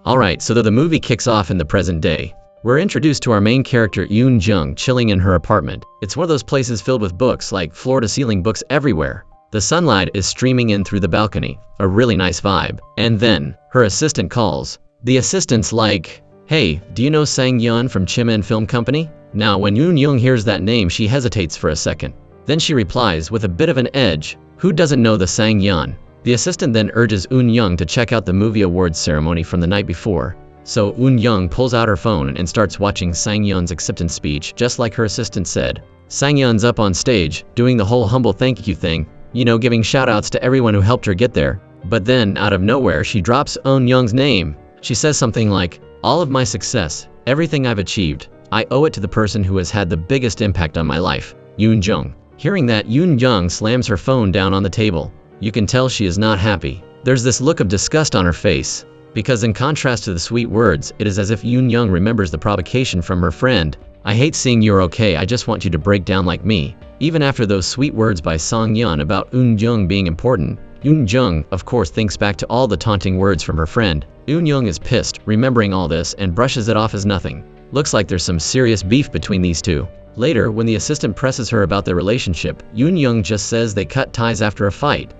Alright, so the movie kicks off in the present day. We're introduced to our main character Yoon Jung chilling in her apartment. It's one of those places filled with books, like floor-to-ceiling books everywhere. The sunlight is streaming in through the balcony, a really nice vibe. And then, her assistant calls. The assistant's like, "Hey, do you know Sang Yeon from Chimin Film Company?" Now when Yoon Jung hears that name, she hesitates for a second. Then she replies with a bit of an edge, "Who doesn't know the Sang Yeon?" The assistant then urges Yoon Jung to check out the movie awards ceremony from the night before. So Yoon Jung pulls out her phone and starts watching Sang Yeon's acceptance speech, just like her assistant said. Sang Yeon's up on stage, doing the whole humble thank you thing, giving shoutouts to everyone who helped her get there. But then, out of nowhere, she drops Yoon Jung's name. She says something like, "All of my success, everything I've achieved, I owe it to the person who has had the biggest impact on my life, Yoon Jung." Hearing that, Yoon Jung slams her phone down on the table. You can tell she is not happy. There's this look of disgust on her face. Because in contrast to the sweet words, it is as if Yoon Jung remembers the provocation from her friend. "I hate seeing you're okay, I just want you to break down like me." Even after those sweet words by Sang Yeon about Yoon Jung being important, Yoon Jung, of course, thinks back to all the taunting words from her friend. Yoon Jung is pissed, remembering all this, and brushes it off as nothing. Looks like there's some serious beef between these two. Later, when the assistant presses her about their relationship, Yoon Jung just says they cut ties after a fight.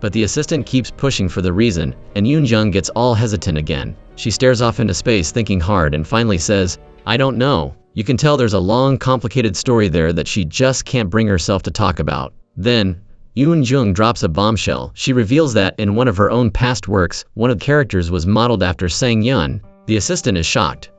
But the assistant keeps pushing for the reason, and Yoon Jung gets all hesitant again. She stares off into space thinking hard and finally says, "I don't know." You can tell there's a long, complicated story there that she just can't bring herself to talk about. Then, Yoon Jung drops a bombshell. She reveals that in one of her own past works, one of the characters was modeled after Sang Yeon. The assistant is shocked,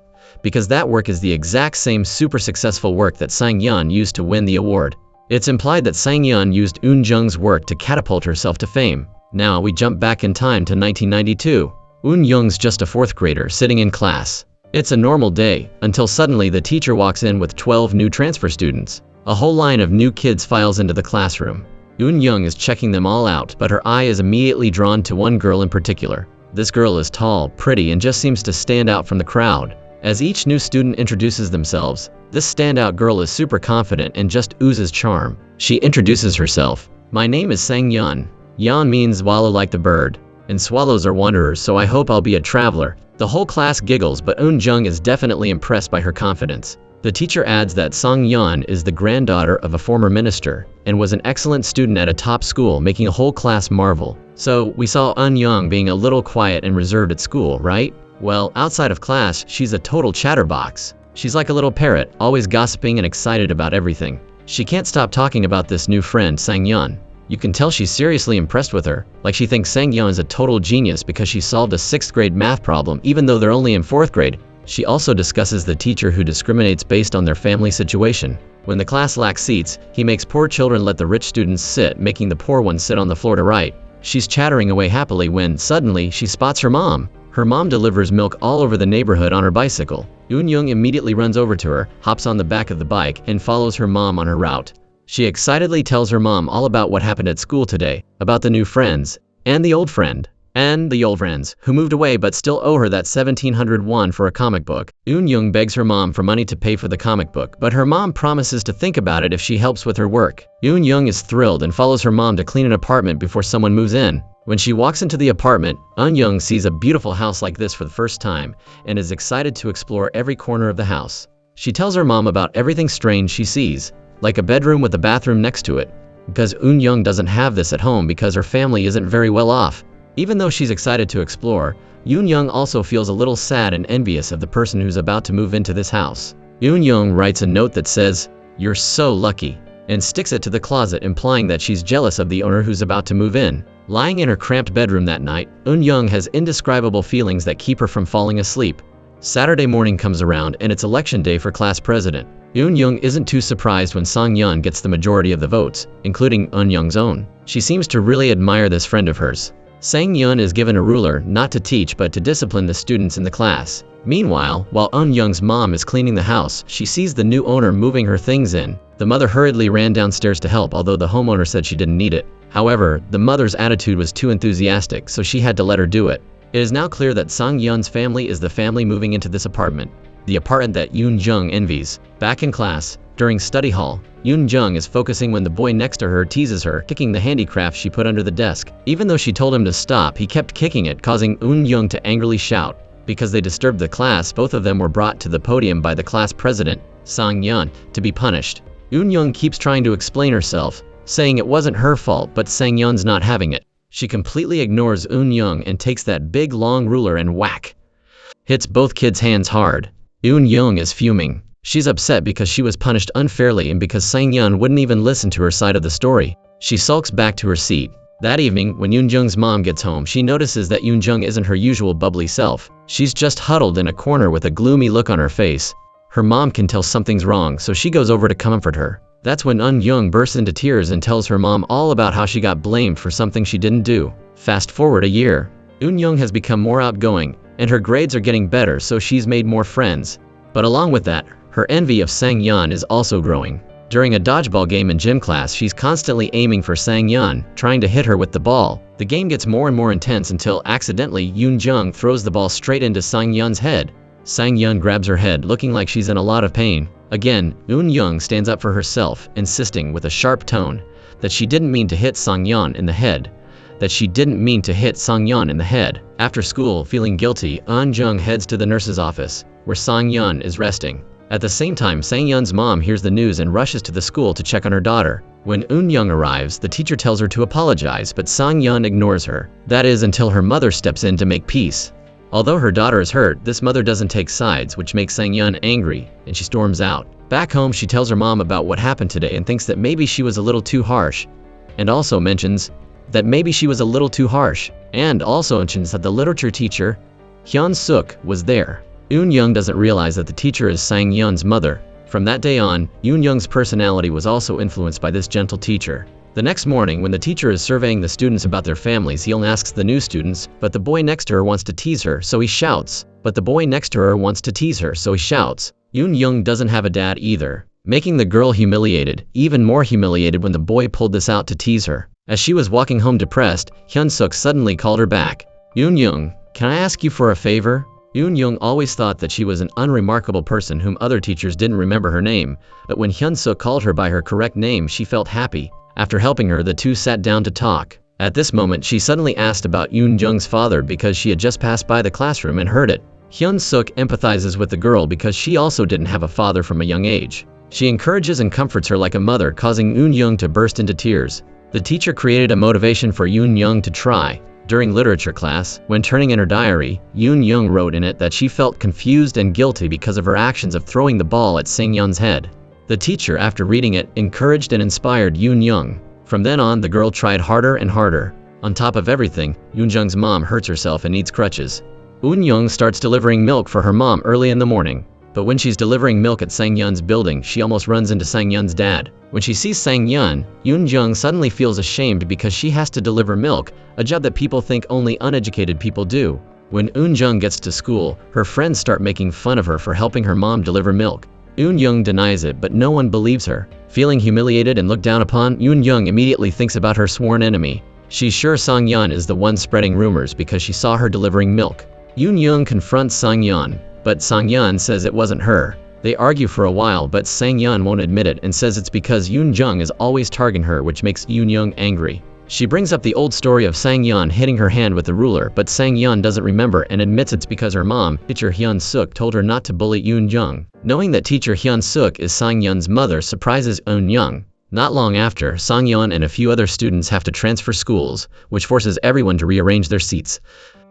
because that work is the exact same super successful work that Sang Yeon used to win the award. It's implied that Sang Yeon used Yoon Jung's work to catapult herself to fame. Now we jump back in time to 1992. Yoon Jung's just a 4th grader sitting in class. It's a normal day, until suddenly the teacher walks in with 12 new transfer students. A whole line of new kids files into the classroom. Yoon Jung is checking them all out, but her eye is immediately drawn to one girl in particular. This girl is tall, pretty, and just seems to stand out from the crowd. As each new student introduces themselves, this standout girl is super confident and just oozes charm. She introduces herself. "My name is Sang Yeon. Yeon means swallow like the bird, and swallows are wanderers, so I hope I'll be a traveler." The whole class giggles, but Yoon Jung is definitely impressed by her confidence. The teacher adds that Sang Yeon is the granddaughter of a former minister, and was an excellent student at a top school, making a whole class marvel. So, we saw Yoon Jung being a little quiet and reserved at school, right? Well, outside of class, she's a total chatterbox. She's like a little parrot, always gossiping and excited about everything. She can't stop talking about this new friend, Sang Yeon. You can tell she's seriously impressed with her, like she thinks Sang Yeon is a total genius because she solved a 6th grade math problem even though they're only in 4th grade. She also discusses the teacher who discriminates based on their family situation. When the class lacks seats, he makes poor children let the rich students sit, making the poor ones sit on the floor to write. She's chattering away happily when, suddenly, she spots her mom. Her mom delivers milk all over the neighborhood on her bicycle. Yoon Jung immediately runs over to her, hops on the back of the bike, and follows her mom on her route. She excitedly tells her mom all about what happened at school today, about the new friends, and the old friends, who moved away but still owe her that 1,700 won for a comic book. Yoon Jung begs her mom for money to pay for the comic book, but her mom promises to think about it if she helps with her work. Yoon Jung is thrilled and follows her mom to clean an apartment before someone moves in. When she walks into the apartment, Yoon Jung sees a beautiful house like this for the first time, and is excited to explore every corner of the house. She tells her mom about everything strange she sees, like a bedroom with a bathroom next to it, because Yoon Jung doesn't have this at home because her family isn't very well off. Even though she's excited to explore, Yoon Jung also feels a little sad and envious of the person who's about to move into this house. Yoon Jung writes a note that says, "You're so lucky," and sticks it to the closet, implying that she's jealous of the owner who's about to move in. Lying in her cramped bedroom that night, Yoon Jung has indescribable feelings that keep her from falling asleep. Saturday morning comes around and it's election day for class president. Yoon Jung isn't too surprised when Sang Yeon gets the majority of the votes, including Yoon Jung's own. She seems to really admire this friend of hers. Sang Yeon is given a ruler not to teach but to discipline the students in the class. Meanwhile, while Yoon Jung's mom is cleaning the house, she sees the new owner moving her things in. The mother hurriedly ran downstairs to help, although the homeowner said she didn't need it. However, the mother's attitude was too enthusiastic, so she had to let her do it. It is now clear that Sang Yeon's family is the family moving into this apartment. the apartment that Yoon Jung envies. Back in class, during study hall, Yoon Jung is focusing when the boy next to her teases her, kicking the handicraft she put under the desk. Even though she told him to stop, he kept kicking it, causing Yoon Jung to angrily shout. Because they disturbed the class, both of them were brought to the podium by the class president, Sang Yeon, to be punished. Yoon Jung keeps trying to explain herself, saying it wasn't her fault, but Sang Yeon's not having it. She completely ignores Yoon Jung and takes that big long ruler and whack! Hits both kids' hands hard. Yoon Jung is fuming. She's upset because she was punished unfairly and because Sang Yeon wouldn't even listen to her side of the story. She sulks back to her seat. That evening, when Yoon Jung's mom gets home, she notices that Yoon Jung isn't her usual bubbly self. She's just huddled in a corner with a gloomy look on her face. Her mom can tell something's wrong, so she goes over to comfort her. That's when Eun Jung bursts into tears and tells her mom all about how she got blamed for something she didn't do. Fast forward a year. Eun Jung has become more outgoing, and her grades are getting better, so she's made more friends. But along with that, her envy of Sang Yeon is also growing. During a dodgeball game in gym class, she's constantly aiming for Sang Yeon, trying to hit her with the ball. The game gets more and more intense until accidentally Yoon Jung throws the ball straight into Sang Yeon's head. Sang Yeon grabs her head, looking like she's in a lot of pain. Again, Yoon Jung stands up for herself, insisting with a sharp tone that she didn't mean to hit Sang Yeon in the head. After school, feeling guilty, Eun Jung heads to the nurse's office, where Sang Yeon is resting. At the same time, Sang Yeon's mom hears the news and rushes to the school to check on her daughter. When Eun Jung arrives, the teacher tells her to apologize, but Sang Yeon ignores her. That is until her mother steps in to make peace. Although her daughter is hurt, this mother doesn't take sides, which makes Sang Yeon angry, and she storms out. Back home, she tells her mom about what happened today and thinks that maybe she was a little too harsh, and also mentions that the literature teacher, Hyun Suk, was there. Eun Jung doesn't realize that the teacher is Sang Yeon's mother. From that day on, Yoon Jung's personality was also influenced by this gentle teacher. The next morning, when the teacher is surveying the students about their families, he asks the new students, but the boy next to her wants to tease her, so he shouts. Yoon Jung doesn't have a dad either, making the girl humiliated, even more humiliated when the boy pulled this out to tease her. As she was walking home depressed, Hyun Suk suddenly called her back. "Yoon Jung, can I ask you for a favor?" Yoon Jung always thought that she was an unremarkable person whom other teachers didn't remember her name, but when Hyun Suk called her by her correct name, she felt happy. After helping her, the two sat down to talk. At this moment, she suddenly asked about Yoon Jung's father because she had just passed by the classroom and heard it. Hyun Suk empathizes with the girl because she also didn't have a father from a young age. She encourages and comforts her like a mother, causing Yoon Jung to burst into tears. The teacher created a motivation for Yoon Jung to try. During literature class, when turning in her diary, Yoon Jung wrote in it that she felt confused and guilty because of her actions of throwing the ball at Sang Yeon's head. The teacher, after reading it, encouraged and inspired Yoon Jung. From then on, the girl tried harder and harder. On top of everything, Yoon Jung's mom hurts herself and needs crutches. Yoon Jung starts delivering milk for her mom early in the morning. But when she's delivering milk at Sang Yeon's building, she almost runs into Sang Yeon's dad. When she sees Sang Yeon, Yoon Jung suddenly feels ashamed because she has to deliver milk, a job that people think only uneducated people do. When Yoon Jung gets to school, her friends start making fun of her for helping her mom deliver milk. Yoon Jung denies it, but no one believes her. Feeling humiliated and looked down upon, Yoon Jung immediately thinks about her sworn enemy. She's sure Sang Yeon is the one spreading rumors because she saw her delivering milk. Yoon Jung confronts Sang Yeon, but Sang Yeon says it wasn't her. They argue for a while, but Sang Yeon won't admit it and says it's because Yoon Jung is always targeting her, which makes Yoon Jung angry. She brings up the old story of Sang Yeon hitting her hand with the ruler, but Sang Yeon doesn't remember and admits it's because her mom, teacher Hyun Suk, told her not to bully Yoon Jung. Knowing that teacher Hyun Suk is Sang Yeon's mother surprises Eun Jung. Not long after, Sang Yeon and a few other students have to transfer schools, which forces everyone to rearrange their seats.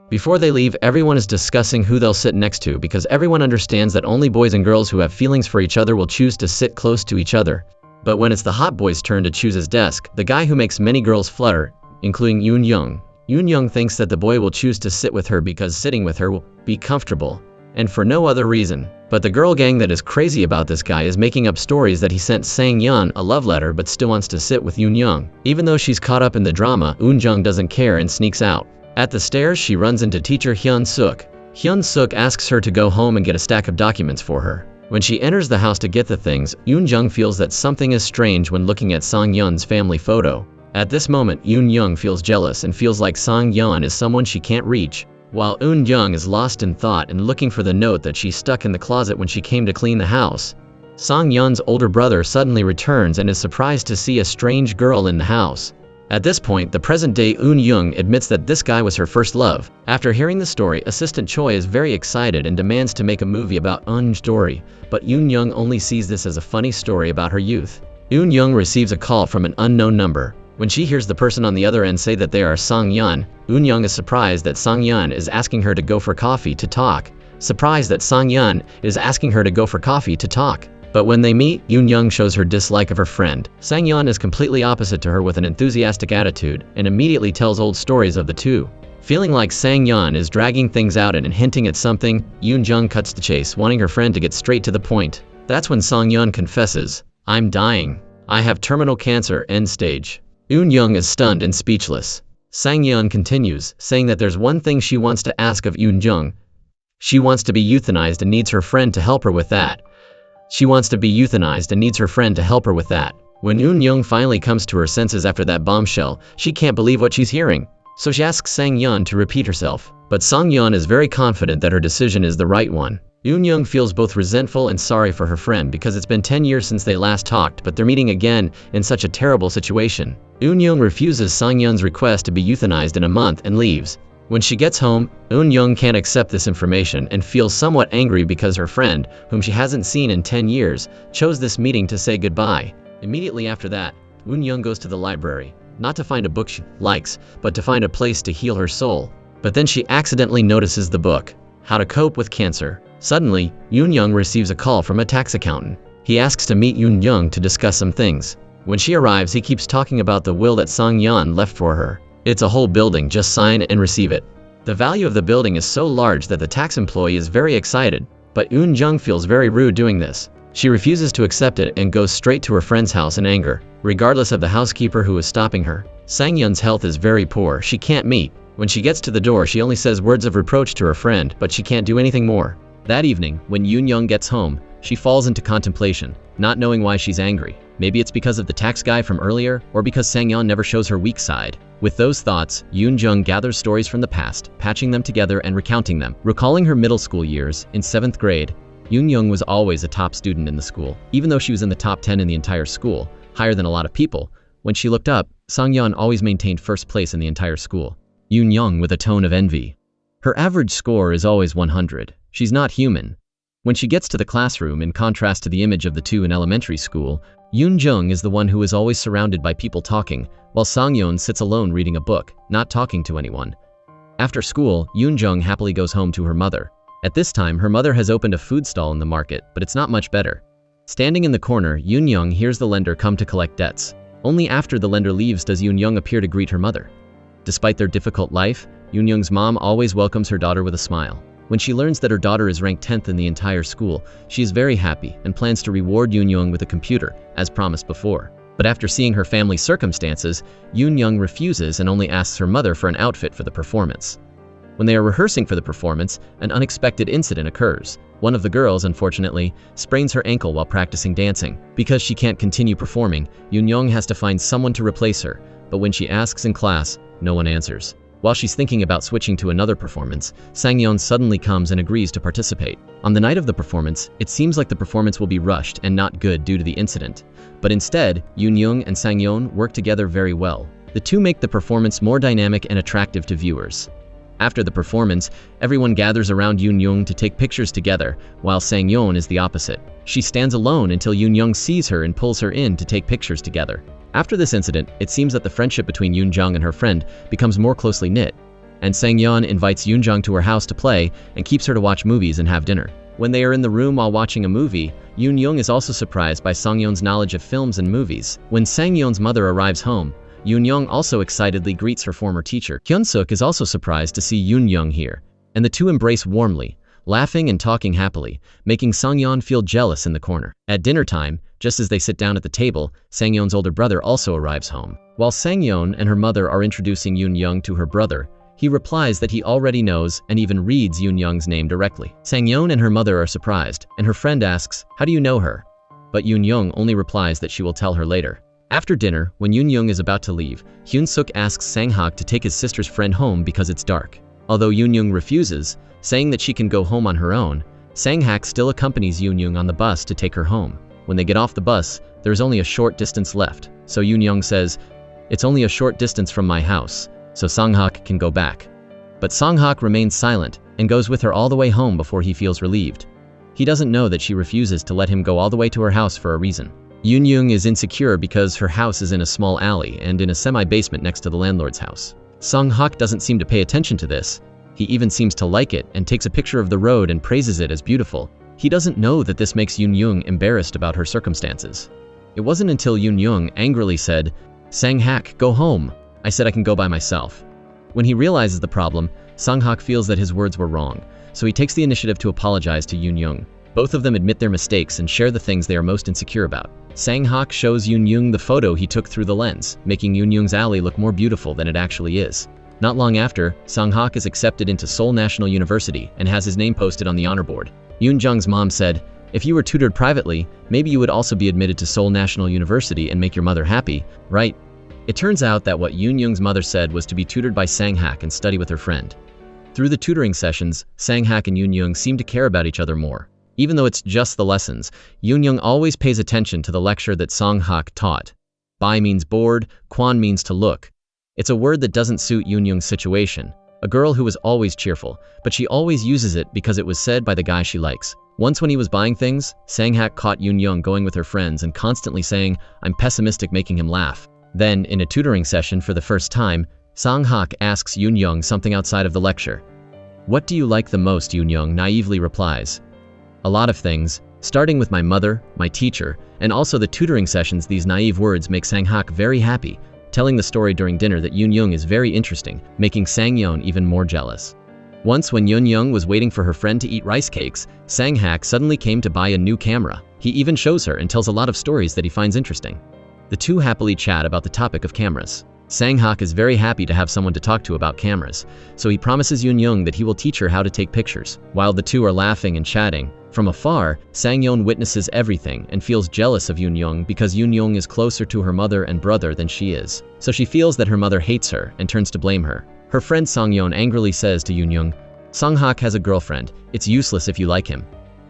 Before they leave, everyone is discussing who they'll sit next to because everyone understands that only boys and girls who have feelings for each other will choose to sit close to each other. But when it's the hot boy's turn to choose his desk, the guy who makes many girls flutter, including Yoon Jung thinks that the boy will choose to sit with her because sitting with her will be comfortable, and for no other reason. But the girl gang that is crazy about this guy is making up stories that he sent Sang Yeon a love letter but still wants to sit with Yoon Jung. Even though she's caught up in the drama, Yoon Jung doesn't care and sneaks out. At the stairs, she runs into teacher Hyun Suk. Hyun Suk asks her to go home and get a stack of documents for her. When she enters the house to get the things, Yoon Jung feels that something is strange when looking at Sang Yeon's family photo. At this moment, Yoon Jung feels jealous and feels like Sang Yeon is someone she can't reach. While Eun Young is lost in thought and looking for the note that she stuck in the closet when she came to clean the house, Sang Yeon's older brother suddenly returns and is surprised to see a strange girl in the house. At this point, the present-day Eun Young admits that this guy was her first love. After hearing the story, Assistant Choi is very excited and demands to make a movie about Eun's story, but Eun Young only sees this as a funny story about her youth. Eun Young receives a call from an unknown number. When she hears the person on the other end say that they are Sang Yeon, Eun Young is surprised that Sang Yeon is asking her to go for coffee to talk. But when they meet, Eun Young shows her dislike of her friend. Sang Yeon is completely opposite to her with an enthusiastic attitude and immediately tells old stories of the two. Feeling like Sang Yeon is dragging things out and hinting at something, Eun Young cuts the chase, wanting her friend to get straight to the point. That's when Sang Yeon confesses, "I'm dying. I have terminal cancer, end stage." Eun Young is stunned and speechless. Sang Yeon continues, saying that there's one thing she wants to ask of Eun Young. She wants to be euthanized and needs her friend to help her with that. When Eun Young finally comes to her senses after that bombshell, she can't believe what she's hearing. So she asks Sang Yeon to repeat herself. But Sang Yeon is very confident that her decision is the right one. Eun Young feels both resentful and sorry for her friend because it's been 10 years since they last talked, but they're meeting again in such a terrible situation. Eun Young refuses Sang Yeon's request to be euthanized in a month and leaves. When she gets home, Eun Young can't accept this information and feels somewhat angry because her friend, whom she hasn't seen in 10 years, chose this meeting to say goodbye. Immediately after that, Eun Young goes to the library, not to find a book she likes, but to find a place to heal her soul. But then she accidentally notices the book, How to Cope with Cancer. Suddenly, Eun Young receives a call from a tax accountant. He asks to meet Eun Young to discuss some things. When she arrives, he keeps talking about the will that Sang Yeon left for her. It's a whole building, just sign and receive it. The value of the building is so large that the tax employee is very excited, but Eun Young feels very rude doing this. She refuses to accept it and goes straight to her friend's house in anger, regardless of the housekeeper who is stopping her. Sang Yeon's health is very poor, she can't meet. When she gets to the door, she only says words of reproach to her friend, but she can't do anything more. That evening, when Eun Young gets home, she falls into contemplation, not knowing why she's angry. Maybe it's because of the tax guy from earlier, or because Sang Yeon never shows her weak side. With those thoughts, Eun Young gathers stories from the past, patching them together and recounting them. Recalling her middle school years, in 7th grade, Eun Young was always a top student in the school. Even though she was in the top 10 in the entire school, higher than a lot of people, when she looked up, Sang Yeon always maintained first place in the entire school. Eun Young with a tone of envy. Her average score is always 100. She's not human. When she gets to the classroom, in contrast to the image of the two in elementary school, Eun Young is the one who is always surrounded by people talking, while Sang Yeon sits alone reading a book, not talking to anyone. After school, Eun Young happily goes home to her mother. At this time, her mother has opened a food stall in the market, but it's not much better. Standing in the corner, Eun Young hears the lender come to collect debts. Only after the lender leaves does Eun Young appear to greet her mother. Despite their difficult life, Eun Young's mom always welcomes her daughter with a smile. When she learns that her daughter is ranked 10th in the entire school, she is very happy and plans to reward Eun Young with a computer, as promised before. But after seeing her family's circumstances, Eun Young refuses and only asks her mother for an outfit for the performance. When they are rehearsing for the performance, an unexpected incident occurs. One of the girls, unfortunately, sprains her ankle while practicing dancing. Because she can't continue performing, Eun Young has to find someone to replace her, but when she asks in class, no one answers. While she's thinking about switching to another performance, Sang Yeon suddenly comes and agrees to participate. On the night of the performance, it seems like the performance will be rushed and not good due to the incident. But instead, Eun Young and Sang Yeon work together very well. The two make the performance more dynamic and attractive to viewers. After the performance, everyone gathers around Eun Young to take pictures together, while Sang Yeon is the opposite. She stands alone until Eun Young sees her and pulls her in to take pictures together. After this incident, it seems that the friendship between Eun Young and her friend becomes more closely knit, and Sang Yeon invites Eun Young to her house to play and keeps her to watch movies and have dinner. When they are in the room while watching a movie, Eun Young is also surprised by Sang Yeon's knowledge of films and movies. When Sang Yeon's mother arrives home, Eun Young also excitedly greets her former teacher. Hyun-suk is also surprised to see Eun Young here, and the two embrace warmly, laughing and talking happily, making Sang Yeon feel jealous in the corner. At dinner time, just as they sit down at the table, Sang Yeon's older brother also arrives home. While Sang Yeon and her mother are introducing Eun Young to her brother, he replies that he already knows and even reads Eun Young's name directly. Sang Yeon and her mother are surprised, and her friend asks, "How do you know her?" But Eun Young only replies that she will tell her later. After dinner, when Eun Young is about to leave, Hyun-suk asks Sang-hak to take his sister's friend home because it's dark. Although Yoon-young refuses, saying that she can go home on her own, Sang-hak still accompanies Yoon-young on the bus to take her home. When they get off the bus, there is only a short distance left, so Yoon-young says, "It's only a short distance from my house, so Sang-hak can go back." But Sang-hak remains silent and goes with her all the way home before he feels relieved. He doesn't know that she refuses to let him go all the way to her house for a reason. Yoon-young is insecure because her house is in a small alley and in a semi-basement next to the landlord's house. Sang-hak doesn't seem to pay attention to this. He even seems to like it and takes a picture of the road and praises it as beautiful. He doesn't know that this makes Yoon-young embarrassed about her circumstances. It wasn't until Yoon-young angrily said, "Sang-hak, go home. I said I can go by myself." When he realizes the problem, Sang-hak feels that his words were wrong, so he takes the initiative to apologize to Yoon-young. Both of them admit their mistakes and share the things they are most insecure about. Sang-hak shows Yoon-young the photo he took through the lens, making Yoon-young's alley look more beautiful than it actually is. Not long after, Sang-hak is accepted into Seoul National University and has his name posted on the honor board. Yoon-jung's mom said, "If you were tutored privately, maybe you would also be admitted to Seoul National University and make your mother happy, right?" It turns out that what Yoon-young's mother said was to be tutored by Sang-hak and study with her friend. Through the tutoring sessions, Sang-hak and Yoon-young seem to care about each other more. Even though it's just the lessons, Yoon-young always pays attention to the lecture that Sang-hak taught. Bai means bored, kwan means to look. It's a word that doesn't suit Yoon-young's situation. A girl who is always cheerful, but she always uses it because it was said by the guy she likes. Once when he was buying things, Sang-hak caught Yoon-young going with her friends and constantly saying, "I'm pessimistic," making him laugh. Then, in a tutoring session for the first time, Sang-hak asks Yoon-young something outside of the lecture. "What do you like the most?" Yoon-young naively replies. "A lot of things, starting with my mother, my teacher, and also the tutoring sessions." These naive words make Sang-hak very happy, telling the story during dinner that Yoon-young is very interesting, making Sang-yeon even more jealous. Once when Yoon-young was waiting for her friend to eat rice cakes, Sang-hak suddenly came to buy a new camera. He even shows her and tells a lot of stories that he finds interesting. The two happily chat about the topic of cameras. Sang-hak is very happy to have someone to talk to about cameras, so he promises Yoon-young that he will teach her how to take pictures. While the two are laughing and chatting, from afar, Sang-yeon witnesses everything and feels jealous of Yoon-young because Yoon-young is closer to her mother and brother than she is. So she feels that her mother hates her and turns to blame her. Her friend Sang-yeon angrily says to Yoon-young, "Sang-hak has a girlfriend. It's useless if you like him."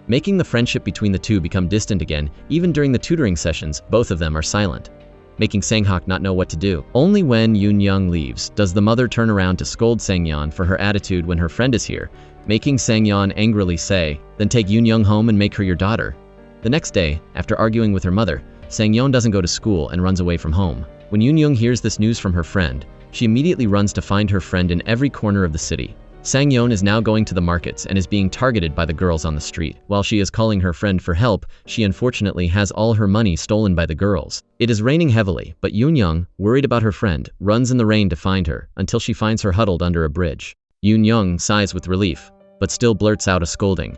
Making the friendship between the two become distant again. Even during the tutoring sessions, both of them are silent, making Sang-hak not know what to do. Only when Yoon-young leaves does the mother turn around to scold Sang-yeon for her attitude when her friend is here, making Sang-yeon angrily say, "Then take Yoon-young home and make her your daughter." The next day, after arguing with her mother, Sang-yeon doesn't go to school and runs away from home. When Yoon-young hears this news from her friend, she immediately runs to find her friend in every corner of the city. Sang-yeon is now going to the markets and is being targeted by the girls on the street. While she is calling her friend for help, she unfortunately has all her money stolen by the girls. It is raining heavily, but Yoon-young, worried about her friend, runs in the rain to find her, until she finds her huddled under a bridge. Yoon-young sighs with relief, but still blurts out a scolding.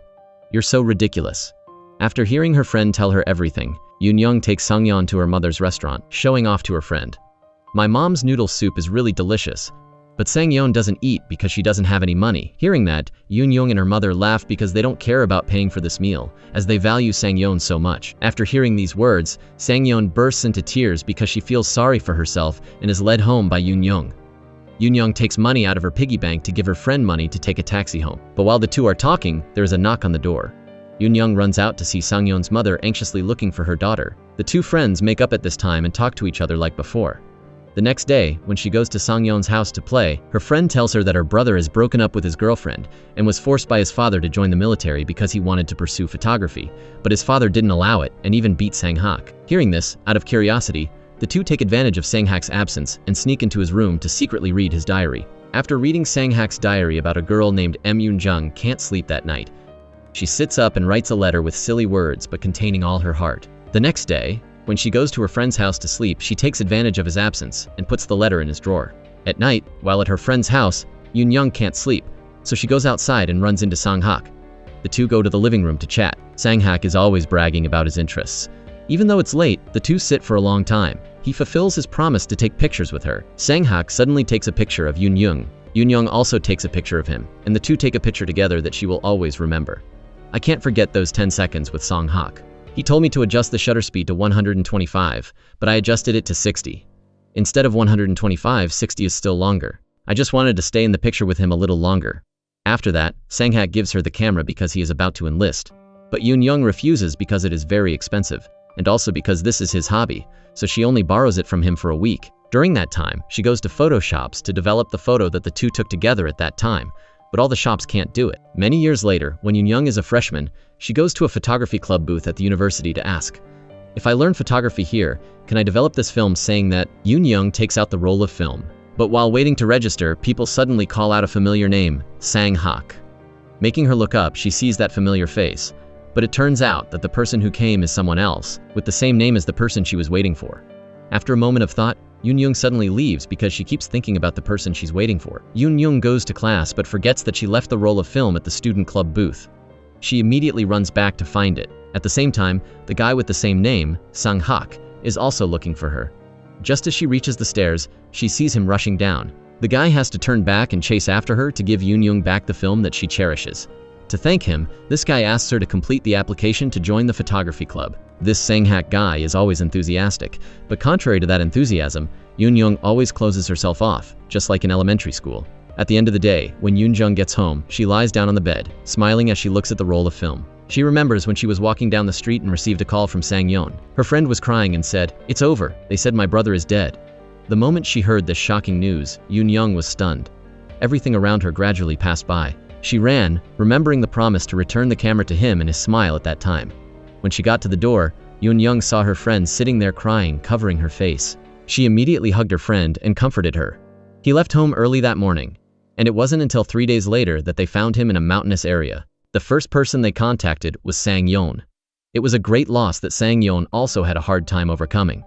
"You're so ridiculous." After hearing her friend tell her everything, Yoon-young takes Sang-yeon to her mother's restaurant, showing off to her friend. "My mom's noodle soup is really delicious." But Sang-yeon doesn't eat because she doesn't have any money. Hearing that, Yoon-young and her mother laugh because they don't care about paying for this meal, as they value Sang-yeon so much. After hearing these words, Sang-yeon bursts into tears because she feels sorry for herself and is led home by Yoon-young. Yoon-young takes money out of her piggy bank to give her friend money to take a taxi home. But while the two are talking, there is a knock on the door. Yoon-young runs out to see Sang-yeon's mother anxiously looking for her daughter. The two friends make up at this time and talk to each other like before. The next day, when she goes to Sang-yeon's house to play, her friend tells her that her brother has broken up with his girlfriend and was forced by his father to join the military because he wanted to pursue photography, but his father didn't allow it and even beat Sang-hak. Hearing this, out of curiosity, the two take advantage of Sang-hak's absence and sneak into his room to secretly read his diary. After reading Sang-hak's diary about a girl named Yoon-jung can't sleep that night, she sits up and writes a letter with silly words but containing all her heart. The next day, when she goes to her friend's house to sleep, she takes advantage of his absence and puts the letter in his drawer. At night, while at her friend's house, Yoon-young can't sleep, so she goes outside and runs into Sang-hak. The two go to the living room to chat. Sang-hak is always bragging about his interests. Even though it's late, the two sit for a long time. He fulfills his promise to take pictures with her. Sang-hak suddenly takes a picture of Yoon-young. Yoon-young also takes a picture of him, and the two take a picture together that she will always remember. "I can't forget those 10 seconds with Sang-hak. He told me to adjust the shutter speed to 125, but I adjusted it to 60. Instead of 125, 60 is still longer. I just wanted to stay in the picture with him a little longer. After that, Sang-hak gives her the camera because he is about to enlist. But Yoon-young refuses because it is very expensive, and also because this is his hobby, so she only borrows it from him for a week. During that time, she goes to photo shops to develop the photo that the two took together at that time, but all the shops can't do it. Many years later, when Yoon-young is a freshman, she goes to a photography club booth at the university to ask, "If I learn photography here, can I develop this film?" Saying that, Yoon-young takes out the roll of film. But while waiting to register, people suddenly call out a familiar name, Sang-hak. Making her look up, she sees that familiar face. But it turns out that the person who came is someone else, with the same name as the person she was waiting for. After a moment of thought, Yoon-young suddenly leaves because she keeps thinking about the person she's waiting for. Yoon-young goes to class but forgets that she left the roll of film at the student club booth. She immediately runs back to find it. At the same time, the guy with the same name, Sang-hak, is also looking for her. Just as she reaches the stairs, she sees him rushing down. The guy has to turn back and chase after her to give Yoon-young back the film that she cherishes. To thank him, this guy asks her to complete the application to join the photography club. This Sang-hak guy is always enthusiastic, but contrary to that enthusiasm, Yoon-young always closes herself off, just like in elementary school. At the end of the day, when Yoon-jung gets home, she lies down on the bed, smiling as she looks at the roll of film. She remembers when she was walking down the street and received a call from Sang-yeon. Her friend was crying and said, "It's over. They said my brother is dead." The moment she heard this shocking news, Yoon-young was stunned. Everything around her gradually passed by. She ran, remembering the promise to return the camera to him and his smile at that time. When she got to the door, Yoon-young saw her friend sitting there crying, covering her face. She immediately hugged her friend and comforted her. He left home early that morning, and it wasn't until 3 days later that they found him in a mountainous area. The first person they contacted was Sang-yeon. It was a great loss that Sang-yeon also had a hard time overcoming.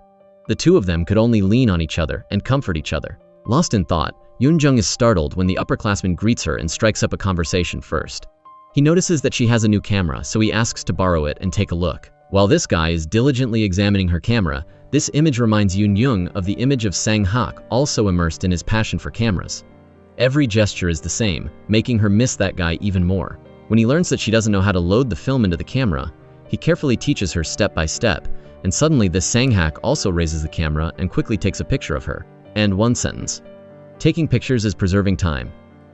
The two of them could only lean on each other and comfort each other. Lost in thought, Yoon-jung is startled when the upperclassman greets her and strikes up a conversation first. He notices that she has a new camera, so he asks to borrow it and take a look. While this guy is diligently examining her camera, this image reminds Yoon-young of the image of Sang-hak, also immersed in his passion for cameras. Every gesture is the same, making her miss that guy even more. When he learns that she doesn't know how to load the film into the camera, he carefully teaches her step by step, and suddenly this Sang-hak also raises the camera and quickly takes a picture of her. And one sentence. Taking pictures is preserving time.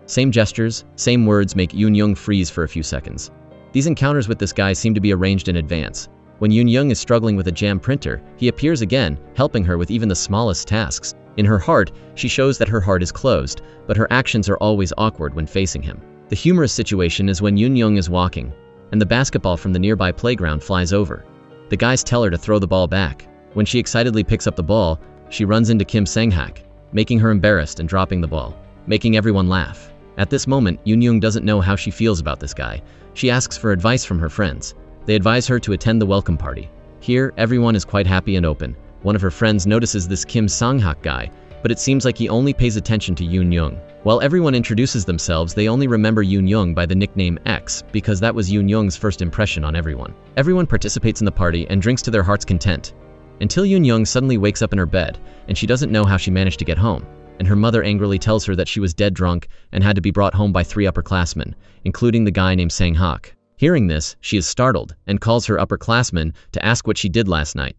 Same gestures, same words make Yoon-young freeze for a few seconds. These encounters with this guy seem to be arranged in advance. When Yoon-young is struggling with a jam printer, he appears again, helping her with even the smallest tasks. In her heart, she shows that her heart is closed, but her actions are always awkward when facing him. The humorous situation is when Yoon-young is walking, and the basketball from the nearby playground flies over. The guys tell her to throw the ball back. When she excitedly picks up the ball, she runs into Kim Sang-hak, making her embarrassed and dropping the ball, making everyone laugh. At this moment, Yoon-young doesn't know how she feels about this guy. She asks for advice from her friends. They advise her to attend the welcome party. Here, everyone is quite happy and open. One of her friends notices this Kim Sang-hak guy, but it seems like he only pays attention to Yoon-young. While everyone introduces themselves, they only remember Yoon-young by the nickname X, because that was Yoon-young's first impression on everyone. Everyone participates in the party and drinks to their heart's content. Until Yoon-young suddenly wakes up in her bed, and she doesn't know how she managed to get home. And her mother angrily tells her that she was dead drunk and had to be brought home by 3 upperclassmen, including the guy named Sang-hak. Hearing this, she is startled and calls her upperclassman to ask what she did last night.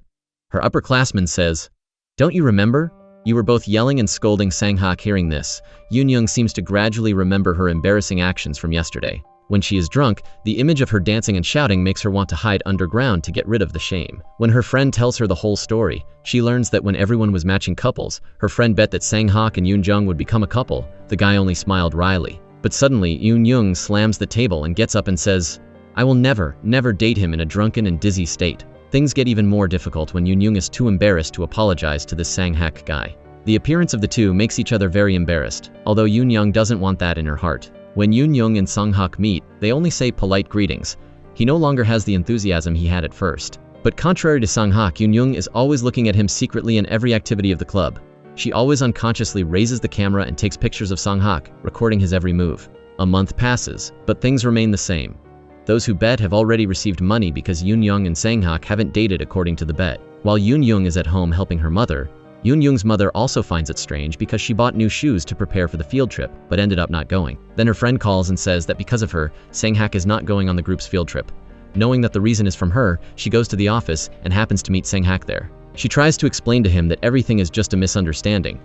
Her upperclassman says, "Don't you remember? You were both yelling and scolding." Sang-hak. Hearing this, Yoon-young seems to gradually remember her embarrassing actions from yesterday. When she is drunk, the image of her dancing and shouting makes her want to hide underground to get rid of the shame. When her friend tells her the whole story, she learns that when everyone was matching couples, her friend bet that Sang-hak and Yoon-jung would become a couple. The guy only smiled wryly. But suddenly, Yoon-young slams the table and gets up and says, "I will never date him in a drunken and dizzy state." Things get even more difficult when Yoon-young is too embarrassed to apologize to this Sang-hak guy. The appearance of the two makes each other very embarrassed, although Yoon-young doesn't want that in her heart. When Yoon-young and Sang-hak meet, they only say polite greetings. He no longer has the enthusiasm he had at first. But contrary to Sang-hak, Yoon-young is always looking at him secretly in every activity of the club. She always unconsciously raises the camera and takes pictures of Sang-hak, recording his every move. A month passes, but things remain the same. Those who bet have already received money because Yoon-young and Sang-hak haven't dated according to the bet. While Yoon-young is at home helping her mother, Yoon-young's mother also finds it strange because she bought new shoes to prepare for the field trip, but ended up not going. Then her friend calls and says that because of her, Sang-hak is not going on the group's field trip. Knowing that the reason is from her, she goes to the office and happens to meet Sang-hak there. She tries to explain to him that everything is just a misunderstanding.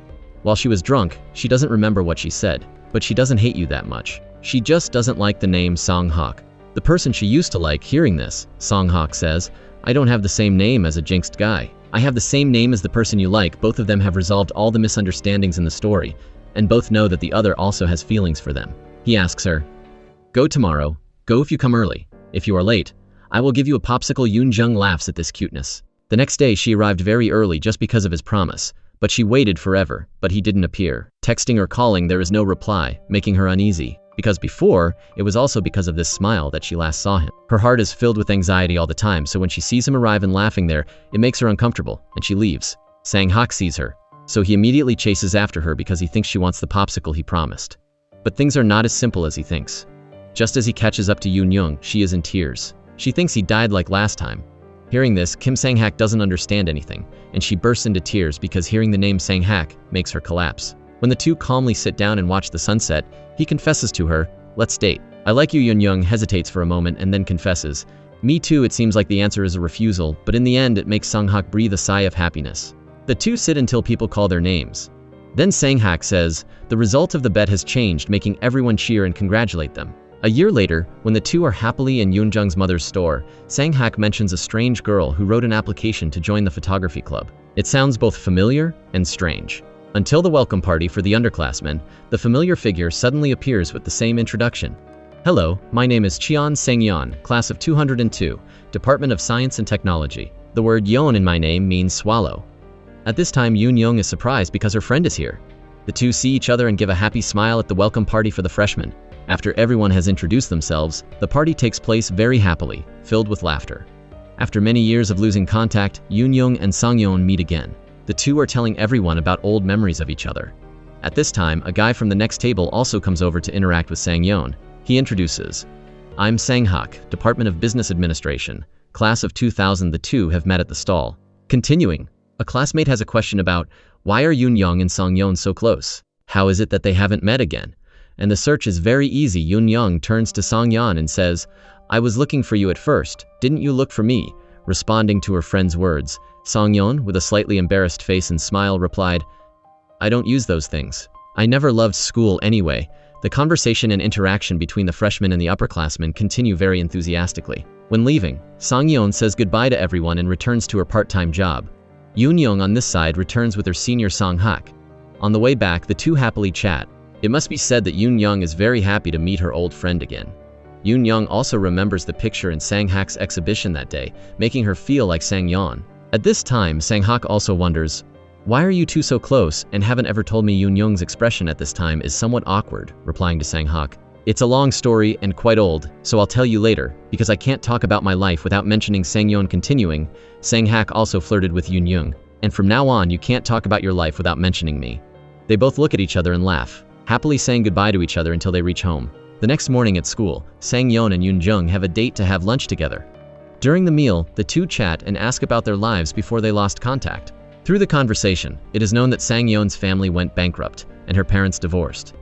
While she was drunk, she doesn't remember what she said, but she doesn't hate you that much. She just doesn't like the name Song-hak. The person she used to like hearing this, Song-hak says, I don't have the same name as a jinxed guy. I have the same name as the person you like. Both of them have resolved all the misunderstandings in the story, and both know that the other also has feelings for them. He asks her, go tomorrow. Go if you come early. If you are late, I will give you a popsicle. Yoon-jung laughs at this cuteness. The next day she arrived very early just because of his promise, but she waited forever, but he didn't appear. Texting or calling, there is no reply, making her uneasy. Because before, it was also because of this smile that she last saw him. Her heart is filled with anxiety all the time, so when she sees him arrive and laughing there, it makes her uncomfortable, and she leaves. Sang-hak sees her, so he immediately chases after her because he thinks she wants the popsicle he promised. But things are not as simple as he thinks. Just as he catches up to Yoon-jung, she is in tears. She thinks he died like last time. Hearing this, Kim Sang-hak doesn't understand anything, and she bursts into tears because hearing the name Sang-hak makes her collapse. When the two calmly sit down and watch the sunset, he confesses to her, let's date. I like you. Yoon-jung hesitates for a moment and then confesses, me too. It seems like the answer is a refusal, but in the end it makes Sang-hak breathe a sigh of happiness. The two sit until people call their names. Then Sang-hak says, the result of the bet has changed, making everyone cheer and congratulate them. A year later, when the two are happily in Yoon-jung's mother's store, Sang-hak mentions a strange girl who wrote an application to join the photography club. It sounds both familiar and strange. Until the welcome party for the underclassmen, the familiar figure suddenly appears with the same introduction. Hello, my name is Cheon Sang-yeon, class of 202, Department of Science and Technology. The word yeon in my name means swallow. At this time, Yoon-jung is surprised because her friend is here. The two see each other and give a happy smile at the welcome party for the freshmen. After everyone has introduced themselves, the party takes place very happily, filled with laughter. After many years of losing contact, Yoon-jung and Sang-yeon meet again. The two are telling everyone about old memories of each other. At this time, a guy from the next table also comes over to interact with Sang-yeon. He introduces, I'm Sang-hak, Department of Business Administration, class of 2000. The two have met at the stall. Continuing, a classmate has a question about, why are Yoon-jung and Sang-yeon so close? How is it that they haven't met again? And the search is very easy. Yoon-jung turns to Sang-yeon and says, I was looking for you at first, didn't you look for me? Responding to her friend's words, Sang-yeon, with a slightly embarrassed face and smile, replied, I don't use those things. I never loved school anyway. The conversation and interaction between the freshmen and the upperclassmen continue very enthusiastically. When leaving, Sang-yeon says goodbye to everyone and returns to her part-time job. Yoon-jung on this side returns with her senior Sang-hak. On the way back, the two happily chat. It must be said that Yoon-jung is very happy to meet her old friend again. Yoon-jung also remembers the picture in Sang-hak's exhibition that day, making her feel like Sang-yeon. At this time, Sang-hak also wonders, why are you two so close and haven't ever told me? Yoon-jung's expression at this time is somewhat awkward, replying to Sang-hak, it's a long story and quite old, so I'll tell you later, because I can't talk about my life without mentioning Sang-yeon. Continuing, Sang-hak also flirted with Yoon-jung, and from now on you can't talk about your life without mentioning me. They both look at each other and laugh, happily saying goodbye to each other until they reach home. The next morning at school, Sang-yeon and Yoon-jung have a date to have lunch together. During the meal, the two chat and ask about their lives before they lost contact. Through the conversation, it is known that Sang-yeon's family went bankrupt and her parents divorced.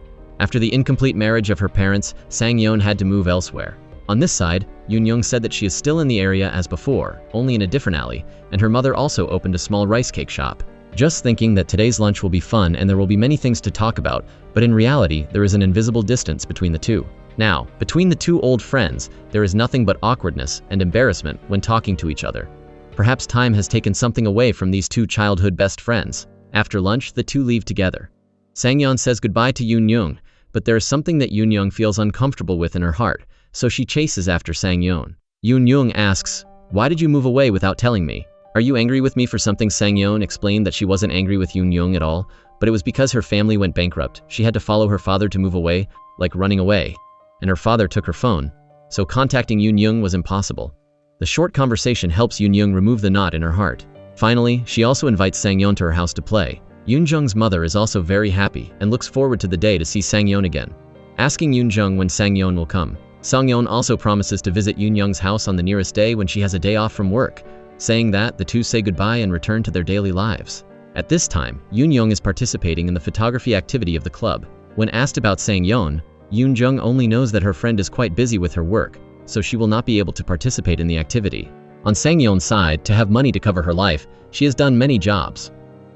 After the incomplete marriage of her parents, Sang-yeon had to move elsewhere. On this side, Yoon-jung said that she is still in the area as before, only in a different alley, and her mother also opened a small rice cake shop. Just thinking that today's lunch will be fun and there will be many things to talk about, but in reality, there is an invisible distance between the two. Now, between the two old friends, there is nothing but awkwardness and embarrassment when talking to each other. Perhaps time has taken something away from these two childhood best friends. After lunch, the two leave together. Sang-yeon says goodbye to Yoon-jung, but there is something that Yoon-jung feels uncomfortable with in her heart, so she chases after Sang-yeon. Yoon-jung asks, why did you move away without telling me? Are you angry with me for something? Sang-yeon explained that she wasn't angry with Yoon-jung at all, but it was because her family went bankrupt. She had to follow her father to move away, like running away. And her father took her phone, so contacting Yoon-jung was impossible. The short conversation helps Yoon-jung remove the knot in her heart. Finally, she also invites Sang-yeon to her house to play. Yoon-jung's mother is also very happy and looks forward to the day to see Sang-yeon again. Asking Yoon-jung when Sang-yeon will come, Sang-yeon also promises to visit Yoon-jung's house on the nearest day when she has a day off from work. Saying that, the two say goodbye and return to their daily lives. At this time, Yoon-jung is participating in the photography activity of the club. When asked about Sang-yeon, Yoon-jung only knows that her friend is quite busy with her work, so she will not be able to participate in the activity. On Sang-yeon's side, to have money to cover her life, she has done many jobs.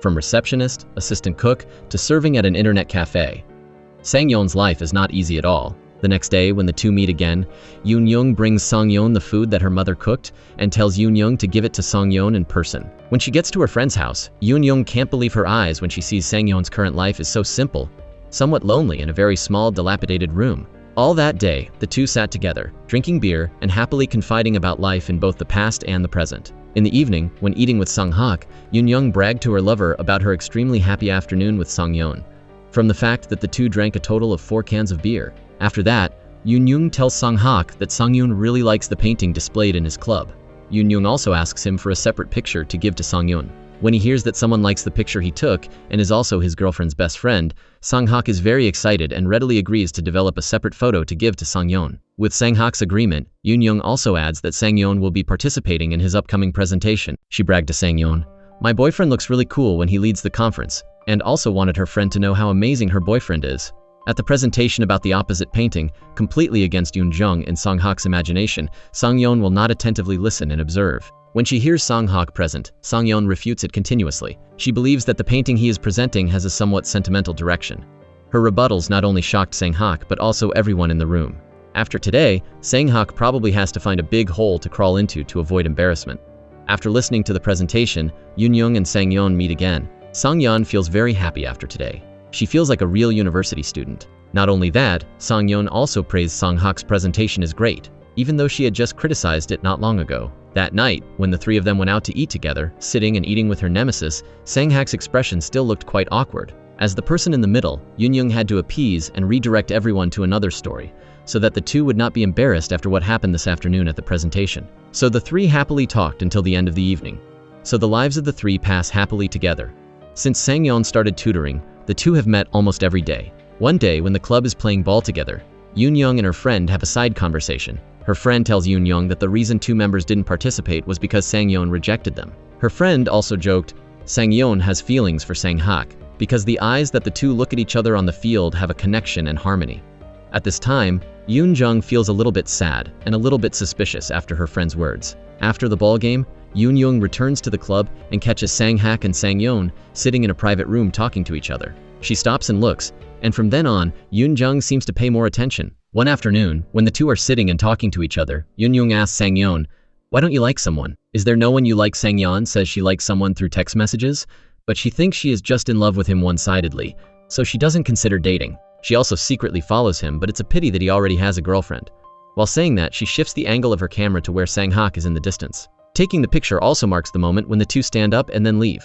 from receptionist, assistant cook, to serving at an internet cafe. Sang-yeon's life is not easy at all. The next day, when the two meet again, Yoon-young brings Sang-yeon the food that her mother cooked and tells Yoon-young to give it to Sang-yeon in person. When she gets to her friend's house, Yoon-young can't believe her eyes when she sees Sang-yeon's current life is so simple, somewhat lonely in a very small, dilapidated room. All that day, the two sat together, drinking beer and happily confiding about life in both the past and the present. In the evening, when eating with Sang-hak, Yoon-young bragged to her lover about her extremely happy afternoon with Sang-yeon, from the fact that the two drank a total of 4 cans of beer. After that, Yoon-young tells Sang-hak that Sang-yeon really likes the painting displayed in his club. Yoon-young also asks him for a separate picture to give to Sang-yeon. When he hears that someone likes the picture he took and is also his girlfriend's best friend, Sang-hak is very excited and readily agrees to develop a separate photo to give to Sang-yeon. With Sang-hak's agreement, Yoon-young also adds that Sang-yeon will be participating in his upcoming presentation. She bragged to Sang-yeon, "My boyfriend looks really cool when he leads the conference," and also wanted her friend to know how amazing her boyfriend is. At the presentation about the opposite painting, completely against Yoon-jung and Sang-hak's imagination, Sang-yeon will not attentively listen and observe. When she hears Sang-hak present, Sang-yeon refutes it continuously. She believes that the painting he is presenting has a somewhat sentimental direction. Her rebuttals not only shocked Sang-hak but also everyone in the room. After today, Sang-hak probably has to find a big hole to crawl into to avoid embarrassment. After listening to the presentation, Yoon-young and Sang-yeon meet again. Sang-yeon feels very happy after today. She feels like a real university student. Not only that, Sang-yeon also praised Sang-hak's presentation as great, even though she had just criticized it not long ago. That night, when the three of them went out to eat together, sitting and eating with her nemesis, Sang-hak's expression still looked quite awkward. As the person in the middle, Yoon-young had to appease and redirect everyone to another story, so that the two would not be embarrassed after what happened this afternoon at the presentation. So the three happily talked until the end of the evening. So the lives of the three pass happily together. Since Sang-yeon started tutoring, the two have met almost every day. One day, when the club is playing ball together, Yoon-young and her friend have a side conversation. Her friend tells Yoon-young that the reason two members didn't participate was because Sang-yeon rejected them. Her friend also joked, Sang-yeon has feelings for Sang-hak, because the eyes that the two look at each other on the field have a connection and harmony. At this time, Yoon-jung feels a little bit sad and a little bit suspicious after her friend's words. After the ball game, Yoon-young returns to the club and catches Sang-hak and Sang-yeon sitting in a private room talking to each other. She stops and looks, and from then on, Yoon-jung seems to pay more attention. One afternoon, when the two are sitting and talking to each other, Yoon-young asks Sang-yeon, "Why don't you like someone? Is there no one you like?" Sang-yeon says she likes someone through text messages, but she thinks she is just in love with him one-sidedly, so she doesn't consider dating. She also secretly follows him, but it's a pity that he already has a girlfriend. While saying that, she shifts the angle of her camera to where Sang-hak is in the distance. Taking the picture also marks the moment when the two stand up and then leave.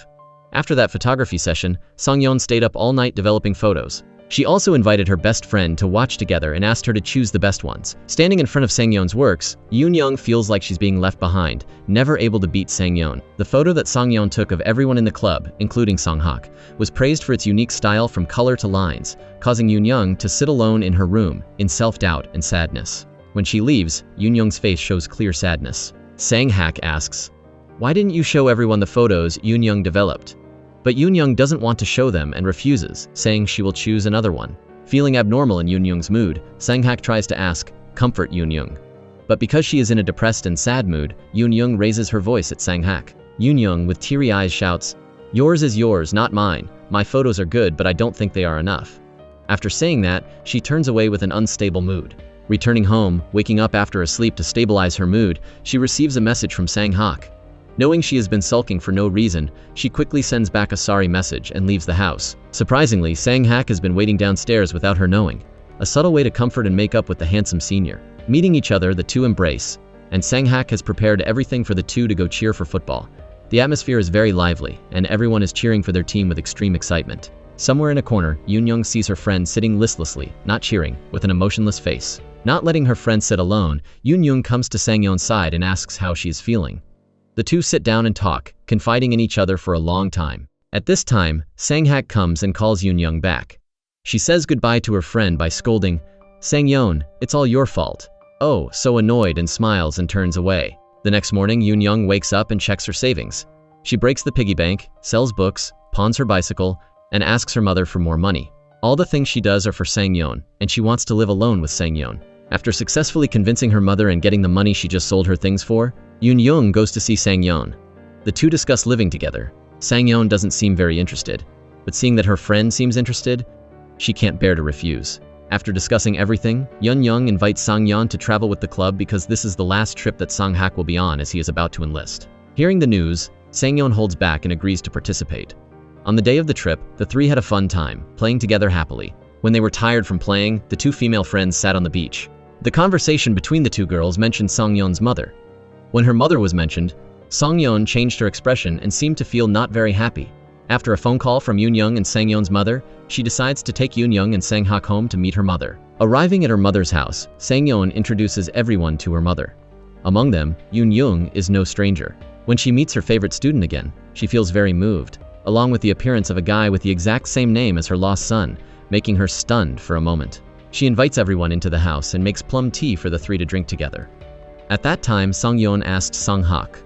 After that photography session, Sang-yeon stayed up all night developing photos. She also invited her best friend to watch together and asked her to choose the best ones. Standing in front of Sang-yeon's works, Yoon-young feels like she's being left behind, never able to beat Sang-yeon. The photo that Sang-yeon took of everyone in the club, including Sang-hak, was praised for its unique style from color to lines, causing Yoon-young to sit alone in her room, in self-doubt and sadness. When she leaves, Yoon-young's face shows clear sadness. Sang-hak asks, "Why didn't you show everyone the photos Yoon-young developed?" But Yoon-young doesn't want to show them and refuses, saying she will choose another one. Feeling abnormal in Yoon-young's mood, Sang-hak tries to ask, comfort Yoon-young. But because she is in a depressed and sad mood, Yoon-young raises her voice at Sang-hak. Yoon-young, with teary eyes, shouts, "Yours is yours, not mine. My photos are good, but I don't think they are enough." After saying that, she turns away with an unstable mood. Returning home, waking up after a sleep to stabilize her mood, she receives a message from Sang-hak. Knowing she has been sulking for no reason, she quickly sends back a sorry message and leaves the house. Surprisingly, Sang-hak has been waiting downstairs without her knowing. A subtle way to comfort and make up with the handsome senior. Meeting each other, the two embrace, and Sang-hak has prepared everything for the two to go cheer for football. The atmosphere is very lively, and everyone is cheering for their team with extreme excitement. Somewhere in a corner, Yoon-young sees her friend sitting listlessly, not cheering, with an emotionless face. Not letting her friend sit alone, Yoon-young comes to Sang-yeon's side and asks how she is feeling. The two sit down and talk, confiding in each other for a long time. At this time, Sang-hak comes and calls Yoon-young back. She says goodbye to her friend by scolding, "Sang-yeon, it's all your fault." Oh, so annoyed, and smiles and turns away. The next morning, Yoon-young wakes up and checks her savings. She breaks the piggy bank, sells books, pawns her bicycle, and asks her mother for more money. All the things she does are for Sang-yeon, and she wants to live alone with Sang-yeon. After successfully convincing her mother and getting the money she just sold her things for, Yoon-young goes to see Sang-yeon. The two discuss living together. Sang-yeon doesn't seem very interested, but seeing that her friend seems interested, she can't bear to refuse. After discussing everything, Yun-young invites Sang-yeon to travel with the club because this is the last trip that Sang-hak will be on as he is about to enlist. Hearing the news, Sang-yeon holds back and agrees to participate. On the day of the trip, the three had a fun time, playing together happily. When they were tired from playing, the two female friends sat on the beach. The conversation between the two girls mentioned Sang-yeon's mother. When her mother was mentioned, Sang-yeon changed her expression and seemed to feel not very happy. After a phone call from Yoon-young and Sang-yeon's mother, she decides to take Yoon-young and Sang-hak home to meet her mother. Arriving at her mother's house, Sang-yeon introduces everyone to her mother. Among them, Yoon-young is no stranger. When she meets her favorite student again, she feels very moved, along with the appearance of a guy with the exact same name as her lost son, making her stunned for a moment. She invites everyone into the house and makes plum tea for the three to drink together. At that time, Sang-yeon asked Sang-hak,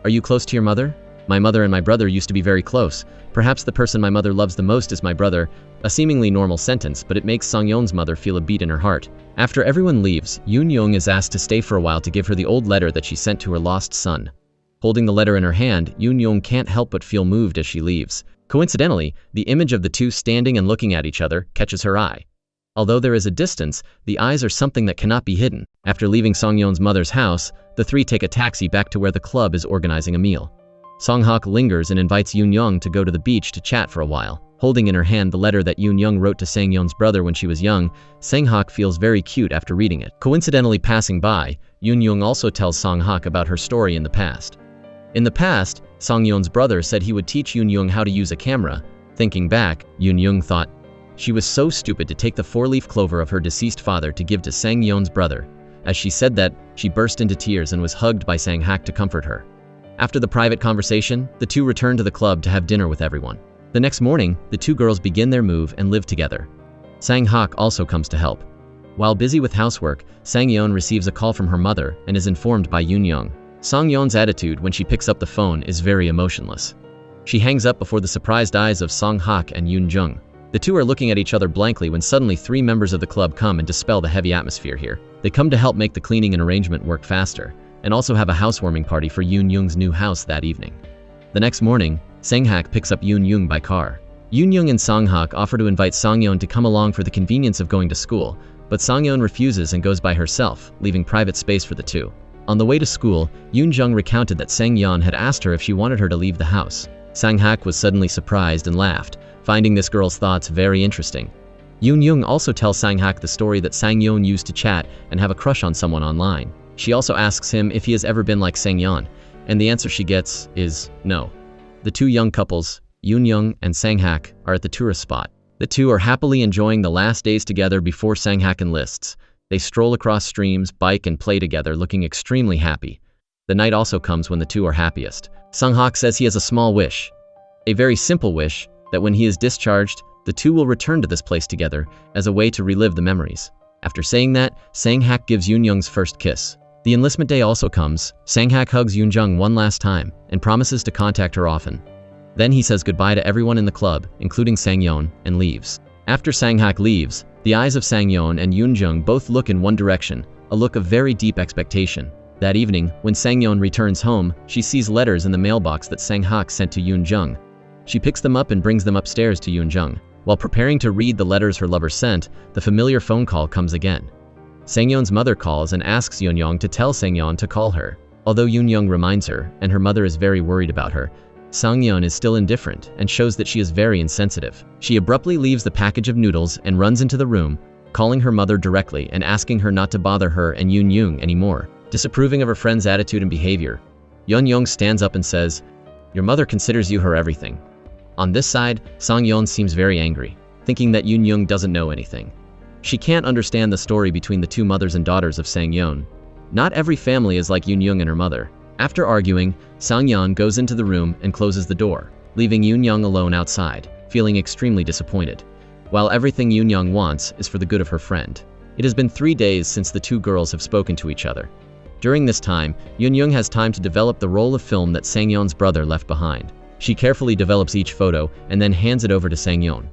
"Are you close to your mother? My mother and my brother used to be very close. Perhaps the person my mother loves the most is my brother." A seemingly normal sentence, but it makes Sang-yeon's mother feel a beat in her heart. After everyone leaves, Yoon-young is asked to stay for a while to give her the old letter that she sent to her lost son. Holding the letter in her hand, Yoon-young can't help but feel moved as she leaves. Coincidentally, the image of the two standing and looking at each other catches her eye. Although there is a distance, the eyes are something that cannot be hidden. After leaving Sang-yeon's mother's house, the three take a taxi back to where the club is organizing a meal. Sang-hak lingers and invites Yoon-young to go to the beach to chat for a while. Holding in her hand the letter that Yoon-young wrote to Sang-yeon's brother when she was young, Sang-hak feels very cute after reading it. Coincidentally passing by, Yoon-young also tells Sang-hak about her story in the past. In the past, Sang-yeon's brother said he would teach Yoon-young how to use a camera. Thinking back, Yoon-young thought, she was so stupid to take the four-leaf clover of her deceased father to give to Sang-yeon's brother. As she said that, she burst into tears and was hugged by Sang-hak to comfort her. After the private conversation, the two return to the club to have dinner with everyone. The next morning, the two girls begin their move and live together. Sang-hak also comes to help. While busy with housework, Sang-yeon receives a call from her mother and is informed by Yoon-young. Sang-yeon's attitude when she picks up the phone is very emotionless. She hangs up before the surprised eyes of Sang-hak and Yoon-jung. The two are looking at each other blankly when suddenly three members of the club come and dispel the heavy atmosphere here. They come to help make the cleaning and arrangement work faster, and also have a housewarming party for Yoon-young's new house that evening. The next morning, Sang-hak picks up Yoon-young by car. Yoon-young and Sang-hak offer to invite Sang-yeon to come along for the convenience of going to school, but Sang-yeon refuses and goes by herself, leaving private space for the two. On the way to school, Yoon-jung recounted that Sang-yeon had asked her if she wanted her to leave the house. Sang-hak was suddenly surprised and laughed, finding this girl's thoughts very interesting. Yoon-young also tells Sang-hak the story that Sang-yeon used to chat and have a crush on someone online. She also asks him if he has ever been like Sang-yeon, and the answer she gets is no. The two young couples, Yoon-young and Sang-hak, are at the tourist spot. The two are happily enjoying the last days together before Sang-hak enlists. They stroll across streams, bike and play together, looking extremely happy. The night also comes when the two are happiest. Sang-hak says he has a small wish, a very simple wish, that when he is discharged, the two will return to this place together as a way to relive the memories. After saying that, Sang-hak gives Yoon-young's first kiss. The enlistment day also comes. Sang-hak hugs Yoon-jung one last time and promises to contact her often. Then he says goodbye to everyone in the club, including Sang-yeon, and leaves. After Sang-hak leaves, the eyes of Sang-yeon and Yoon-jung both look in one direction, a look of very deep expectation. That evening, when Sang-yeon returns home, she sees letters in the mailbox that Sang-hak sent to Yoon-jung. She picks them up and brings them upstairs to Yoon-jung. While preparing to read the letters her lover sent, the familiar phone call comes again. Sang-yeon's mother calls and asks Yoon-young to tell Sang-yeon to call her. Although Yoon-young reminds her, and her mother is very worried about her, Sang-yeon is still indifferent and shows that she is very insensitive. She abruptly leaves the package of noodles and runs into the room, calling her mother directly and asking her not to bother her and Yoon-young anymore. Disapproving of her friend's attitude and behavior, Yoon-young stands up and says, "Your mother considers you her everything." On this side, Sang-yeon seems very angry, thinking that Yoon-young doesn't know anything. She can't understand the story between the two mothers and daughters of Sang-yeon. Not every family is like Yoon-young and her mother. After arguing, Sang-yeon goes into the room and closes the door, leaving Yoon-young alone outside, feeling extremely disappointed. While everything Yoon-young wants is for the good of her friend. It has been 3 days since the two girls have spoken to each other. During this time, Yoon-young has time to develop the roll of film that Sang-yeon's brother left behind. She carefully develops each photo and then hands it over to Sang-yeon.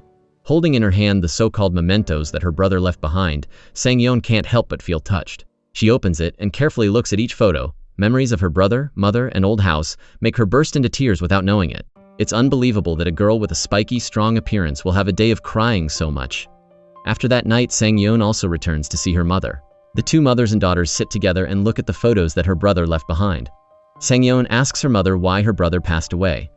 Holding in her hand the so-called mementos that her brother left behind, Sang-yeon can't help but feel touched. She opens it and carefully looks at each photo. Memories of her brother, mother, and old house make her burst into tears without knowing it. It's unbelievable that a girl with a spiky, strong appearance will have a day of crying so much. After that night, Sang-yeon also returns to see her mother. The two mothers and daughters sit together and look at the photos that her brother left behind. Sang-yeon asks her mother why her brother passed away.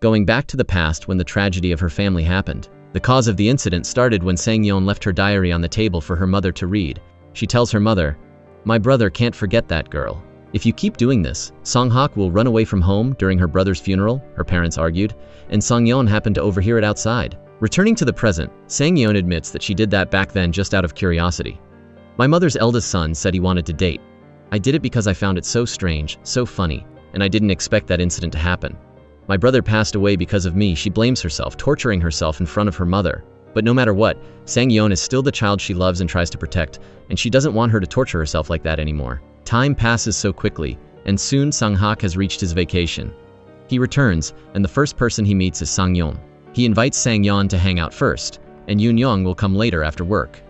Going back to the past when the tragedy of her family happened. The cause of the incident started when Sang-yeon left her diary on the table for her mother to read. She tells her mother, "My brother can't forget that girl. If you keep doing this, Song-hak will run away from home during her brother's funeral," her parents argued, and Sang-yeon happened to overhear it outside. Returning to the present, Sang-yeon admits that she did that back then just out of curiosity. "My mother's eldest son said he wanted to date. I did it because I found it so strange, so funny, and I didn't expect that incident to happen. My brother passed away because of me," she blames herself, torturing herself in front of her mother. But no matter what, Sang-yeon is still the child she loves and tries to protect, and she doesn't want her to torture herself like that anymore. Time passes so quickly, and soon Sang-hak has reached his vacation. He returns, and the first person he meets is Sang-yeon. He invites Sang-yeon to hang out first, and Yoon-young will come later after work.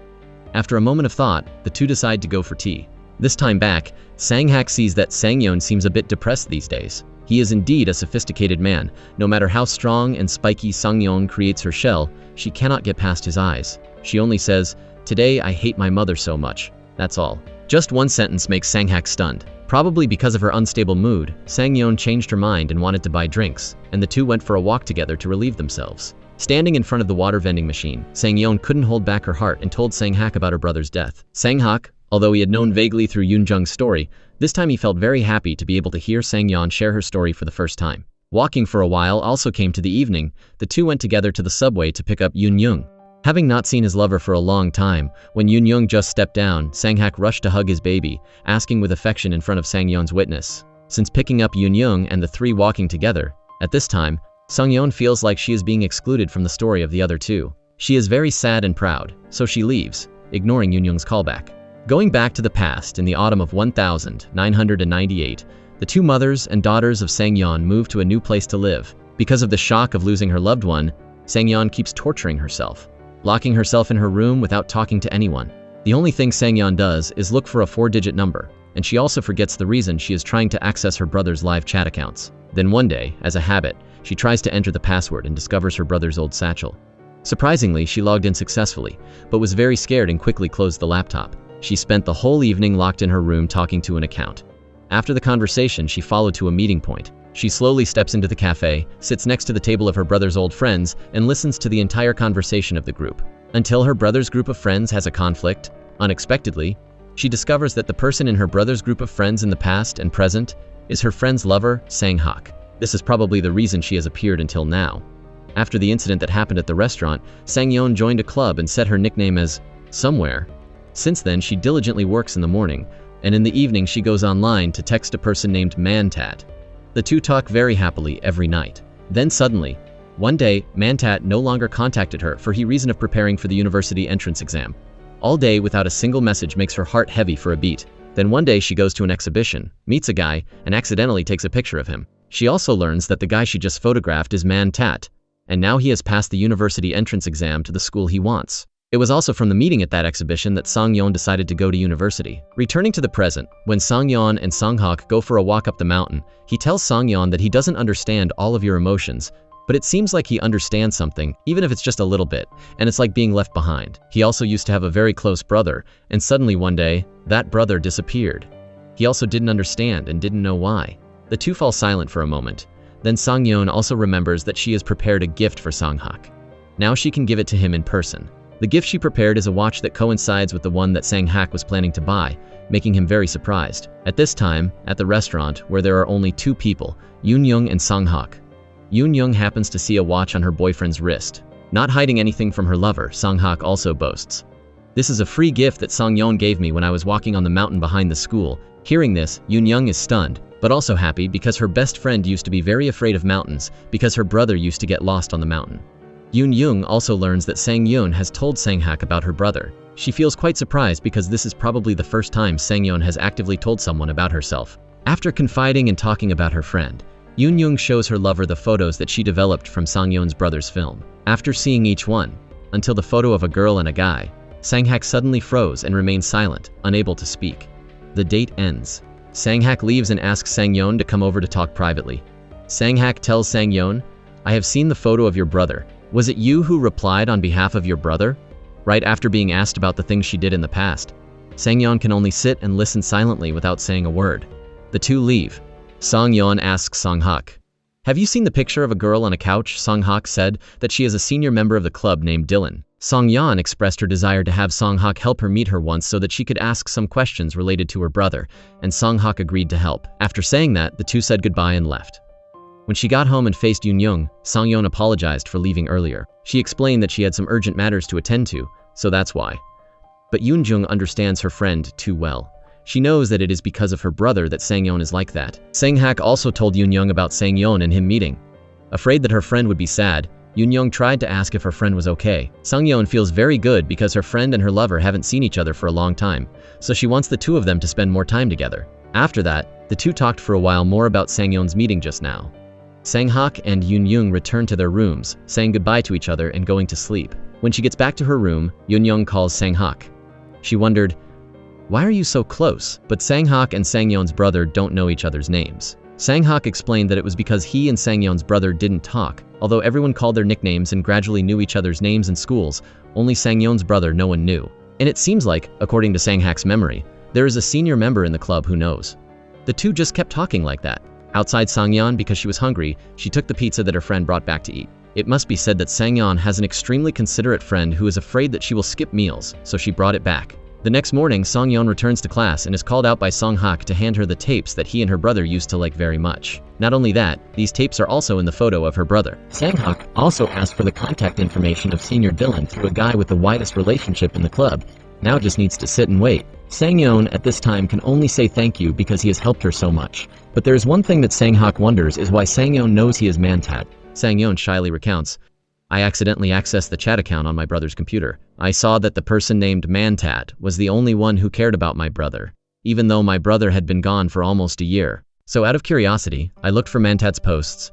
After a moment of thought, the two decide to go for tea. This time back, Sang-hak sees that Sang-yeon seems a bit depressed these days. He is indeed a sophisticated man. No matter how strong and spiky Sang-yeon creates her shell, she cannot get past his eyes. She only says, "Today I hate my mother so much." That's all. Just one sentence makes Sang-hak stunned. Probably because of her unstable mood, Sang-yeon changed her mind and wanted to buy drinks, and the two went for a walk together to relieve themselves. Standing in front of the water vending machine, Sang-yeon couldn't hold back her heart and told Sang-hak about her brother's death. Sang-hak, although he had known vaguely through Yoon-jung's story, this time he felt very happy to be able to hear Sang-yeon share her story for the first time. Walking for a while also came to the evening. The two went together to the subway to pick up Yoon-young. Having not seen his lover for a long time, when Yoon-young just stepped down, Sang-hak rushed to hug his baby, asking with affection in front of Sang-yeon's witness. Since picking up Yoon-young and the three walking together, at this time, Sang-yeon feels like she is being excluded from the story of the other two. She is very sad and proud, so she leaves, ignoring Yoon-young's callback. Going back to the past in the autumn of 1998, the two mothers and daughters of Sang-yeon move to a new place to live. Because of the shock of losing her loved one, Sang-yeon keeps torturing herself, locking herself in her room without talking to anyone. The only thing Sang-yeon does is look for a 4-digit number, and she also forgets the reason she is trying to access her brother's live chat accounts. Then one day, as a habit, she tries to enter the password and discovers her brother's old satchel. Surprisingly, she logged in successfully, but was very scared and quickly closed the laptop. She spent the whole evening locked in her room talking to an account. After the conversation, she followed to a meeting point. She slowly steps into the cafe, sits next to the table of her brother's old friends, and listens to the entire conversation of the group. Until her brother's group of friends has a conflict, unexpectedly, she discovers that the person in her brother's group of friends in the past and present is her friend's lover, Sang-hak. This is probably the reason she has appeared until now. After the incident that happened at the restaurant, Sang-yeon joined a club and set her nickname as Somewhere. Since then, she diligently works in the morning, and in the evening she goes online to text a person named Mantat. The two talk very happily every night. Then suddenly, one day, Mantat no longer contacted her for the reason of preparing for the university entrance exam. All day without a single message makes her heart heavy for a beat. Then one day she goes to an exhibition, meets a guy, and accidentally takes a picture of him. She also learns that the guy she just photographed is Mantat, and now he has passed the university entrance exam to the school he wants. It was also from the meeting at that exhibition that Sang-yeon decided to go to university. Returning to the present, when Sang-yeon and Sang-hak go for a walk up the mountain, he tells Sang-yeon that he doesn't understand all of your emotions, but it seems like he understands something, even if it's just a little bit, and it's like being left behind. He also used to have a very close brother, and suddenly one day, that brother disappeared. He also didn't understand and didn't know why. The two fall silent for a moment. Then Sang-yeon also remembers that she has prepared a gift for Sang-hak. Now she can give it to him in person. The gift she prepared is a watch that coincides with the one that Sang-hak was planning to buy, making him very surprised. At this time, at the restaurant, where there are only two people, Yoon-young and Sang-hak. Yoon-young happens to see a watch on her boyfriend's wrist. Not hiding anything from her lover, Sang-hak also boasts, "This is a free gift that Sang-yeon gave me when I was walking on the mountain behind the school." Hearing this, Yoon-young is stunned, but also happy because her best friend used to be very afraid of mountains because her brother used to get lost on the mountain. Yoon-young also learns that Sang-yeon has told Sang-hak about her brother. She feels quite surprised because this is probably the first time Sang-yeon has actively told someone about herself. After confiding and talking about her friend, Yoon-young shows her lover the photos that she developed from Sang-yeon's brother's film. After seeing each one, until the photo of a girl and a guy, Sang-hak suddenly froze and remained silent, unable to speak. The date ends. Sang-hak leaves and asks Sang-yeon to come over to talk privately. Sang-hak tells Sang-yeon, I have seen the photo of your brother. Was it you who replied on behalf of your brother? Right after being asked about the things she did in the past, Sang-yeon can only sit and listen silently without saying a word. The two leave. Sang-yeon asks Sang-hak, "Have you seen the picture of a girl on a couch?" Sang-hak said that she is a senior member of the club named Dylan. Sang-yeon expressed her desire to have Sang-hak help her meet her once so that she could ask some questions related to her brother, and Sang-hak agreed to help. After saying that, the two said goodbye and left. When she got home and faced Yoon-young, Sang-yeon apologized for leaving earlier. She explained that she had some urgent matters to attend to, so that's why. But Yoon-jung understands her friend too well. She knows that it is because of her brother that Sang-yeon is like that. Sang-hak also told Yoon-young about Sang-yeon and him meeting. Afraid that her friend would be sad, Yoon-young tried to ask if her friend was okay. Sang-yeon feels very good because her friend and her lover haven't seen each other for a long time, so she wants the two of them to spend more time together. After that, the two talked for a while more about Sang-yeon's meeting just now. Sang-hak and Yoon-young return to their rooms, saying goodbye to each other and going to sleep. When she gets back to her room, Yoon-young calls Sang-hak. She wondered, "Why are you so close?" But Sang-hak and Sang-yeon's brother don't know each other's names. Sang-hak explained that it was because he and Sang-yeon's brother didn't talk. Although everyone called their nicknames and gradually knew each other's names in schools, only Sang-yeon's brother no one knew. And it seems like, according to Sang-hak's memory, there is a senior member in the club who knows. The two just kept talking like that. Outside Sang-yeon, because she was hungry, she took the pizza that her friend brought back to eat. It must be said that Sang-yeon has an extremely considerate friend who is afraid that she will skip meals, so she brought it back. The next morning, Sang-yeon returns to class and is called out by Sang-hak to hand her the tapes that he and her brother used to like very much. Not only that, these tapes are also in the photo of her brother. Sang-hak also asked for the contact information of senior Dylan through a guy with the widest relationship in the club. Now just needs to sit and wait. Sang-yeon at this time can only say thank you because he has helped her so much. But there is one thing that Sang-hak wonders is why Sang-yeon knows he is Mantat. Sang-yeon shyly recounts, "I accidentally accessed the chat account on my brother's computer. I saw that the person named Mantat was the only one who cared about my brother, even though my brother had been gone for almost a year. So out of curiosity, I looked for Mantat's posts."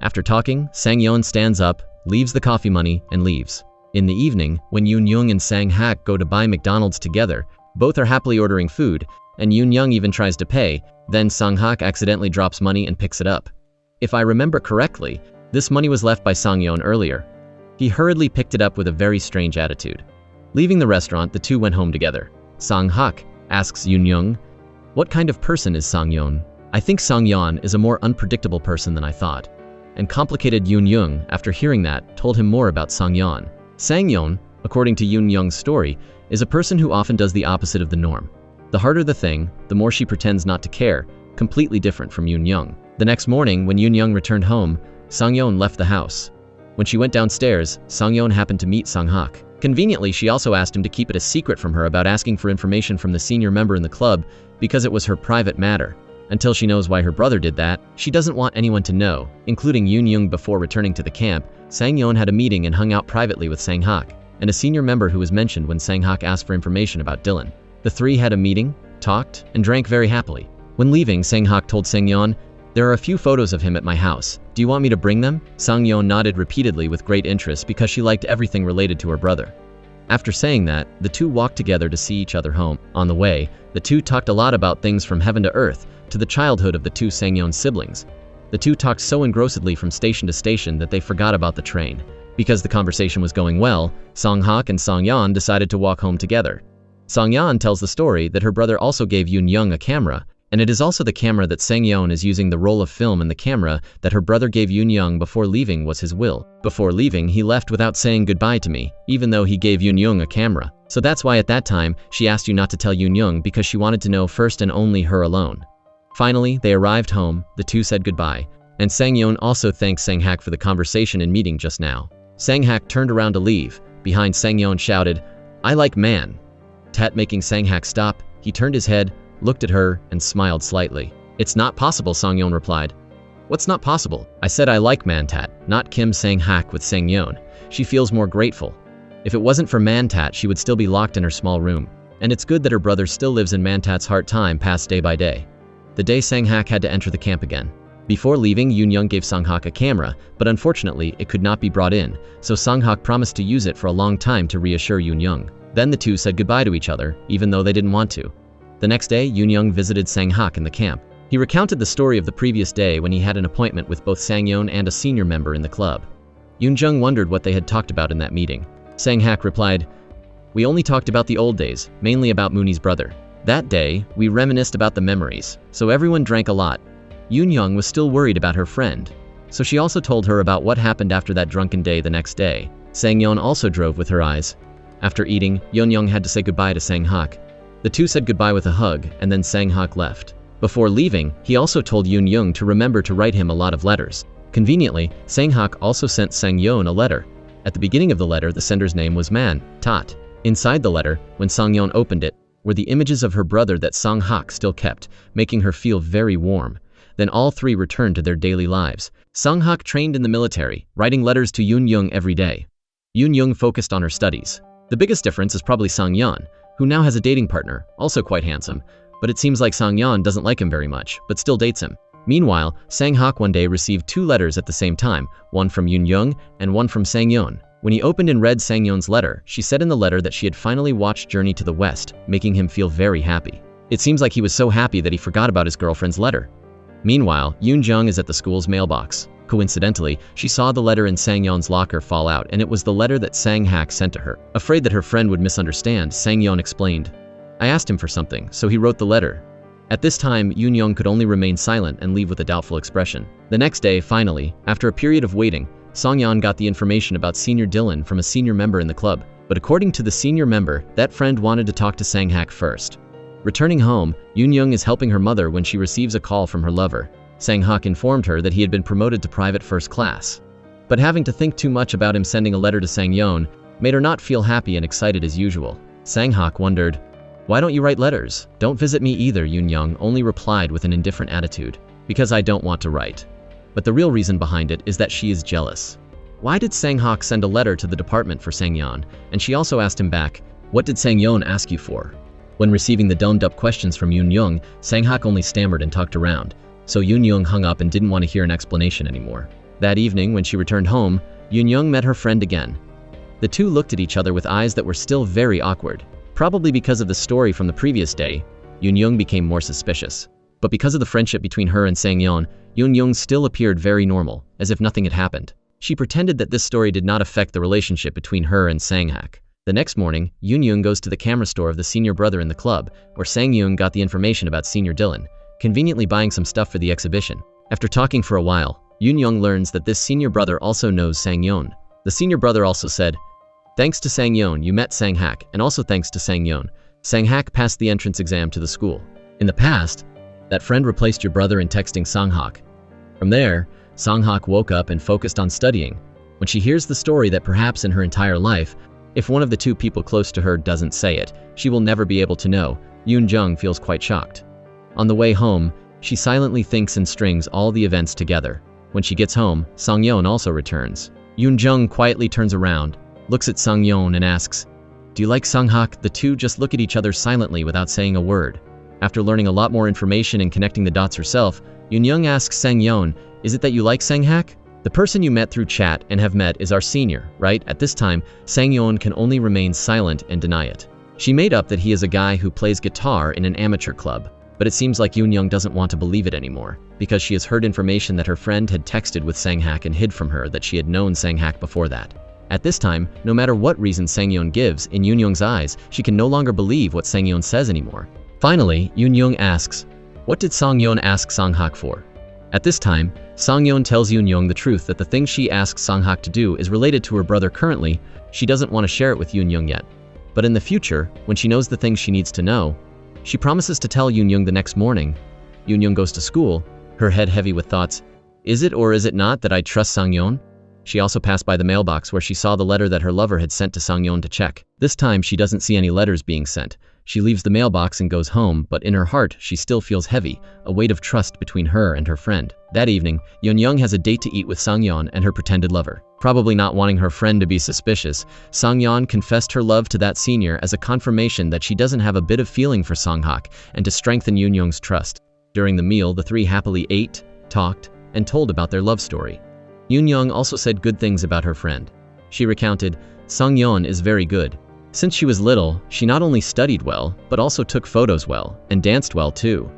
After talking, Sang-yeon stands up, leaves the coffee money, and leaves. In the evening, when Yoon-young and Sang-hak go to buy McDonald's together, both are happily ordering food, and Yoon-young even tries to pay, then Sang-hak accidentally drops money and picks it up. If I remember correctly, this money was left by Sang-yeon earlier. He hurriedly picked it up with a very strange attitude. Leaving the restaurant, the two went home together. Sang-hak asks Yoon-young, "What kind of person is Sang-yeon?" "I think Sang-yeon is a more unpredictable person than I thought." And complicated Yoon-young, after hearing that, told him more about Sang-yeon. Sang-yeon, according to Yoon-young's story, is a person who often does the opposite of the norm. The harder the thing, the more she pretends not to care, completely different from Yoon-young. The next morning, when Yoon-young returned home, Sang-yeon left the house. When she went downstairs, Sang-yeon happened to meet Sang-hak. Conveniently, she also asked him to keep it a secret from her about asking for information from the senior member in the club because it was her private matter. Until she knows why her brother did that, she doesn't want anyone to know, including Yoon-young. Before returning to the camp, Sang-yeon had a meeting and hung out privately with Sang-hak, and a senior member who was mentioned when Sang-hak asked for information about Dylan. The three had a meeting, talked, and drank very happily. When leaving, Sang-hak told Sang-yeon, "There are a few photos of him at my house. Do you want me to bring them?" Sang-yeon nodded repeatedly with great interest because she liked everything related to her brother. After saying that, the two walked together to see each other home. On the way, the two talked a lot about things from heaven to earth, to the childhood of the two Sang-yeon siblings. The two talked so engrossedly from station to station that they forgot about the train. Because the conversation was going well, Sang-hak and Sang-yeon decided to walk home together. Sang-yeon tells the story that her brother also gave Yoon-young a camera, and it is also the camera that Sang-yeon is using. The roll of film and the camera that her brother gave Yoon-young before leaving was his will. Before leaving, he left without saying goodbye to me, even though he gave Yoon-young a camera. So that's why at that time, she asked you not to tell Yoon-young because she wanted to know first and only her alone. Finally, they arrived home, the two said goodbye, and Sang-yeon also thanked Sang-hak for the conversation and meeting just now. Sang-hak turned around to leave. Behind, Sang-yeon shouted, "I like man." Tat making Sang-hak stop, he turned his head, looked at her, and smiled slightly. "It's not possible," Sang-yeon replied. "What's not possible?" "I said I like Mantat, not Kim." Sang-hak with Sang-yeon. She feels more grateful. If it wasn't for Mantat, she would still be locked in her small room. And it's good that her brother still lives in Mantat's heart. Time passed day by day. The day Sang-hak had to enter the camp again. Before leaving, Yoon-young gave Sang-hak a camera, but unfortunately, it could not be brought in, so Sang-hak promised to use it for a long time to reassure Yoon-young. Then the two said goodbye to each other, even though they didn't want to. The next day, Yoon-young visited Sang-hak in the camp. He recounted the story of the previous day when he had an appointment with both Sang-yeon and a senior member in the club. Yoon-jung wondered what they had talked about in that meeting. Sang-hak replied, "We only talked about the old days, mainly about Mooney's brother. That day, we reminisced about the memories, so everyone drank a lot." Yoon-jung was still worried about her friend, so she also told her about what happened after that drunken day the next day. Sang-yeon also drove with her eyes. After eating, Yoon-jung had to say goodbye to Sang-hak. The two said goodbye with a hug, and then Sang-hak left. Before leaving, he also told Yoon-jung to remember to write him a lot of letters. Conveniently, Sang-hak also sent Sang-yeon a letter. At the beginning of the letter, the sender's name was Man, Tot. Inside the letter, when Sang-yeon opened it, were the images of her brother that Sang-hak still kept, making her feel very warm. Then all three returned to their daily lives. Sang-hak trained in the military, writing letters to Yoon-jung every day. Yoon-jung focused on her studies. The biggest difference is probably Sang-yeon, who now has a dating partner, also quite handsome, but it seems like Sang-yeon doesn't like him very much, but still dates him. Meanwhile, Sang-hak one day received 2 letters at the same time, one from Yoon-jung and one from Sang-yeon. When he opened and read Sang-yeon's letter, she said in the letter that she had finally watched Journey to the West, making him feel very happy. It seems like he was so happy that he forgot about his girlfriend's letter. Meanwhile, Yoon-jung is at the school's mailbox. Coincidentally, she saw the letter in Sang-yeon's locker fall out, and it was the letter that Sang-hak sent to her. Afraid that her friend would misunderstand, Sang-yeon explained, "I asked him for something, so he wrote the letter." At this time, Yoon-jung could only remain silent and leave with a doubtful expression. The next day, finally, after a period of waiting, Sang-yeon got the information about Senior Dylan from a senior member in the club. But according to the senior member, that friend wanted to talk to Sang-hak first. Returning home, Yoon-jung is helping her mother when she receives a call from her lover. Sang-hak informed her that he had been promoted to private first class. But having to think too much about him sending a letter to Sang-yeon made her not feel happy and excited as usual. Sang-hak wondered, "Why don't you write letters?" "Don't visit me either," Yoon-jung only replied with an indifferent attitude. "Because I don't want to write." But the real reason behind it is that she is jealous. Why did Sang-hak send a letter to the department for Sang-yeon? And she also asked him back, "What did Sang-yeon ask you for?" When receiving the domed-up questions from Yoon-jung, Sang-hak only stammered and talked around. So Yoon-jung hung up and didn't want to hear an explanation anymore. That evening, when she returned home, Yoon-jung met her friend again. The two looked at each other with eyes that were still very awkward. Probably because of the story from the previous day, Yoon-jung became more suspicious. But because of the friendship between her and Sang-yeon, Yoon-jung still appeared very normal, as if nothing had happened. She pretended that this story did not affect the relationship between her and Sang-hak. The next morning, Yoon-jung goes to the camera store of the senior brother in the club, where Sang-yeon got the information about Senior Dylan, conveniently buying some stuff for the exhibition. After talking for a while, Yoon-jung learns that this senior brother also knows Sang-yeon. The senior brother also said, "Thanks to Sang-yeon, you met Sang-hak, and also thanks to Sang-yeon, Sang-hak passed the entrance exam to the school. In the past, that friend replaced your brother in texting Sang-hak." From there, Sang-hak woke up and focused on studying. When she hears the story that perhaps in her entire life, if one of the two people close to her doesn't say it, she will never be able to know, Yoon-jung feels quite shocked. On the way home, she silently thinks and strings all the events together. When she gets home, Sang-yeon also returns. Yoon-jung quietly turns around, looks at Sang-yeon and asks, "Do you like Sang-hak?" The two just look at each other silently without saying a word. After learning a lot more information and connecting the dots herself, Yoon-jung asks Sang-yeon, "Is it that you like Sang-hak? The person you met through chat and have met is our senior, right?" At this time, Sang-yeon can only remain silent and deny it. She made up that he is a guy who plays guitar in an amateur club. But it seems like Yoon-jung doesn't want to believe it anymore, because she has heard information that her friend had texted with Sang-hak and hid from her that she had known Sang-hak before that. At this time, no matter what reason Sang-yeon gives, in Yoon-jung's eyes, she can no longer believe what Sang-yeon says anymore. Finally, Yoon-jung asks, "What did Sang-yeon ask Sang-hak for?" At this time, Sang-yeon tells Yoon-jung the truth that the thing she asks Sang-hak to do is related to her brother currently. She doesn't want to share it with Yoon-jung yet. But in the future, when she knows the things she needs to know, she promises to tell Yoon-jung the next morning. Yoon-jung goes to school, her head heavy with thoughts. Is it or is it not that I trust Sang-yeon? She also passed by the mailbox where she saw the letter that her lover had sent to Sang-yeon to check. This time she doesn't see any letters being sent. She leaves the mailbox and goes home, but in her heart she still feels heavy, a weight of trust between her and her friend. That evening, Yoon-jung has a date to eat with Sang-yeon and her pretended lover. Probably not wanting her friend to be suspicious, Sang-yeon confessed her love to that senior as a confirmation that she doesn't have a bit of feeling for Sang-hak and to strengthen Yoon-jung's trust. During the meal, the three happily ate, talked, and told about their love story. Yoon-jung also said good things about her friend. She recounted, "Sang-yeon is very good. Since she was little, she not only studied well, but also took photos well, and danced well too.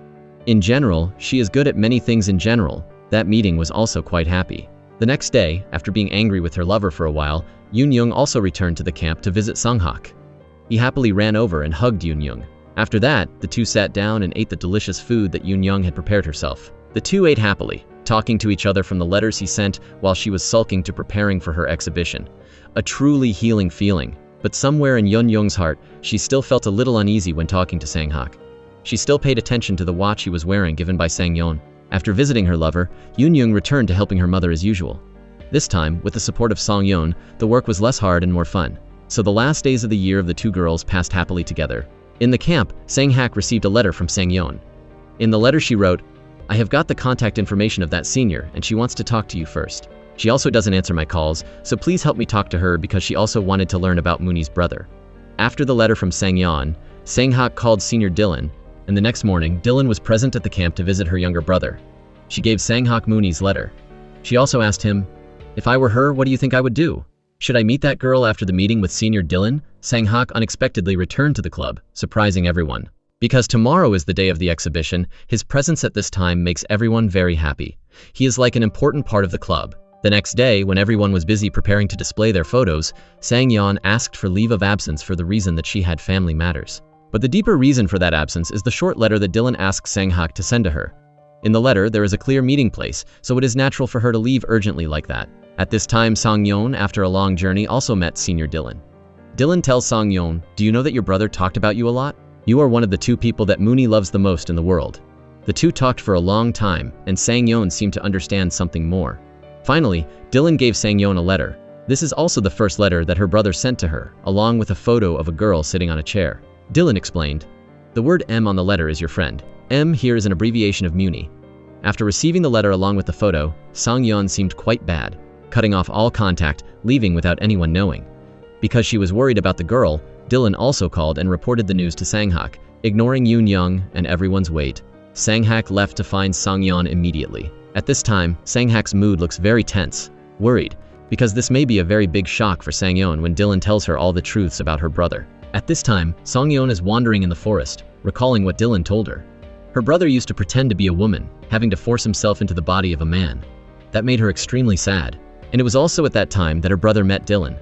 In general, she is good at many things in general. That meeting was also quite happy. The next day, after being angry with her lover for a while, Yoon-young also returned to the camp to visit Sang-hak. He happily ran over and hugged Yoon-young. After that, the two sat down and ate the delicious food that Yoon-young had prepared herself. The two ate happily, talking to each other from the letters he sent while she was sulking to preparing for her exhibition. A truly healing feeling, but somewhere in Yoon-young's heart, she still felt a little uneasy when talking to Sang-hak. She still paid attention to the watch he was wearing given by Sang-yeon. After visiting her lover, Yoon-young returned to helping her mother as usual. This time, with the support of Sang-yeon, the work was less hard and more fun. So the last days of the year of the two girls passed happily together. In the camp, Sang-hak received a letter from Sang-yeon. In the letter she wrote, "I have got the contact information of that senior and she wants to talk to you first. She also doesn't answer my calls, so please help me talk to her because she also wanted to learn about Mooney's brother." After the letter from Sang-yeon, Sang-hak called Senior Dylan, and the next morning, Dylan was present at the camp to visit her younger brother. She gave Sang-hak Mooney's letter. She also asked him, "If I were her, what do you think I would do? Should I meet that girl after the meeting with Senior Dylan?" Sang-hak unexpectedly returned to the club, surprising everyone. Because tomorrow is the day of the exhibition, his presence at this time makes everyone very happy. He is like an important part of the club. The next day, when everyone was busy preparing to display their photos, Sang-yeon asked for leave of absence for the reason that she had family matters. But the deeper reason for that absence is the short letter that Dylan asks Sang-hak to send to her. In the letter, there is a clear meeting place, so it is natural for her to leave urgently like that. At this time, Sang-yeon, after a long journey, also met Senior Dylan. Dylan tells Sang-yeon, "Do you know that your brother talked about you a lot? You are one of the two people that Mooney loves the most in the world." The two talked for a long time, and Sang-yeon seemed to understand something more. Finally, Dylan gave Sang-yeon a letter. This is also the first letter that her brother sent to her, along with a photo of a girl sitting on a chair. Dylan explained, "The word M on the letter is your friend. M here is an abbreviation of Mooney." After receiving the letter along with the photo, Sang-yeon seemed quite bad, cutting off all contact, leaving without anyone knowing. Because she was worried about the girl, Dylan also called and reported the news to Sang-hak, ignoring Yoon-young and everyone's wait. Sang-hak left to find Sang-yeon immediately. At this time, Sang-hak's mood looks very tense, worried, because this may be a very big shock for Sang-yeon when Dylan tells her all the truths about her brother. At this time, Sang-yeon is wandering in the forest, recalling what Dylan told her. Her brother used to pretend to be a woman, having to force himself into the body of a man. That made her extremely sad, and it was also at that time that her brother met Dylan.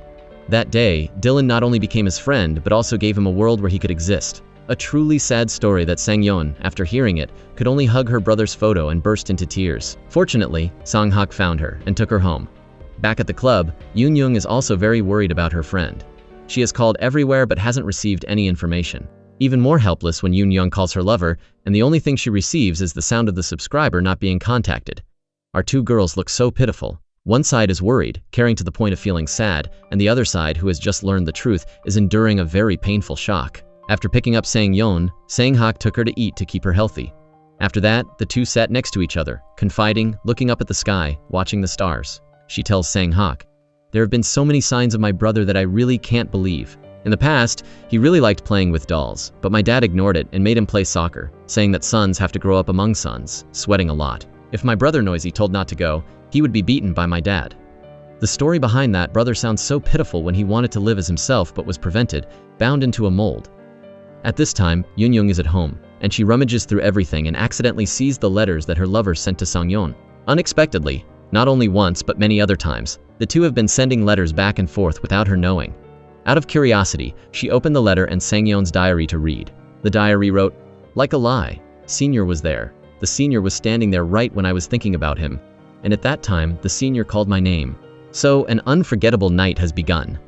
That day, Dylan not only became his friend, but also gave him a world where he could exist. A truly sad story that Sang-yeon, after hearing it, could only hug her brother's photo and burst into tears. Fortunately, Sang-hak found her and took her home. Back at the club, Yoon-young is also very worried about her friend. She has called everywhere but hasn't received any information. Even more helpless when Yoon-young calls her lover, and the only thing she receives is the sound of the subscriber not being contacted. Our two girls look so pitiful. One side is worried, caring to the point of feeling sad, and the other side, who has just learned the truth, is enduring a very painful shock. After picking up Sang-yeon, Sang-hak took her to eat to keep her healthy. After that, the two sat next to each other, confiding, looking up at the sky, watching the stars. She tells Sang-hak, "There have been so many signs of my brother that I really can't believe. In the past, he really liked playing with dolls, but my dad ignored it and made him play soccer, saying that sons have to grow up among sons, sweating a lot. If my brother Noisy told not to go, he would be beaten by my dad." The story behind that brother sounds so pitiful when he wanted to live as himself but was prevented, bound into a mold. At this time, Yoon-young is at home, and she rummages through everything and accidentally sees the letters that her lover sent to Sang-yeon. Unexpectedly, not only once but many other times, the two have been sending letters back and forth without her knowing. Out of curiosity, she opened the letter and Sang-yeon's diary to read. The diary wrote, "Like a lie, Senior was there. The Senior was standing there right when I was thinking about him. And at that time, the Senior called my name. So, an unforgettable night has begun."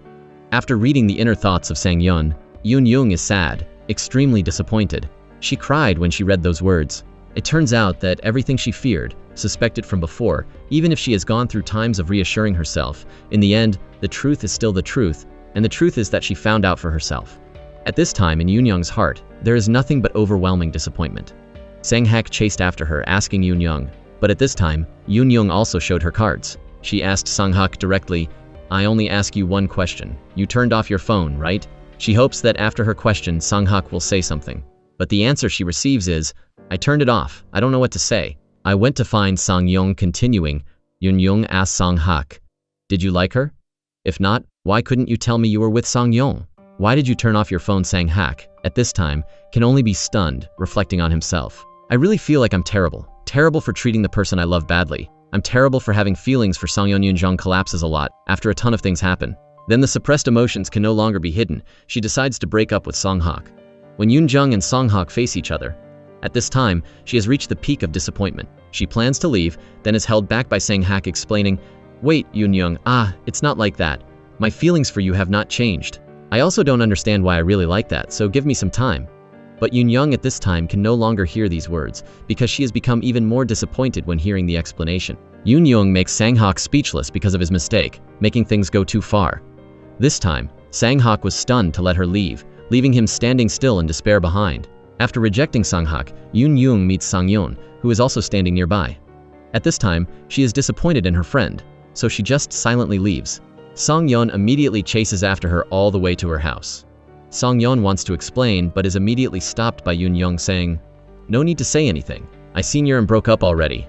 After reading the inner thoughts of Sang-yeon, Yoon-young is sad, extremely disappointed. She cried when she read those words. It turns out that everything she feared, suspected from before, even if she has gone through times of reassuring herself, in the end, the truth is still the truth, and the truth is that she found out for herself. At this time in Yoon-young's heart, there is nothing but overwhelming disappointment. Sang-hak chased after her, asking Yoon-young, but at this time, Yoon-young also showed her cards. She asked Sang-hak directly, "I only ask you one question. You turned off your phone, right?" She hopes that after her question, Sang-hak will say something. But the answer she receives is, "I turned it off. I don't know what to say." I went to find Sang-yeon continuing. Yoon-young asked Sang-hak, "Did you like her? If not, why couldn't you tell me you were with Sang-yeon? Why did you turn off your phone?" Sang-hak, at this time, can only be stunned, reflecting on himself. I really feel like I'm terrible. Terrible for treating the person I love badly. I'm terrible for having feelings for Sangyeon. Yoonjung collapses a lot after a ton of things happen. Then the suppressed emotions can no longer be hidden. She decides to break up with Songhak. When Yoonjung and Songhak face each other, at this time, she has reached the peak of disappointment. She plans to leave, then is held back by Songhak explaining, "Wait, Yoonjung, it's not like that. My feelings for you have not changed. I also don't understand why I really like that, so give me some time." But Yoonjung at this time can no longer hear these words, because she has become even more disappointed when hearing the explanation. Yoonjung makes Songhak speechless because of his mistake, making things go too far. This time, Songhak was stunned to let her leave, leaving him standing still in despair behind. After rejecting Songhak, Yoonjung meets Sangyeon, who is also standing nearby. At this time, she is disappointed in her friend, so she just silently leaves. Sangyeon immediately chases after her all the way to her house. Sangyeon wants to explain, but is immediately stopped by Yoonjung saying, "No need to say anything. I seen you and broke up already."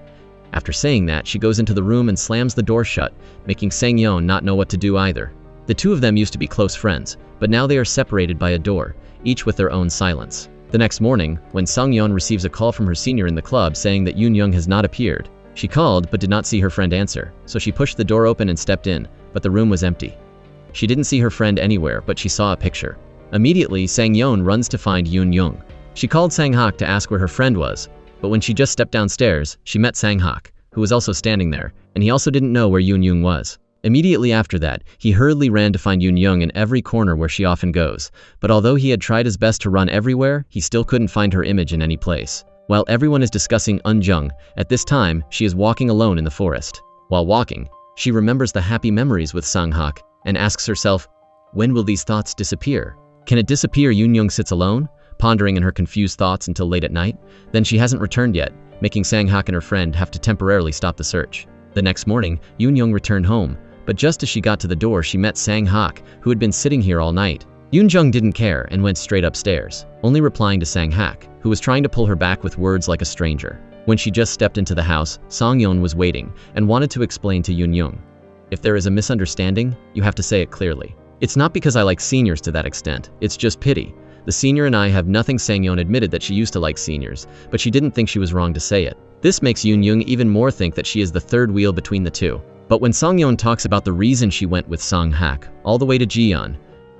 After saying that, she goes into the room and slams the door shut, making Sangyeon not know what to do either. The two of them used to be close friends, but now they are separated by a door, each with their own silence. The next morning, when Sangyeon receives a call from her senior in the club saying that Yoonjung has not appeared, she called but did not see her friend answer, so she pushed the door open and stepped in, but the room was empty. She didn't see her friend anywhere, but she saw a picture. Immediately, Sangyeon runs to find Yoonjung. She called Songhak to ask where her friend was, but when she just stepped downstairs, she met Songhak, who was also standing there, and he also didn't know where Yoonjung was. Immediately after that, he hurriedly ran to find Yoonjung in every corner where she often goes, but although he had tried his best to run everywhere, he still couldn't find her image in any place. While everyone is discussing Eunjung, at this time, she is walking alone in the forest. While walking, she remembers the happy memories with Songhak and asks herself, when will these thoughts disappear? Can it disappear? Yoonjung sits alone, pondering in her confused thoughts until late at night. Then she hasn't returned yet, making Songhak and her friend have to temporarily stop the search. The next morning, Yoonjung returned home, but just as she got to the door, she met Songhak, who had been sitting here all night. Yoonjung didn't care and went straight upstairs, only replying to Songhak, who was trying to pull her back with words like a stranger. When she just stepped into the house, Sangyeon was waiting and wanted to explain to Yoonjung. If there is a misunderstanding, you have to say it clearly. It's not because I like seniors to that extent, it's just pity. The senior and I have nothing. Sangyeon admitted that she used to like seniors, but she didn't think she was wrong to say it. This makes Yoonjung even more think that she is the third wheel between the two. But when Sangyeon talks about the reason she went with Songhak all the way to Jiyeon,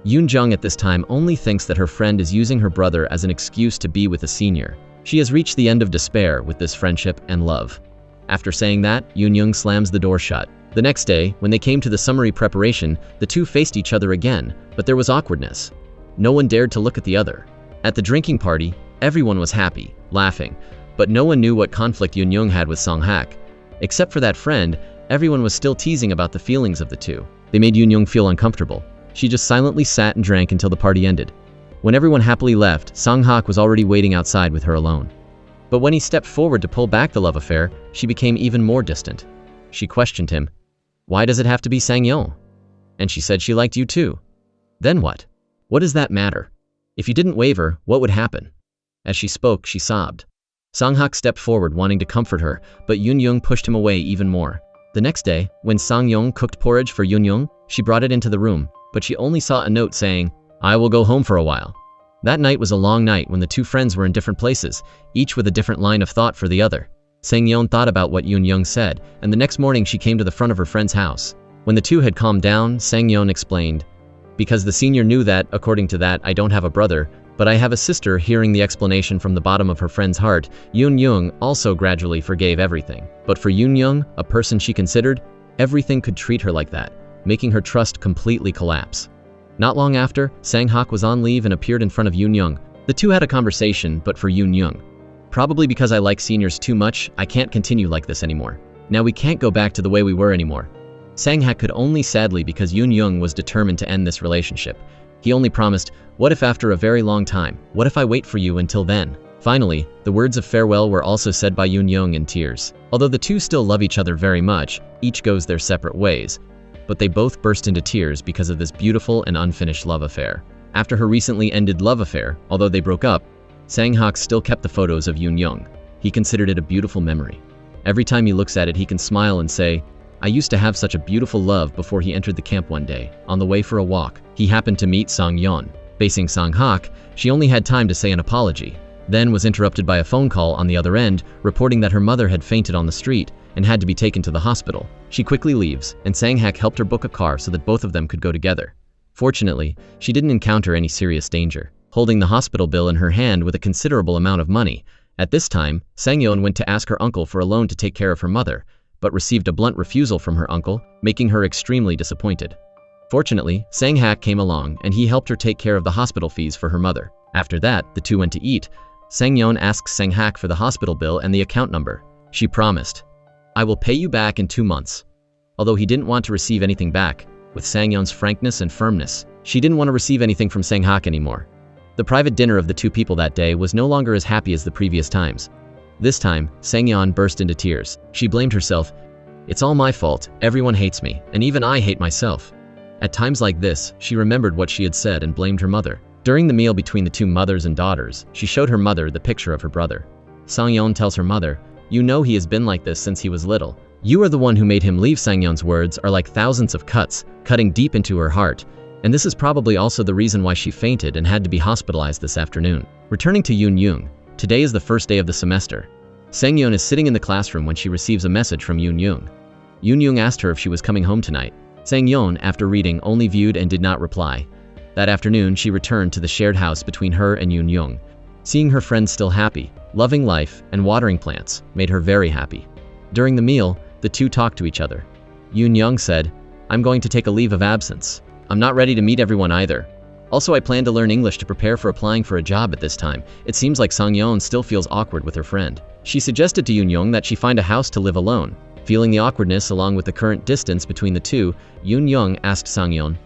Yoonjung at this time only thinks that her friend is using her brother as an excuse to be with a senior. She has reached the end of despair with this friendship and love. After saying that, Yoonjung slams the door shut. The next day, when they came to the summary preparation, the two faced each other again, but there was awkwardness. No one dared to look at the other. At the drinking party, everyone was happy, laughing, but no one knew what conflict Yoonjung had with Songhak. Except for that friend, everyone was still teasing about the feelings of the two. They made Yoonjung feel uncomfortable. She just silently sat and drank until the party ended. When everyone happily left, Songhak was already waiting outside with her alone. But when he stepped forward to pull back the love affair, she became even more distant. She questioned him. Why does it have to be Sangyeon? And she said she liked you too. Then what? What does that matter? If you didn't waver, what would happen? As she spoke, she sobbed. Songhak stepped forward wanting to comfort her, but Yoonjung pushed him away even more. The next day, when Sangyeon cooked porridge for Yoonjung, she brought it into the room, but she only saw a note saying, "I will go home for a while." That night was a long night when the two friends were in different places, each with a different line of thought for the other. Sangyeon thought about what Yoonjung said, and the next morning she came to the front of her friend's house. When the two had calmed down, Sangyeon explained, "Because the senior knew that, according to that, I don't have a brother, but I have a sister." Hearing the explanation from the bottom of her friend's heart, Yoonjung also gradually forgave everything. But for Yoonjung, a person she considered, everything could treat her like that, making her trust completely collapse. Not long after, Songhak was on leave and appeared in front of Yoonjung. The two had a conversation, but for Yoonjung, "Probably because I like seniors too much, I can't continue like this anymore. Now we can't go back to the way we were anymore." Songhak could only sadly because Yoonjung was determined to end this relationship. He only promised, "What if after a very long time? What if I wait for you until then?" Finally, the words of farewell were also said by Yoonjung in tears. Although the two still love each other very much, each goes their separate ways, but they both burst into tears because of this beautiful and unfinished love affair. After her recently ended love affair, although they broke up, Songhak still kept the photos of Yoonjung. He considered it a beautiful memory. Every time he looks at it, he can smile and say, "I used to have such a beautiful love." Before he entered the camp one day, on the way for a walk, he happened to meet Sangyeon. Facing Songhak, she only had time to say an apology. then was interrupted by a phone call on the other end, reporting that her mother had fainted on the street and had to be taken to the hospital. She quickly leaves, and Sang-hak helped her book a car so that both of them could go together. Fortunately, she didn't encounter any serious danger, holding the hospital bill in her hand with a considerable amount of money. At this time, Sang-yeon went to ask her uncle for a loan to take care of her mother, but received a blunt refusal from her uncle, making her extremely disappointed. Fortunately, Sang-hak came along and he helped her take care of the hospital fees for her mother. After that, the two went to eat. Sang-yeon asked Sang-hak for the hospital bill and the account number. She promised, "I will pay you back in 2 months." Although he didn't want to receive anything back, with Sang-yeon's frankness and firmness, she didn't want to receive anything from Sang-hak anymore. The private dinner of the two people that day was no longer as happy as the previous times. This time, Sang-yeon burst into tears. She blamed herself. "It's all my fault, everyone hates me, and even I hate myself." At times like this, she remembered what she had said and blamed her mother. During the meal between the two mothers and daughters, she showed her mother the picture of her brother. Sang-yeon tells her mother, "You know he has been like this since he was little. You are the one who made him leave." Sang-yeon's words are like thousands of cuts, cutting deep into her heart, and this is probably also the reason why she fainted and had to be hospitalized this afternoon. Returning to Yoon-young, today is the first day of the semester. Sang-yeon is sitting in the classroom when she receives a message from Yoon-young. Yoon-young asked her if she was coming home tonight. Sang-yeon, after reading, only viewed and did not reply. That afternoon, she returned to the shared house between her and Yoon-young. Seeing her friends still happy, loving life, and watering plants made her very happy. During the meal, the two talked to each other. Yoon-young said, "I'm going to take a leave of absence. I'm not ready to meet everyone either. Also, I plan to learn English to prepare for applying for a job at this time." It seems like Sang-yeon still feels awkward with her friend. She suggested to Yoon-young that she find a house to live alone. Feeling the awkwardness along with the current distance between the two, Yoon-young asked Sang-yeon,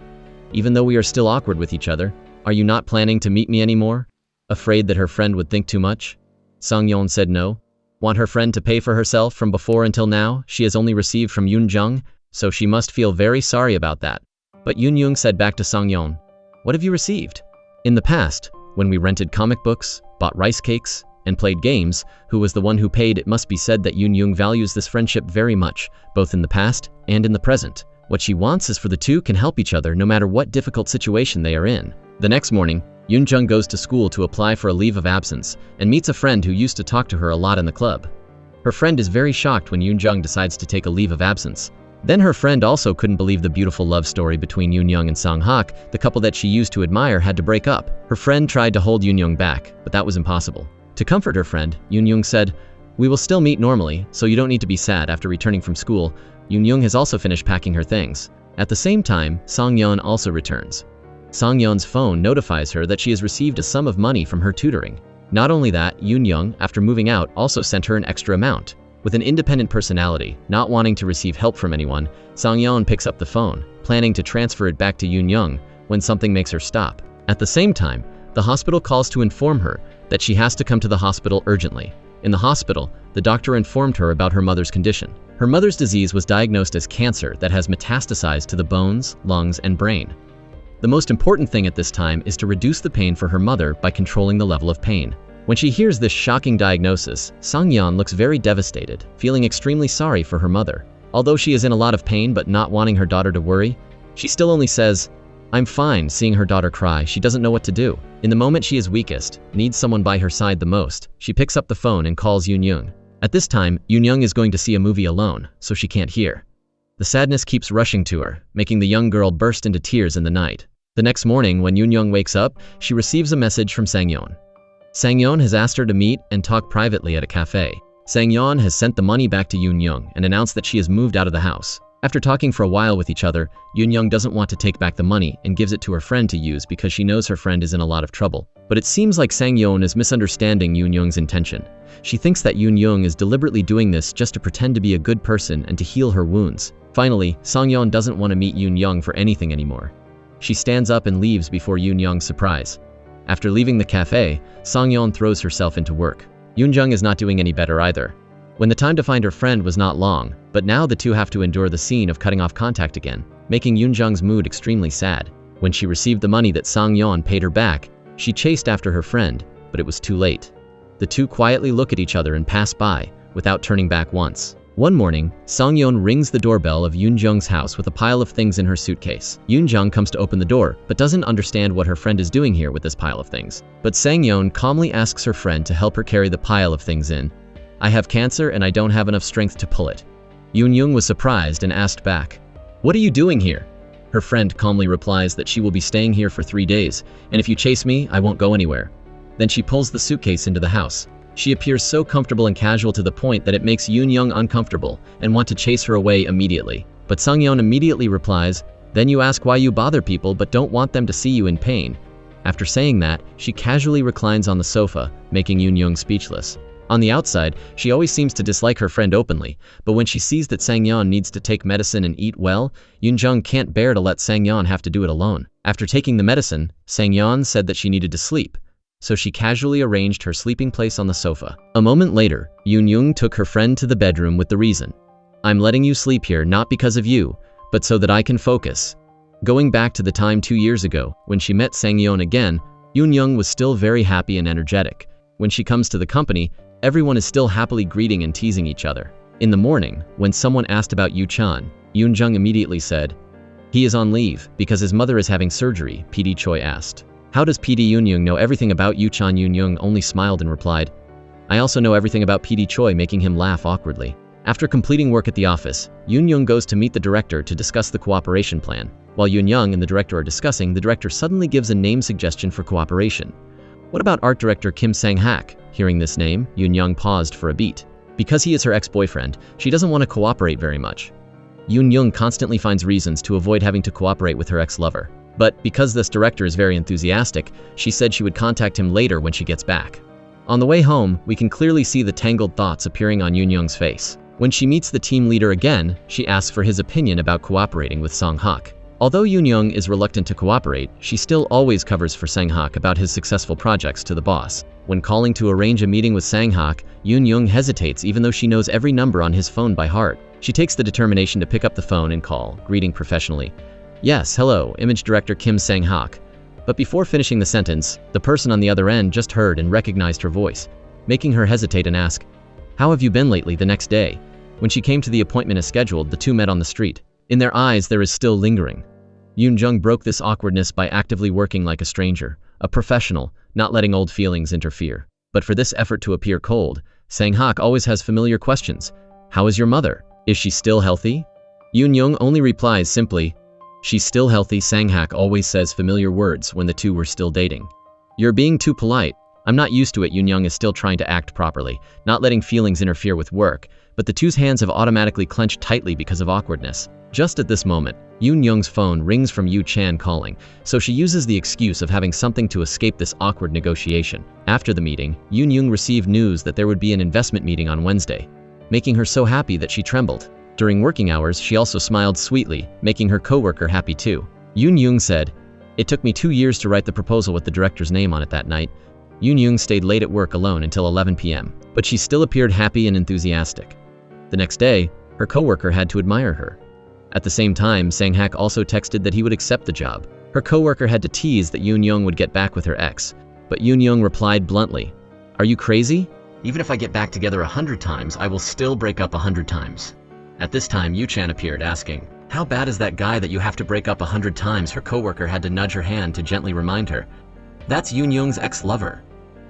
"Even though we are still awkward with each other, are you not planning to meet me anymore?" Afraid that her friend would think too much, Sang-yeon said no. Want her friend to pay for herself from before until now, she has only received from Yoon-jung, so she must feel very sorry about that. But Yoon-young said back to Sang-yeon, "What have you received?" In the past, when we rented comic books, bought rice cakes, and played games, who was the one who paid? It must be said that Yoon-young values this friendship very much, both in the past and in the present. What she wants is for the two can help each other no matter what difficult situation they are in. The next morning, Yoon-jung goes to school to apply for a leave of absence and meets a friend who used to talk to her a lot in the club. Her friend is very shocked when Yoon-jung decides to take a leave of absence. Then her friend also couldn't believe the beautiful love story between Yoon-young and Sang-hak. The couple that she used to admire had to break up. Her friend tried to hold Yoon-young back, but that was impossible. To comfort her friend, Yoon-young said, "We will still meet normally, so you don't need to be sad." After returning from school, Yoon-young has also finished packing her things. At the same time, Sang-yeon also returns. Sang-yeon's phone notifies her that she has received a sum of money from her tutoring. Not only that, Yoon-young, after moving out, also sent her an extra amount. With an independent personality, not wanting to receive help from anyone, Sang-yeon picks up the phone, planning to transfer it back to Yoon-young, when something makes her stop. At the same time, the hospital calls to inform her that she has to come to the hospital urgently. In the hospital, the doctor informed her about her mother's condition. Her mother's disease was diagnosed as cancer that has metastasized to the bones, lungs, and brain. The most important thing at this time is to reduce the pain for her mother by controlling the level of pain. When she hears this shocking diagnosis, Sang-yeon looks very devastated, feeling extremely sorry for her mother. Although she is in a lot of pain but not wanting her daughter to worry, she still only says, "I'm fine." Seeing her daughter cry, she doesn't know what to do. In the moment she is weakest, needs someone by her side the most, she picks up the phone and calls Yoon-young. At this time, Yoon-young is going to see a movie alone, so she can't hear. The sadness keeps rushing to her, making the young girl burst into tears in the night. The next morning, when Yoon-young wakes up, she receives a message from Sang-yeon. Sang-yeon has asked her to meet and talk privately at a cafe. Sang-yeon has sent the money back to Yoon-young and announced that she has moved out of the house. After talking for a while with each other, Yoon-young doesn't want to take back the money and gives it to her friend to use because she knows her friend is in a lot of trouble. But it seems like Sang-yeon is misunderstanding Yoon-young's intention. She thinks that Yoon-young is deliberately doing this just to pretend to be a good person and to heal her wounds. Finally, Sang-yeon doesn't want to meet Yoon-young for anything anymore. She stands up and leaves before Yoon-young's surprise. After leaving the cafe, Sang-yeon throws herself into work. Yoon-jung is not doing any better either. When the time to find her friend was not long, but now the two have to endure the scene of cutting off contact again, making Yoon-jung's mood extremely sad. When she received the money that Sang-yeon paid her back, she chased after her friend, but it was too late. The two quietly look at each other and pass by, without turning back once. One morning, Song-yeon rings the doorbell of Yoon-jung's house with a pile of things in her suitcase. Yoon-jung comes to open the door, but doesn't understand what her friend is doing here with this pile of things. But Sang-yeon calmly asks her friend to help her carry the pile of things in. "I have cancer and I don't have enough strength to pull it." Yoon-jung was surprised and asked back, "What are you doing here?" Her friend calmly replies that she will be staying here for 3 days, and if you chase me, I won't go anywhere. Then she pulls the suitcase into the house. She appears so comfortable and casual to the point that it makes Yoon-jung uncomfortable and want to chase her away immediately. But Sang-yeon immediately replies, "Then you ask why you bother people but don't want them to see you in pain." After saying that, she casually reclines on the sofa, making Yoon-jung speechless. On the outside, she always seems to dislike her friend openly, but when she sees that Sang-yeon needs to take medicine and eat well, Yoon-jung can't bear to let Sang-yeon have to do it alone. After taking the medicine, Sang-yeon said that she needed to sleep, so she casually arranged her sleeping place on the sofa. A moment later, Yoon-jung took her friend to the bedroom with the reason, "I'm letting you sleep here not because of you, but so that I can focus." Going back to the time 2 years ago, when she met Sang-yeon again, Yoon-jung was still very happy and energetic. When she comes to the company, everyone is still happily greeting and teasing each other. In the morning, when someone asked about Yu-chan, Yoon-jung immediately said, "He is on leave because his mother is having surgery," PD Choi asked. "How does PD Yoon-jung know everything about Yu-chan?" Yoon-jung only smiled and replied, "I also know everything about PD Choi," making him laugh awkwardly. After completing work at the office, Yoon-jung goes to meet the director to discuss the cooperation plan. While Yoon-jung and the director are discussing, the director suddenly gives a name suggestion for cooperation. "What about art director Kim Sang-hak?" Hearing this name, Yoon-jung paused for a beat. Because he is her ex-boyfriend, she doesn't want to cooperate very much. Yoon-jung constantly finds reasons to avoid having to cooperate with her ex-lover. But because this director is very enthusiastic, she said she would contact him later when she gets back. On the way home, we can clearly see the tangled thoughts appearing on Yoon-jung's face. When she meets the team leader again, she asks for his opinion about cooperating with Sang-hak. Although Yoon-jung is reluctant to cooperate, she still always covers for Sang-hak about his successful projects to the boss. When calling to arrange a meeting with Sang-hak, Yoon-jung hesitates even though she knows every number on his phone by heart. She takes the determination to pick up the phone and call, greeting professionally. "Yes, hello, image director Kim Sang-hak." But before finishing the sentence, the person on the other end just heard and recognized her voice, making her hesitate and ask, "How have you been lately?" The next day, when she came to the appointment as scheduled, the two met on the street. In their eyes, there is still lingering. Yoon-jung broke this awkwardness by actively working like a stranger, a professional, not letting old feelings interfere. But for this effort to appear cold, Sang-hak always has familiar questions. "How is your mother? Is she still healthy?" Yoon-jung only replies simply, "She's still healthy." Sang-hak always says familiar words when the two were still dating. "You're being too polite." "I'm not used to it." Yoon-jung is still trying to act properly, not letting feelings interfere with work, but the two's hands have automatically clenched tightly because of awkwardness. Just at this moment, Yoon-jung's phone rings from Yu-chan calling, so she uses the excuse of having something to escape this awkward negotiation. After the meeting, Yoon-jung received news that there would be an investment meeting on Wednesday, making her so happy that she trembled. During working hours, she also smiled sweetly, making her coworker happy too. Yoon-jung said, "It took me 2 years to write the proposal with the director's name on it that night." Yoon-jung stayed late at work alone until 11 p.m., but she still appeared happy and enthusiastic. The next day, her coworker had to admire her. At the same time, Sang-hak also texted that he would accept the job. Her coworker had to tease that Yoon-jung would get back with her ex, but Yoon-jung replied bluntly, "Are you crazy? Even if I get back together 100 times, I will still break up 100 times. At this time, Yu-chan appeared asking, "How bad is that guy that you have to break up 100 times? Her coworker had to nudge her hand to gently remind her, "That's Yoon-jung's ex-lover."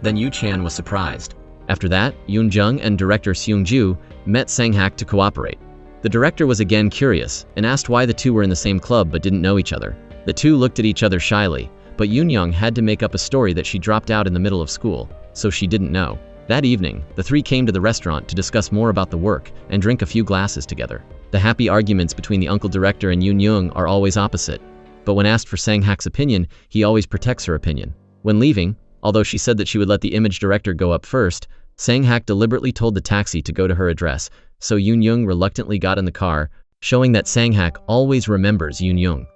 Then Yu-chan was surprised. After that, Yoon-jung and director Seung-ju met Sang-hak to cooperate. The director was again curious and asked why the two were in the same club but didn't know each other. The two looked at each other shyly, but Yoon-jung had to make up a story that she dropped out in the middle of school, so she didn't know. That evening, the three came to the restaurant to discuss more about the work and drink a few glasses together. The happy arguments between the uncle director and Yoon-jung are always opposite, but when asked for Sang-hak's opinion, he always protects her opinion. When leaving, although she said that she would let the image director go up first, Sang-hak deliberately told the taxi to go to her address, so Yoon-jung reluctantly got in the car, showing that Sang-hak always remembers Yoon-jung.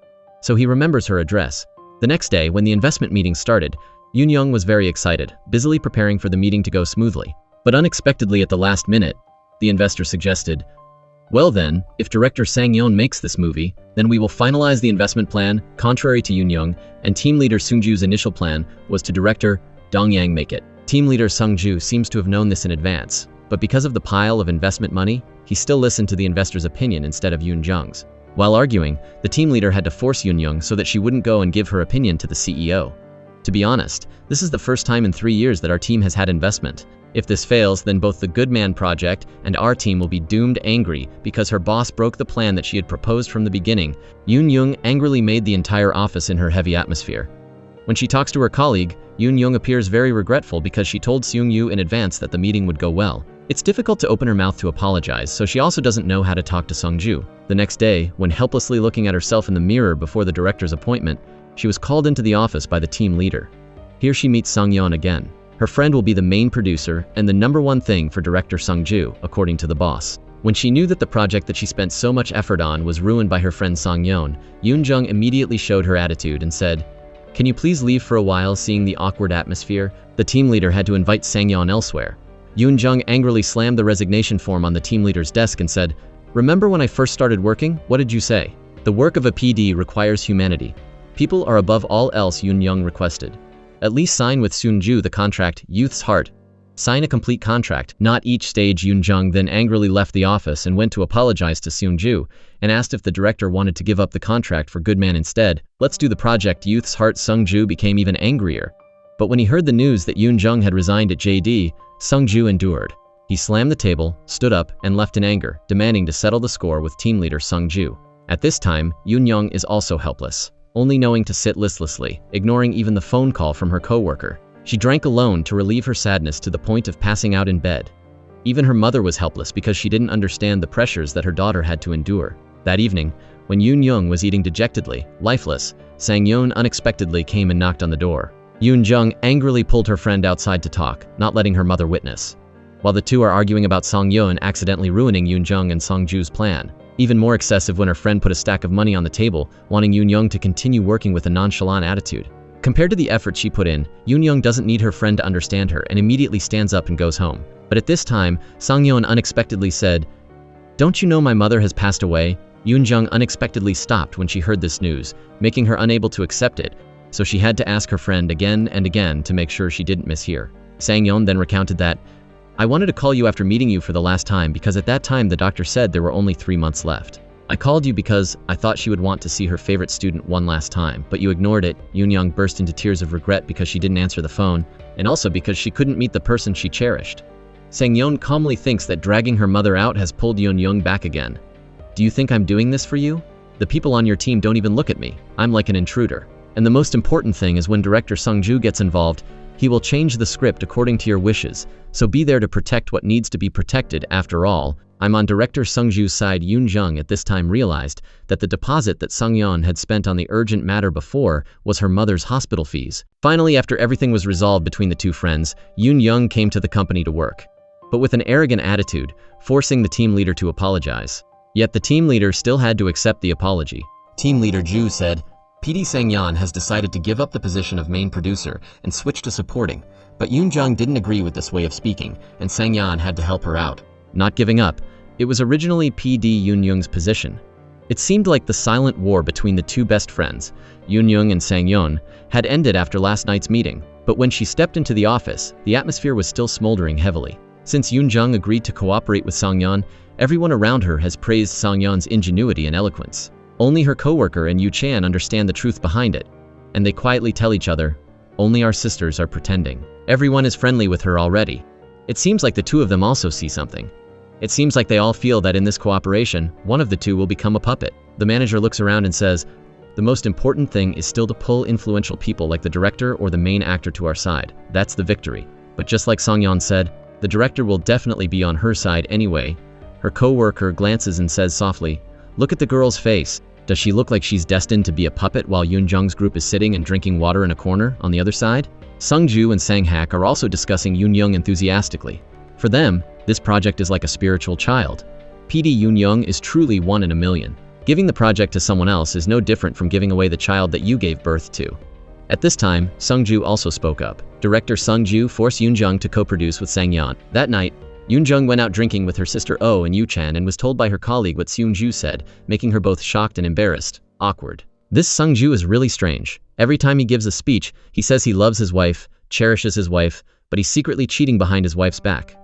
So he remembers her address. The next day, when the investment meeting started, Yoon-jung was very excited, busily preparing for the meeting to go smoothly. But unexpectedly at the last minute, the investor suggested, "Well then, if director Sang-yeon makes this movie, then we will finalize the investment plan, contrary to Yoon-jung, and team leader Seung-ju's initial plan was to director Dong-yang make it." Team leader Seung-ju seems to have known this in advance, but because of the pile of investment money, he still listened to the investor's opinion instead of Yoon Jung's. While arguing, the team leader had to force Yoon Jung so that she wouldn't go and give her opinion to the CEO. To be honest, this is the first time in 3 years that our team has had investment. If this fails, then both the Good Man project and our team will be doomed angry because her boss broke the plan that she had proposed from the beginning. Yoon Jung angrily made the entire office in her heavy atmosphere. When she talks to her colleague, Yoon Jung appears very regretful because she told Seung Yu in advance that the meeting would go well. It's difficult to open her mouth to apologize, so she also doesn't know how to talk to Sungju. The next day, when helplessly looking at herself in the mirror before the director's appointment, she was called into the office by the team leader. Here she meets Sung-yeon again. Her friend will be the main producer and the #1 thing for director Sung-ju, according to the boss. When she knew that the project that she spent so much effort on was ruined by her friend Sung-yeon, Yoon Jung immediately showed her attitude and said, "Can you please leave for a while?" Seeing the awkward atmosphere, the team leader had to invite Sang-yeon elsewhere. Yoon Jung angrily slammed the resignation form on the team leader's desk and said, "Remember when I first started working? What did you say? The work of a PD requires humanity. People are above all else." Yoon Jung requested. "At least sign with Seung-ju the contract, youth's heart. Sign a complete contract, not each stage." Yoon Jung then angrily left the office and went to apologize to Seung-ju and asked if the director wanted to give up the contract for Good Man instead. "Let's do the project, youth's heart." Seung-ju became even angrier. But when he heard the news that Yoon Jung had resigned at JD, Seung-ju endured. He slammed the table, stood up, and left in anger, demanding to settle the score with team leader Seung-ju. At this time, Yoon Jung is also helpless, only knowing to sit listlessly, ignoring even the phone call from her co-worker. She drank alone to relieve her sadness to the point of passing out in bed. Even her mother was helpless because she didn't understand the pressures that her daughter had to endure. That evening, when Yoon Jung was eating dejectedly, lifeless, Sang-yeon unexpectedly came and knocked on the door. Yoon Jung angrily pulled her friend outside to talk, not letting her mother witness. While the two are arguing about Sang-yeon accidentally ruining Yoon Jung and Seung-ju's plan. Even more excessive when her friend put a stack of money on the table, wanting Yoon Jung to continue working with a nonchalant attitude. Compared to the effort she put in, Yoon Jung doesn't need her friend to understand her and immediately stands up and goes home. But at this time, Sang-yeon unexpectedly said, "Don't you know my mother has passed away?" Yoon Jung unexpectedly stopped when she heard this news, making her unable to accept it, so she had to ask her friend again and again to make sure she didn't mishear. Sang-yeon then recounted that, "I wanted to call you after meeting you for the last time because at that time the doctor said there were only 3 months left. I called you because I thought she would want to see her favorite student one last time, but you ignored it." Yoon Jung burst into tears of regret because she didn't answer the phone, and also because she couldn't meet the person she cherished. Sang-yeon calmly thinks that dragging her mother out has pulled Yoon Jung back again. "Do you think I'm doing this for you? The people on your team don't even look at me. I'm like an intruder. And the most important thing is when director Seung-ju gets involved, he will change the script according to your wishes, so be there to protect what needs to be protected. After all, I'm on director Seung-ju's side." Yoon Jung at this time realized that the deposit that Sang-yeon had spent on the urgent matter before was her mother's hospital fees. Finally, after everything was resolved between the two friends, Yoon Jung came to the company to work, but with an arrogant attitude, forcing the team leader to apologize. Yet the team leader still had to accept the apology. Team leader Ju said, "PD Sang-yeon has decided to give up the position of main producer and switch to supporting," but Yoon Jung didn't agree with this way of speaking, and Sang-yeon had to help her out. Not giving up, it was originally PD Yoon Jung's position. It seemed like the silent war between the two best friends, Yoon Jung and Sang-yeon, had ended after last night's meeting, but when she stepped into the office, the atmosphere was still smoldering heavily. Since Yoon Jung agreed to cooperate with Sang-yeon, everyone around her has praised Sang-yeon's ingenuity and eloquence. Only her coworker and Yu Chan understand the truth behind it, and they quietly tell each other, "Only our sisters are pretending." Everyone is friendly with her already. It seems like the two of them also see something. It seems like they all feel that in this cooperation, one of the two will become a puppet. The manager looks around and says, "The most important thing is still to pull influential people like the director or the main actor to our side. That's the victory." But just like Sang-yeon said, the director will definitely be on her side anyway. Her co-worker glances and says softly, "Look at the girl's face. Does she look like she's destined to be a puppet while Yoon Jung's group is sitting and drinking water in a corner on the other side?" Seung-ju and Sang-hak are also discussing Yoon Jung enthusiastically. For them, this project is like a spiritual child. PD Yoon Jung is truly one in a million. Giving the project to someone else is no different from giving away the child that you gave birth to. At this time, Seung-ju also spoke up. Director Seung-ju forced Yoon Jung to co-produce with Sang-yeon. That night, Yoon Jung went out drinking with her sister Oh and Yu Chan and was told by her colleague what Seung-ju said, making her both shocked and embarrassed. Awkward. This Seung-ju is really strange. Every time he gives a speech, he says he loves his wife, cherishes his wife, but he's secretly cheating behind his wife's back.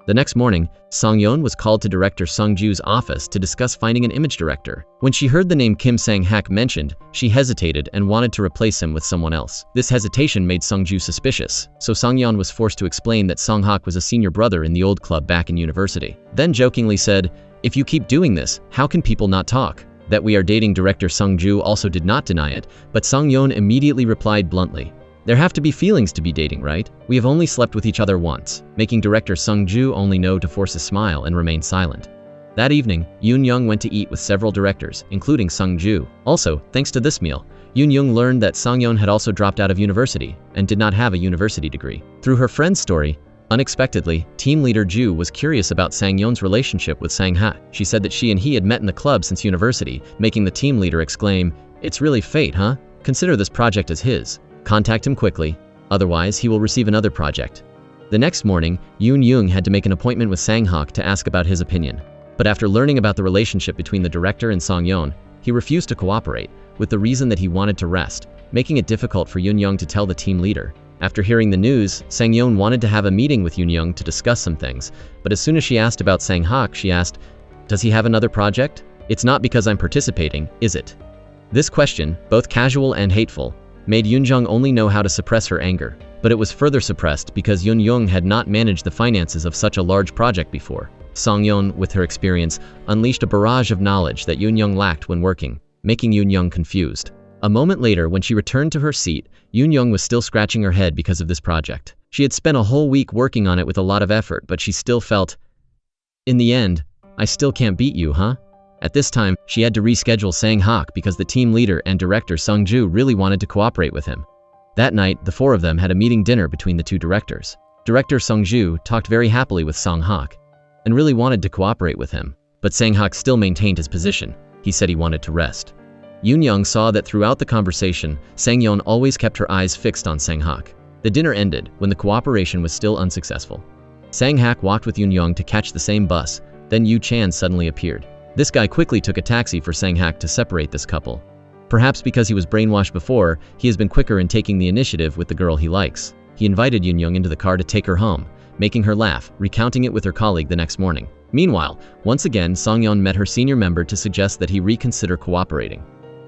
The next morning, Song-yeon was called to director Sung-ju's office to discuss finding an image director. When she heard the name Kim Sang-hak mentioned, she hesitated and wanted to replace him with someone else. This hesitation made Sung-ju suspicious, so Song-yeon was forced to explain that Song-hak was a senior brother in the old club back in university. Then jokingly said, "If you keep doing this, how can people not talk?" That we are dating director Sung-ju also did not deny it, but Song-yeon immediately replied bluntly, "There have to be feelings to be dating, right? We have only slept with each other once," making director Sung-ju only know to force a smile and remain silent. That evening, Yoon-young went to eat with several directors, including Sung-ju. Also, thanks to this meal, Yoon-young learned that Song-yeon had also dropped out of university and did not have a university degree. Through her friend's story, unexpectedly, team leader Ju was curious about Sang-yeon's relationship with Sang-hak. She said that she and he had met in the club since university, making the team leader exclaim, "It's really fate, huh? Consider this project as his. Contact him quickly, otherwise he will receive another project." The next morning, Yoon-young had to make an appointment with Sang-hak to ask about his opinion. But after learning about the relationship between the director and Song-yeon, he refused to cooperate, with the reason that he wanted to rest, making it difficult for Yoon-young to tell the team leader. After hearing the news, Sang-yeon wanted to have a meeting with Yoon-young to discuss some things, but as soon as she asked about Sang-hak, she asked, "Does he have another project? It's not because I'm participating, is it?" This question, both casual and hateful, made Yoon-young only know how to suppress her anger, but it was further suppressed because Yoon-young had not managed the finances of such a large project before. Song-yeon, with her experience, unleashed a barrage of knowledge that Yoon-young lacked when working, making Yoon-young confused. A moment later, when she returned to her seat, Yoon-young was still scratching her head because of this project. She had spent a whole week working on it with a lot of effort, but she still felt, "In the end, I still can't beat you, huh?" At this time, she had to reschedule Sang-hak because the team leader and director Sung-ju really wanted to cooperate with him. That night, the four of them had a meeting dinner between the two directors. Director Sung-ju talked very happily with Sang-hak and really wanted to cooperate with him, but Sang-hak still maintained his position. He said he wanted to rest. Yoon-young saw that throughout the conversation, Sang-yeon always kept her eyes fixed on Sang-hak. The dinner ended when the cooperation was still unsuccessful. Sang-hak walked with Yoon-young to catch the same bus, then Yu-chan suddenly appeared. This guy quickly took a taxi for Sang-hak to separate this couple. Perhaps because he was brainwashed before, he has been quicker in taking the initiative with the girl he likes. He invited Yoon-young into the car to take her home, making her laugh, recounting it with her colleague the next morning. Meanwhile, once again, Song-yeon met her senior member to suggest that he reconsider cooperating.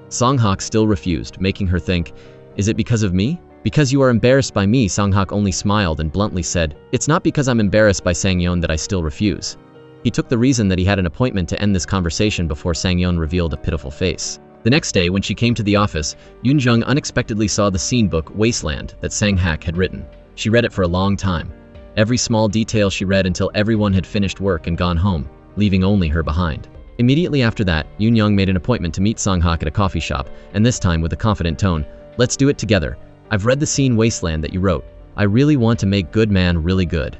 Sang-hak still refused, making her think, "Is it because of me? Because you are embarrassed by me?" Sang-hak only smiled and bluntly said, "It's not because I'm embarrassed by Sang-yeon that I still refuse." He took the reason that he had an appointment to end this conversation before Sang-yeon revealed a pitiful face. The next day, when she came to the office, Yoon-jung unexpectedly saw the scene book Wasteland that Sang-hak had written. She read it for a long time. Every small detail she read until everyone had finished work and gone home, leaving only her behind. Immediately after that, Yoon-young made an appointment to meet Sang-hak at a coffee shop, and this time with a confident tone. "Let's do it together. I've read the scene Wasteland that you wrote. I really want to make good man really good.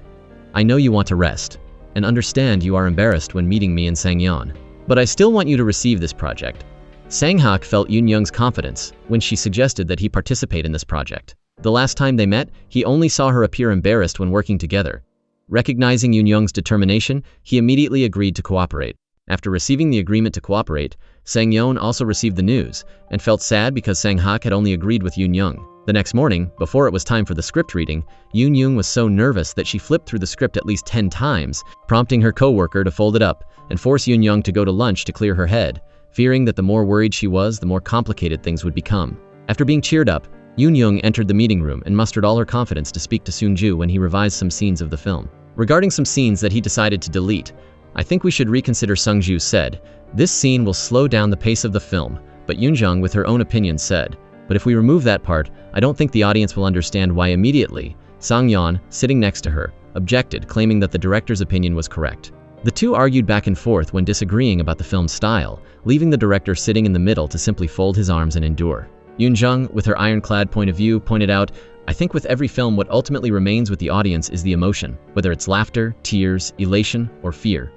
I know you want to rest, and understand you are embarrassed when meeting me and Sang-yeon. But I still want you to receive this project." Sang-hak felt Yoon-young's confidence when she suggested that he participate in this project. The last time they met, he only saw her appear embarrassed when working together. Recognizing Yoon-young's determination, he immediately agreed to cooperate. After receiving the agreement to cooperate, Sang-yeon also received the news and felt sad because Sang-hak had only agreed with Yoon-young. The next morning, before it was time for the script reading, Yoon-young was so nervous that she flipped through the script at least 10 times, prompting her co-worker to fold it up and force Yoon-young to go to lunch to clear her head, fearing that the more worried she was, the more complicated things would become. After being cheered up, Yoon-young entered the meeting room and mustered all her confidence to speak to Soon-ju when he revised some scenes of the film. Regarding some scenes that he decided to delete, "I think we should reconsider," Sung-ju said. "This scene will slow down the pace of the film," but Yoon-jung, with her own opinion, said, "But if we remove that part, I don't think the audience will understand why." Immediately, Sang-yeon, sitting next to her, objected, claiming that the director's opinion was correct. The two argued back and forth when disagreeing about the film's style, leaving the director sitting in the middle to simply fold his arms and endure. Yoon-jung, with her ironclad point of view, pointed out, "I think with every film what ultimately remains with the audience is the emotion, whether it's laughter, tears, elation, or fear.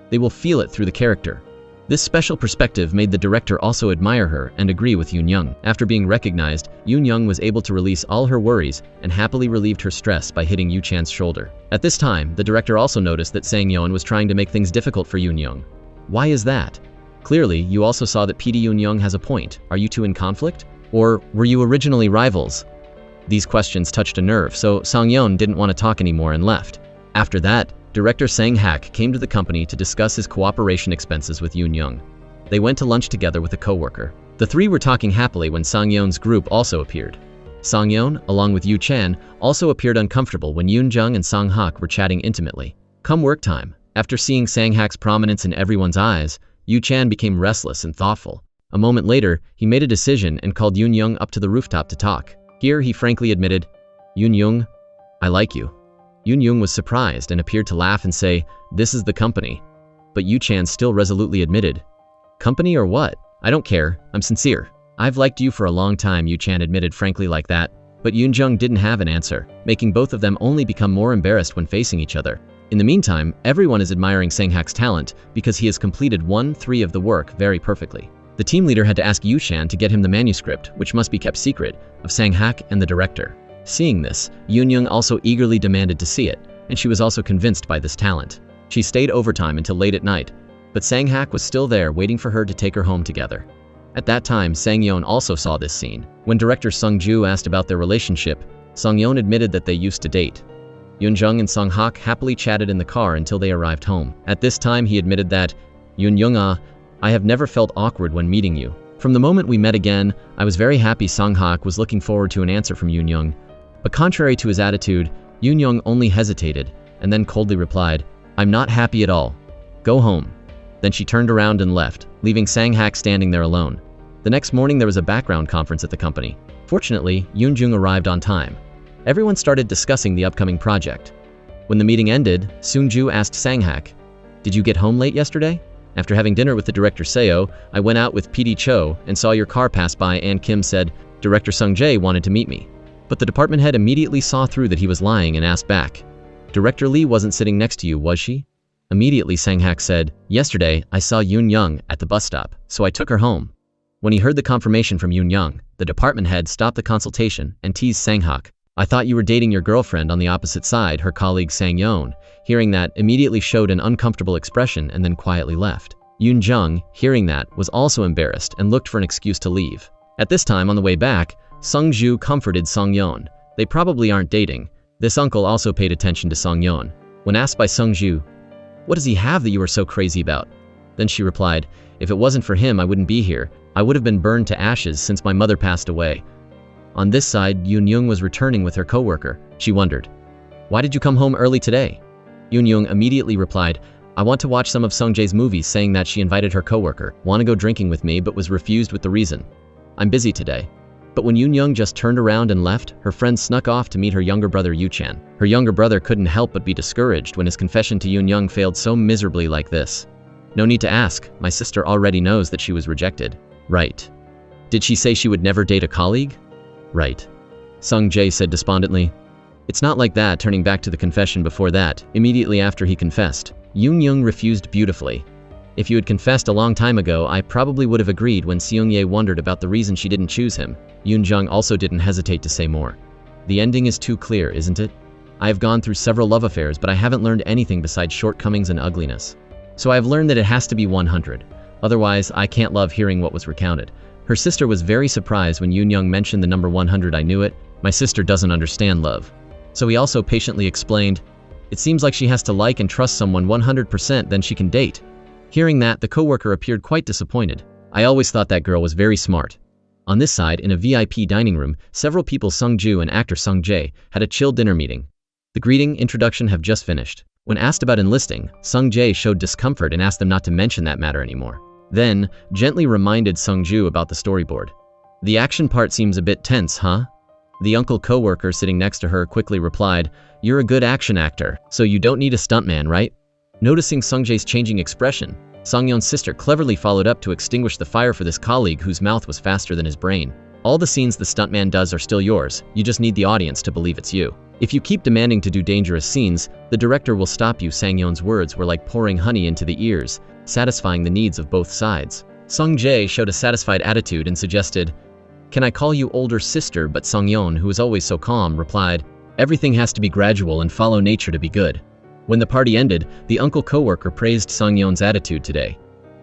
They will feel it through the character." This special perspective made the director also admire her and agree with Yoon-young. After being recognized, Yoon-young was able to release all her worries and happily relieved her stress by hitting Yu-chan's shoulder. At this time, the director also noticed that Sang-yeon was trying to make things difficult for Yoon-young. "Why is that? Clearly, you also saw that PD Yoon-young has a point. Are you two in conflict? Or were you originally rivals?" These questions touched a nerve, so Sang-yeon didn't want to talk anymore and left. After that, Director Sang-hak came to the company to discuss his cooperation expenses with Yoon-young. They went to lunch together with a coworker. The three were talking happily when Sang-yeon's group also appeared. Sang-yeon, along with Yu-chan, also appeared uncomfortable when Yoon-jung and Sang-hak were chatting intimately. Come work time, after seeing Sang-hak's prominence in everyone's eyes, Yu-chan became restless and thoughtful. A moment later, he made a decision and called Yoon-young up to the rooftop to talk. Here, he frankly admitted, "Yoon-young, I like you." Yoon-young was surprised and appeared to laugh and say, "This is the company." But Yu-chan still resolutely admitted, "Company or what? I don't care, I'm sincere." "I've liked you for a long time," Yu-chan admitted frankly like that. But Yoon-jung didn't have an answer, making both of them only become more embarrassed when facing each other. In the meantime, everyone is admiring Sang-hak's talent because he has completed 1/3 of the work very perfectly. The team leader had to ask Yu-chan to get him the manuscript, which must be kept secret, of Sang-hak and the director. Seeing this, Yoon-young also eagerly demanded to see it, and she was also convinced by this talent. She stayed overtime until late at night, but Sang-hak was still there waiting for her to take her home together. At that time, Sang-yeon also saw this scene. When director Sung-ju asked about their relationship, Sang-yeon admitted that they used to date. Yoon-jung and Sang-hak happily chatted in the car until they arrived home. At this time, he admitted that, "Yoon-young, I have never felt awkward when meeting you. From the moment we met again, I was very happy." Sang-hak was looking forward to an answer from Yoon-young. But contrary to his attitude, Yoon-young only hesitated, and then coldly replied, "I'm not happy at all. Go home." Then she turned around and left, leaving Sang-hak standing there alone. The next morning there was a background conference at the company. Fortunately, Yoon-jung arrived on time. Everyone started discussing the upcoming project. When the meeting ended, Sung-ju asked Sang-hak, "Did you get home late yesterday? After having dinner with the director Seo, I went out with PD Cho and saw your car pass by, and Kim said, Director Sung-jae wanted to meet me." But the department head immediately saw through that he was lying and asked back, "Director Lee wasn't sitting next to you, was she?" Immediately Sang-hak said, "Yesterday, I saw Yoon-young at the bus stop, so I took her home." When he heard the confirmation from Yoon-young, the department head stopped the consultation and teased Sang-hak. "I thought you were dating your girlfriend on the opposite side." Her colleague Sang-yeon, hearing that, immediately showed an uncomfortable expression and then quietly left. Yoon-jung, hearing that, was also embarrassed and looked for an excuse to leave. At this time, on the way back, Sung-ju comforted Sang-yeon. "They probably aren't dating." This uncle also paid attention to Sang-yeon. When asked by Sung-ju, "What does he have that you are so crazy about?" Then she replied, "If it wasn't for him, I wouldn't be here. I would have been burned to ashes since my mother passed away." On this side, Yoon-young was returning with her coworker. She wondered, "Why did you come home early today?" Yoon-young immediately replied, "I want to watch some of Sung-jae's movies," saying that she invited her coworker, "Want to go drinking with me," but was refused with the reason, "I'm busy today." But when Yoon-young just turned around and left, her friend snuck off to meet her younger brother Yu-chan. Her younger brother couldn't help but be discouraged when his confession to Yoon-young failed so miserably like this. "No need to ask, my sister already knows that she was rejected." "Right. Did she say she would never date a colleague?" "Right." Sung-jae said despondently. "It's not like that." Turning back to the confession before that, immediately after he confessed, Yoon-young refused beautifully. "If you had confessed a long time ago, I probably would have agreed." When Seung-jae wondered about the reason she didn't choose him, Yoon-jung also didn't hesitate to say more. "The ending is too clear, isn't it? I have gone through several love affairs, but I haven't learned anything besides shortcomings and ugliness. So I have learned that it has to be 100. Otherwise, I can't love hearing what was recounted." Her sister was very surprised when Yoon-young mentioned the number 100. "I knew it. My sister doesn't understand love." So he also patiently explained, "It seems like she has to like and trust someone 100%, then she can date." Hearing that, the coworker appeared quite disappointed. "I always thought that girl was very smart." On this side, in a VIP dining room, several people, Sung-ju and actor Sung-jae, had a chill dinner meeting. The greeting introduction have just finished. When asked about enlisting, Sung-jae showed discomfort and asked them not to mention that matter anymore. Then, gently reminded Sung-ju about the storyboard. "The action part seems a bit tense, huh?" The uncle coworker sitting next to her quickly replied, "You're a good action actor, so you don't need a stuntman, right?" Noticing Sung-jae's changing expression, Sang-yeon's sister cleverly followed up to extinguish the fire for this colleague whose mouth was faster than his brain. "All the scenes the stuntman does are still yours, you just need the audience to believe it's you. If you keep demanding to do dangerous scenes, the director will stop you." Sang-yeon's words were like pouring honey into the ears, satisfying the needs of both sides. Sung-jae showed a satisfied attitude and suggested, "Can I call you older sister?" But Sang-yeon, who was always so calm, replied, "Everything has to be gradual and follow nature to be good." When the party ended, the uncle coworker praised Sang-yeon's attitude today.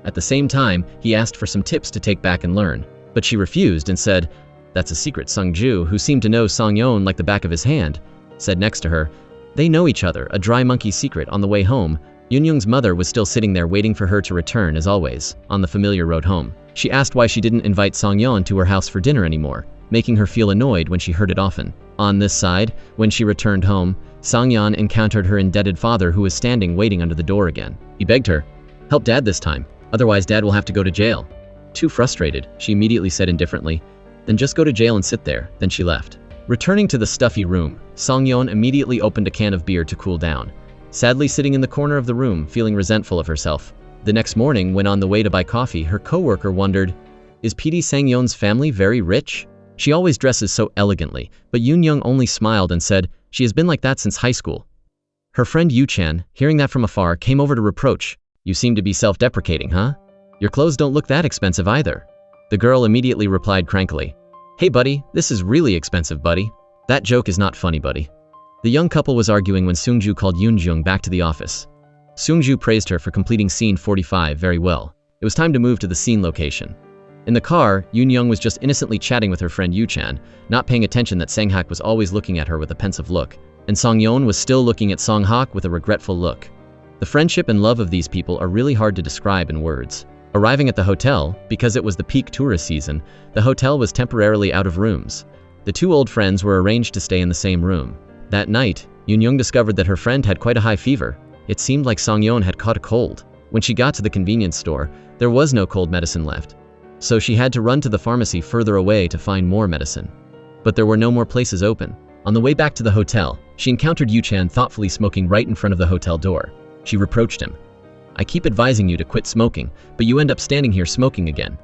At the same time, he asked for some tips to take back and learn, but she refused and said, "That's a secret." Sung-ju, who seemed to know Sang-yeon like the back of his hand, said next to her, They know each other, a dry monkey secret. On the way home, Yoonyoung's mother was still sitting there waiting for her to return as always, on the familiar road home. She asked why she didn't invite Songyeon to her house for dinner anymore, making her feel annoyed when she heard it often. On this side, when she returned home, Songyeon encountered her indebted father who was standing waiting under the door again. He begged her, "Help Dad this time, otherwise Dad will have to go to jail." Too frustrated, she immediately said indifferently, "Then just go to jail and sit there." Then she left. Returning to the stuffy room, Songyeon immediately opened a can of beer to cool down, sadly sitting in the corner of the room, feeling resentful of herself. The next morning, when on the way to buy coffee, her co-worker wondered, "Is PD Sangyeon's family very rich? She always dresses so elegantly," but Yoonyoung only smiled and said, "She has been like that since high school." Her friend Yu-chan, hearing that from afar, came over to reproach, "You seem to be self-deprecating, huh? Your clothes don't look that expensive either." The girl immediately replied crankily, "Hey buddy, this is really expensive buddy. That joke is not funny buddy." The young couple was arguing when Seungju called Yoonjung back to the office. Seungju praised her for completing scene 45 very well. It was time to move to the scene location. In the car, Yoonyoung was just innocently chatting with her friend Yu-chan, not paying attention that Sang-hak was always looking at her with a pensive look, and Songyeon was still looking at Song-hak with a regretful look. The friendship and love of these people are really hard to describe in words. Arriving at the hotel, because it was the peak tourist season, the hotel was temporarily out of rooms. The two old friends were arranged to stay in the same room. That night, Yoonyoung discovered that her friend had quite a high fever. It seemed like Songyeon had caught a cold. When she got to the convenience store, there was no cold medicine left. So she had to run to the pharmacy further away to find more medicine. But there were no more places open. On the way back to the hotel, she encountered Yu-chan thoughtfully smoking right in front of the hotel door. She reproached him. "I keep advising you to quit smoking, but you end up standing here smoking again."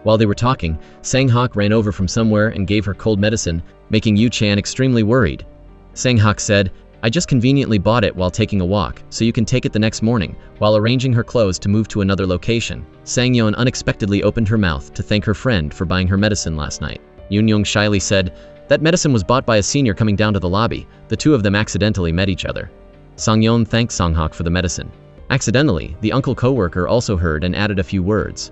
While they were talking, Sang-hak ran over from somewhere and gave her cold medicine, making Yu-chan extremely worried. Sang-hak said, "I just conveniently bought it while taking a walk, so you can take it the next morning," while arranging her clothes to move to another location. Sangyeon unexpectedly opened her mouth to thank her friend for buying her medicine last night. Yoonyoung shyly said, "That medicine was bought by a senior coming down to the lobby. The two of them accidentally met each other." Sangyeon thanked Sang-hak for the medicine. Accidentally, the uncle co-worker also heard and added a few words.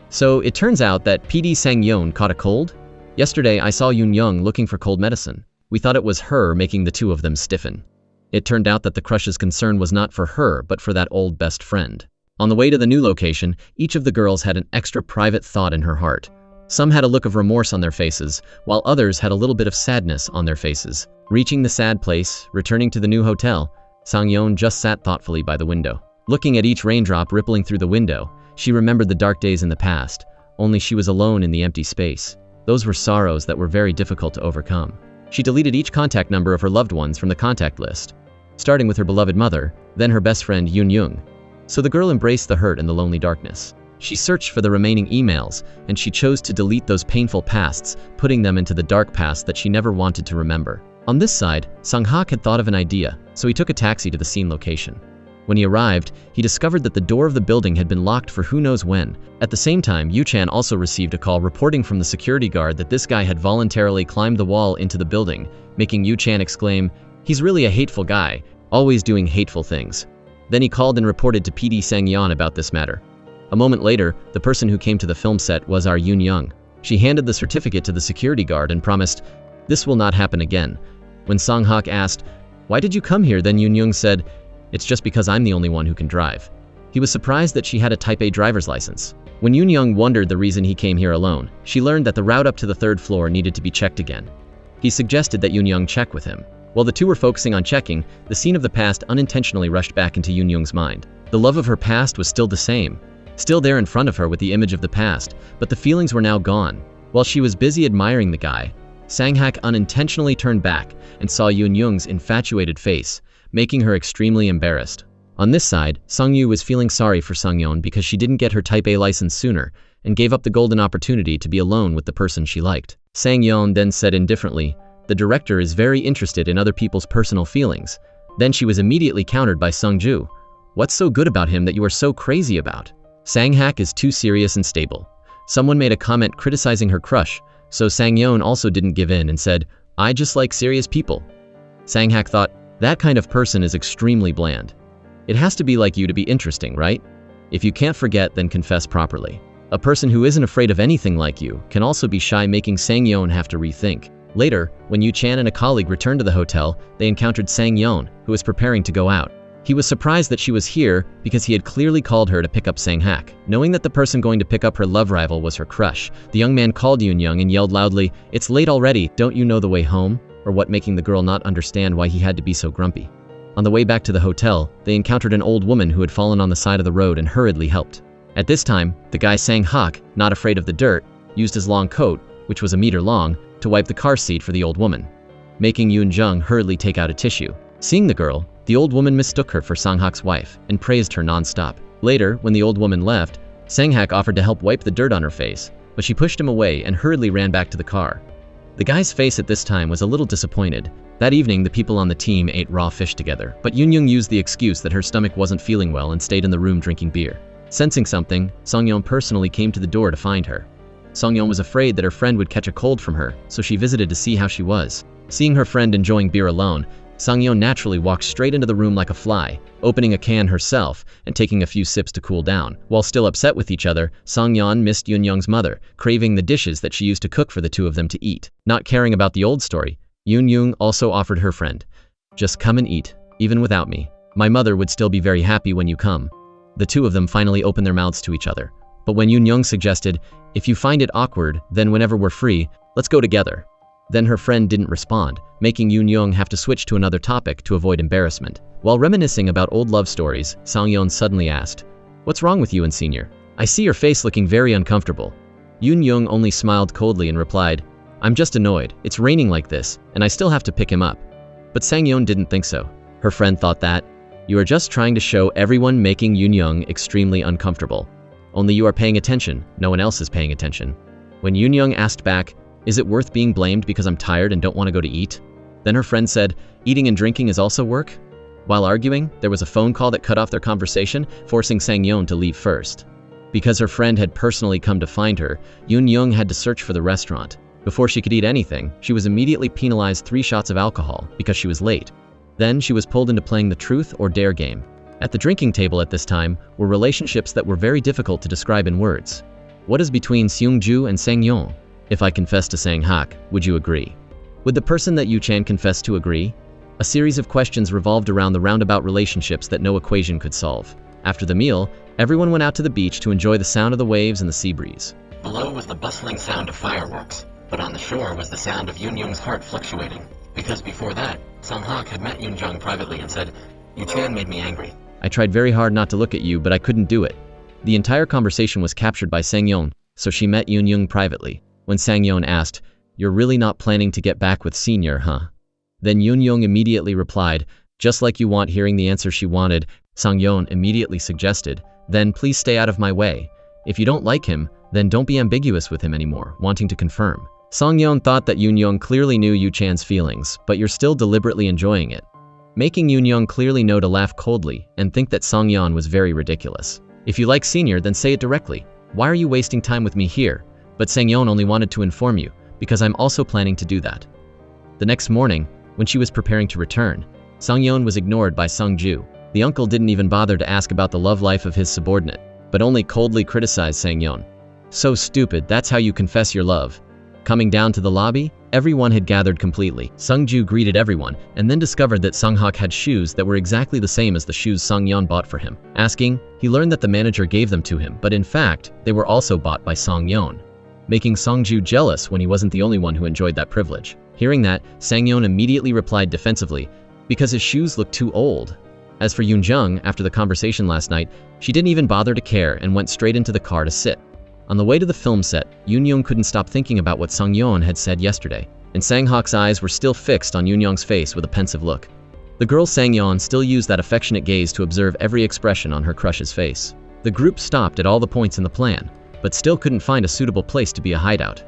"So it turns out that PD Sangyeon caught a cold? Yesterday I saw Yoonyoung looking for cold medicine. We thought it was her, making the two of them stiffen." It turned out that the crush's concern was not for her, but for that old best friend. On the way to the new location, each of the girls had an extra private thought in her heart. Some had a look of remorse on their faces, while others had a little bit of sadness on their faces. Reaching the sad place, returning to the new hotel, Sangyeon just sat thoughtfully by the window. Looking at each raindrop rippling through the window, she remembered the dark days in the past, only she was alone in the empty space. Those were sorrows that were very difficult to overcome. She deleted each contact number of her loved ones from the contact list, starting with her beloved mother, then her best friend Yoonyoung. So the girl embraced the hurt and the lonely darkness. She searched for the remaining emails, and she chose to delete those painful pasts, putting them into the dark past that she never wanted to remember. On this side, Sang-hak had thought of an idea, so he took a taxi to the scene location. When he arrived, he discovered that the door of the building had been locked for who knows when. At the same time, Yu-chan also received a call reporting from the security guard that this guy had voluntarily climbed the wall into the building, making Yu-chan exclaim, "He's really a hateful guy, always doing hateful things." Then he called and reported to PD Sangyeon about this matter. A moment later, the person who came to the film set was our Yoonyoung. She handed the certificate to the security guard and promised, "This will not happen again." When Sang-hak asked, "Why did you come here?" then Yoonyoung said, "It's just because I'm the only one who can drive." He was surprised that she had a Type A driver's license. When Yoonyoung wondered the reason he came here alone, she learned that the route up to the third floor needed to be checked again. He suggested that Yoonyoung check with him. While the two were focusing on checking, the scene of the past unintentionally rushed back into Yoonyoung's mind. The love of her past was still the same, still there in front of her with the image of the past, but the feelings were now gone. While she was busy admiring the guy, Sang-hak unintentionally turned back and saw Yoonyoung's infatuated face, making her extremely embarrassed. On this side, Sungyu was feeling sorry for Sungyeon because she didn't get her Type A license sooner and gave up the golden opportunity to be alone with the person she liked. Sangyeon then said indifferently, "The director is very interested in other people's personal feelings." Then she was immediately countered by Sungju. "What's so good about him that you are so crazy about?" Sang-hak is too serious and stable. Someone made a comment criticizing her crush, so Sangyeon also didn't give in and said, "I just like serious people." Sang-hak thought, that kind of person is extremely bland. It has to be like you to be interesting, right? If you can't forget, then confess properly. A person who isn't afraid of anything like you can also be shy, making Sangyeon have to rethink. Later, when Yu Chan and a colleague returned to the hotel, they encountered Sang Yeon, who was preparing to go out. He was surprised that she was here because he had clearly called her to pick up Sang Hak. Knowing that the person going to pick up her love rival was her crush, the young man called Yoon Young and yelled loudly, "It's late already, don't you know the way home?" Or what, making the girl not understand why he had to be so grumpy. On the way back to the hotel, they encountered an old woman who had fallen on the side of the road and hurriedly helped. At this time, the guy Sang Hak, not afraid of the dirt, used his long coat, which was a meter long, to wipe the car seat for the old woman, making Yoon Jung hurriedly take out a tissue. Seeing the girl, the old woman mistook her for Sang Hak's wife and praised her non-stop. Later, when the old woman left, Sang Hak offered to help wipe the dirt on her face, but she pushed him away and hurriedly ran back to the car. The guy's face at this time was a little disappointed. That evening, the people on the team ate raw fish together, but Yoon Young used the excuse that her stomach wasn't feeling well and stayed in the room drinking beer. Sensing something, Song Yeon personally came to the door to find her. Song Yeon was afraid that her friend would catch a cold from her, so she visited to see how she was. Seeing her friend enjoying beer alone, Song Yeon naturally walked straight into the room like a fly, opening a can herself and taking a few sips to cool down. While still upset with each other, Song Yeon missed Yoon Young's mother, craving the dishes that she used to cook for the two of them to eat. Not caring about the old story, Yoon Young also offered her friend, "Just come and eat, even without me. My mother would still be very happy when you come." The two of them finally opened their mouths to each other. But when Yoon Young suggested, "If you find it awkward, then whenever we're free, let's go together," then her friend didn't respond, making Yoon Young have to switch to another topic to avoid embarrassment. While reminiscing about old love stories, Song Yeon suddenly asked, "What's wrong with you and Senior? I see your face looking very uncomfortable." Yoon Young only smiled coldly and replied, "I'm just annoyed. It's raining like this, and I still have to pick him up." But Sang Yeon didn't think so. Her friend thought that, "You are just trying to show everyone, making Yoon Young extremely uncomfortable. Only you are paying attention, no one else is paying attention." When Yoon Young asked back, "Is it worth being blamed because I'm tired and don't want to go to eat?" Then her friend said, "Eating and drinking is also work?" While arguing, there was a phone call that cut off their conversation, forcing Sang Yeon to leave first. Because her friend had personally come to find her, Yoon Young had to search for the restaurant. Before she could eat anything, she was immediately penalized 3 shots of alcohol because she was late. Then she was pulled into playing the truth or dare game. At the drinking table at this time were relationships that were very difficult to describe in words. What is between Seung-ju and Sang Yeon? If I confess to Sang Hak, would you agree? Would the person that Yu Chan confessed to agree? A series of questions revolved around the roundabout relationships that no equation could solve. After the meal, everyone went out to the beach to enjoy the sound of the waves and the sea breeze. Below was the bustling sound of fireworks, but on the shore was the sound of Yoon Young's heart fluctuating. Because before that, Sang Hak had met Yoon Jung privately and said, "Yu Chan made me angry. I tried very hard not to look at you, but I couldn't do it." The entire conversation was captured by Sang Yeon, so she met Yoon Young privately. When Sang Yeon asked, "You're really not planning to get back with Senior, huh?" Then Yoon Young immediately replied, "Just like you want." Hearing the answer she wanted, Sang Yeon immediately suggested, "Then please stay out of my way. If you don't like him, then don't be ambiguous with him anymore," wanting to confirm. Sang Yeon thought that Yoon Young clearly knew Yu Chan's feelings, but you're still deliberately enjoying it. Making Yoon Young clearly know to laugh coldly and think that Sang Yeon was very ridiculous. "If you like Senior, then say it directly. Why are you wasting time with me here?" But Sang Yeon only wanted to inform you, because I'm also planning to do that. The next morning, when she was preparing to return, Sang Yeon was ignored by Sung-ju. The uncle didn't even bother to ask about the love life of his subordinate, but only coldly criticized Sang Yeon. "So stupid, that's how you confess your love." Coming down to the lobby, everyone had gathered completely. Sung-ju greeted everyone and then discovered that Sang Hak had shoes that were exactly the same as the shoes Sang Yeon bought for him. Asking, he learned that the manager gave them to him, but in fact, they were also bought by Sang Yeon, making Sung-ju jealous when he wasn't the only one who enjoyed that privilege. Hearing that, Sang Yeon immediately replied defensively, because his shoes looked too old. As for Yoon Jung, after the conversation last night, she didn't even bother to care and went straight into the car to sit. On the way to the film set, Yoon Young couldn't stop thinking about what Sang Yeon had said yesterday, and Sang Hak's eyes were still fixed on Yoon Young's face with a pensive look. The girl Sang Yeon still used that affectionate gaze to observe every expression on her crush's face. The group stopped at all the points in the plan, but still couldn't find a suitable place to be a hideout.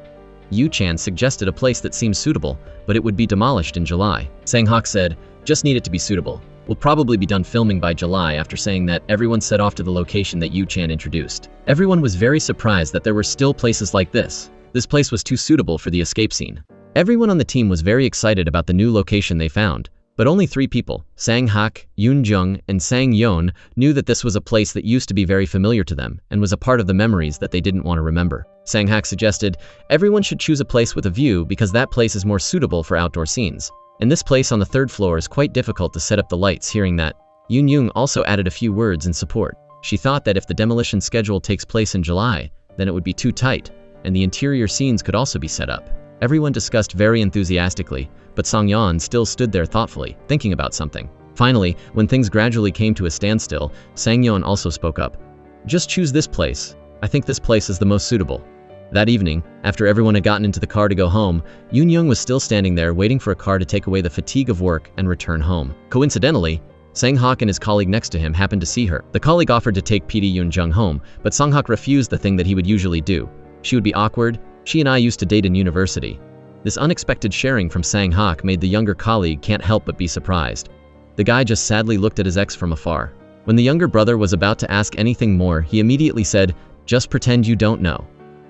Yu Chan suggested a place that seemed suitable, but it would be demolished in July. Sang Hak said, "Just need it to be suitable. We'll probably be done filming by July." After saying that, everyone set off to the location that Yu Chan introduced. Everyone was very surprised that there were still places like this. This place was too suitable for the escape scene. Everyone on the team was very excited about the new location they found, But only 3 people, Sang-hak, Yoon-jung, and Sang-yeon, knew that this was a place that used to be very familiar to them and was a part of the memories that they didn't want to remember. Sang-hak suggested everyone should choose a place with a view because that place is more suitable for outdoor scenes. And this place on the 3rd floor is quite difficult to set up the lights. Hearing that, Yoon-jung also added a few words in support. She thought that if the demolition schedule takes place in July, then it would be too tight, and the interior scenes could also be set up. Everyone discussed very enthusiastically, but Sang-yeon still stood there thoughtfully, thinking about something. Finally, when things gradually came to a standstill, Sang-yeon also spoke up. Just choose this place. I think this place is the most suitable. That evening, after everyone had gotten into the car to go home, Yoon-jung was still standing there waiting for a car to take away the fatigue of work and return home. Coincidentally, Sang-hak and his colleague next to him happened to see her. The colleague offered to take Beaty Yoon-jung home, but Sang-hak refused the thing that he would usually do. She would be awkward. She and I used to date in university. This unexpected sharing from Sang-hak made the younger colleague can't help but be surprised. The guy just sadly looked at his ex from afar. When the younger brother was about to ask anything more, he immediately said, "Just pretend you don't know."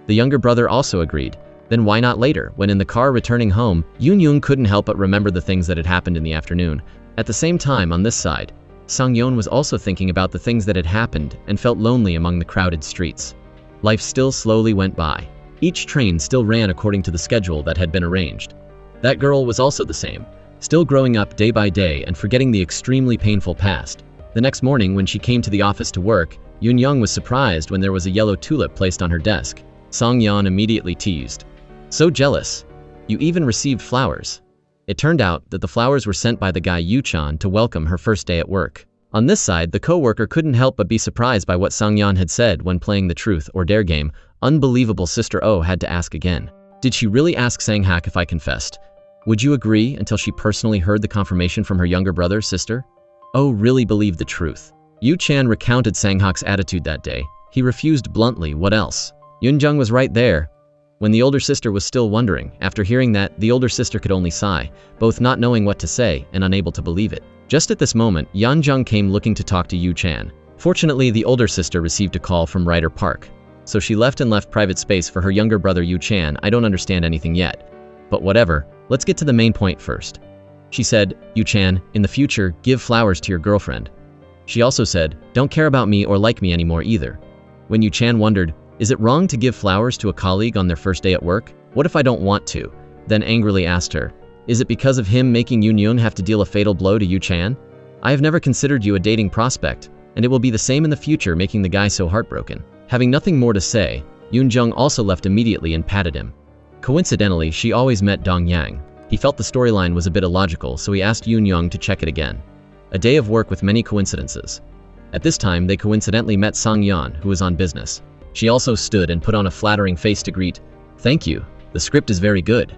The younger brother also agreed. Then why not later, when in the car returning home, Yoon-jung couldn't help but remember the things that had happened in the afternoon. At the same time, on this side, Sang-yeon was also thinking about the things that had happened and felt lonely among the crowded streets. Life still slowly went by. Each train still ran according to the schedule that had been arranged. That girl was also the same, still growing up day by day and forgetting the extremely painful past. The next morning when she came to the office to work, Yoon-jung was surprised when there was a yellow tulip placed on her desk. Sang-yeon immediately teased. "So jealous. You even received flowers." It turned out that the flowers were sent by the guy Yu-chan to welcome her first day at work. On this side, the co-worker couldn't help but be surprised by what Sang-yeon had said when playing the truth or dare game. Unbelievable. Sister Oh had to ask again. Did she really ask Sang-hak if I confessed? Would you agree until she personally heard the confirmation from her younger brother, sister? Oh really believed the truth. Yu-chan recounted Sang-hak's attitude that day. He refused bluntly. What else? Yoon-jung was right there. When the older sister was still wondering, after hearing that, the older sister could only sigh, both not knowing what to say and unable to believe it. Just at this moment, Yeon-jung came looking to talk to Yu-chan. Fortunately, the older sister received a call from Ryder Park. So she left private space for her younger brother Yu-chan. I don't understand anything yet. But whatever, let's get to the main point first. She said, Yu-chan, in the future, give flowers to your girlfriend. She also said, don't care about me or like me anymore either. When Yu-chan wondered, is it wrong to give flowers to a colleague on their first day at work? What if I don't want to? Then angrily asked her, is it because of him making Yoon-jung have to deal a fatal blow to Yu-chan? I have never considered you a dating prospect, and it will be the same in the future, making the guy so heartbroken. Having nothing more to say, Yoon-jung also left immediately and patted him. Coincidentally, she always met Dong-yang. He felt the storyline was a bit illogical, so he asked Yoon-jung to check it again. A day of work with many coincidences. At this time, they coincidentally met Sang-yeon, who was on business. She also stood and put on a flattering face to greet. Thank you. The script is very good.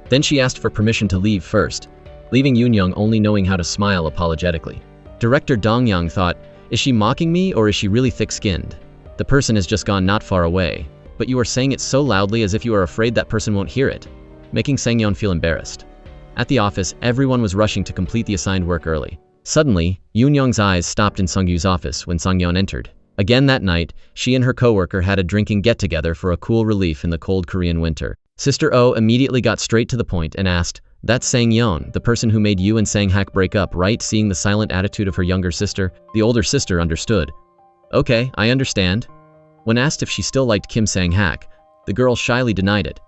Then she asked for permission to leave first, leaving Yoon-jung only knowing how to smile apologetically. Director Dong-yang thought, is she mocking me or is she really thick-skinned? The person has just gone not far away, but you are saying it so loudly as if you are afraid that person won't hear it, making Sang-yeon feel embarrassed. At the office, everyone was rushing to complete the assigned work early. Suddenly, Yoon-jung's eyes stopped in Sung-yu's office when Sang-yeon entered. Again that night, she and her coworker had a drinking get-together for a cool relief in the cold Korean winter. Sister Oh immediately got straight to the point and asked, that's Sang-yeon, the person who made you and Sang-hak break up, right? Seeing the silent attitude of her younger sister, the older sister understood. Okay, I understand. When asked if she still liked Kim Sang-hak, the girl shyly denied it.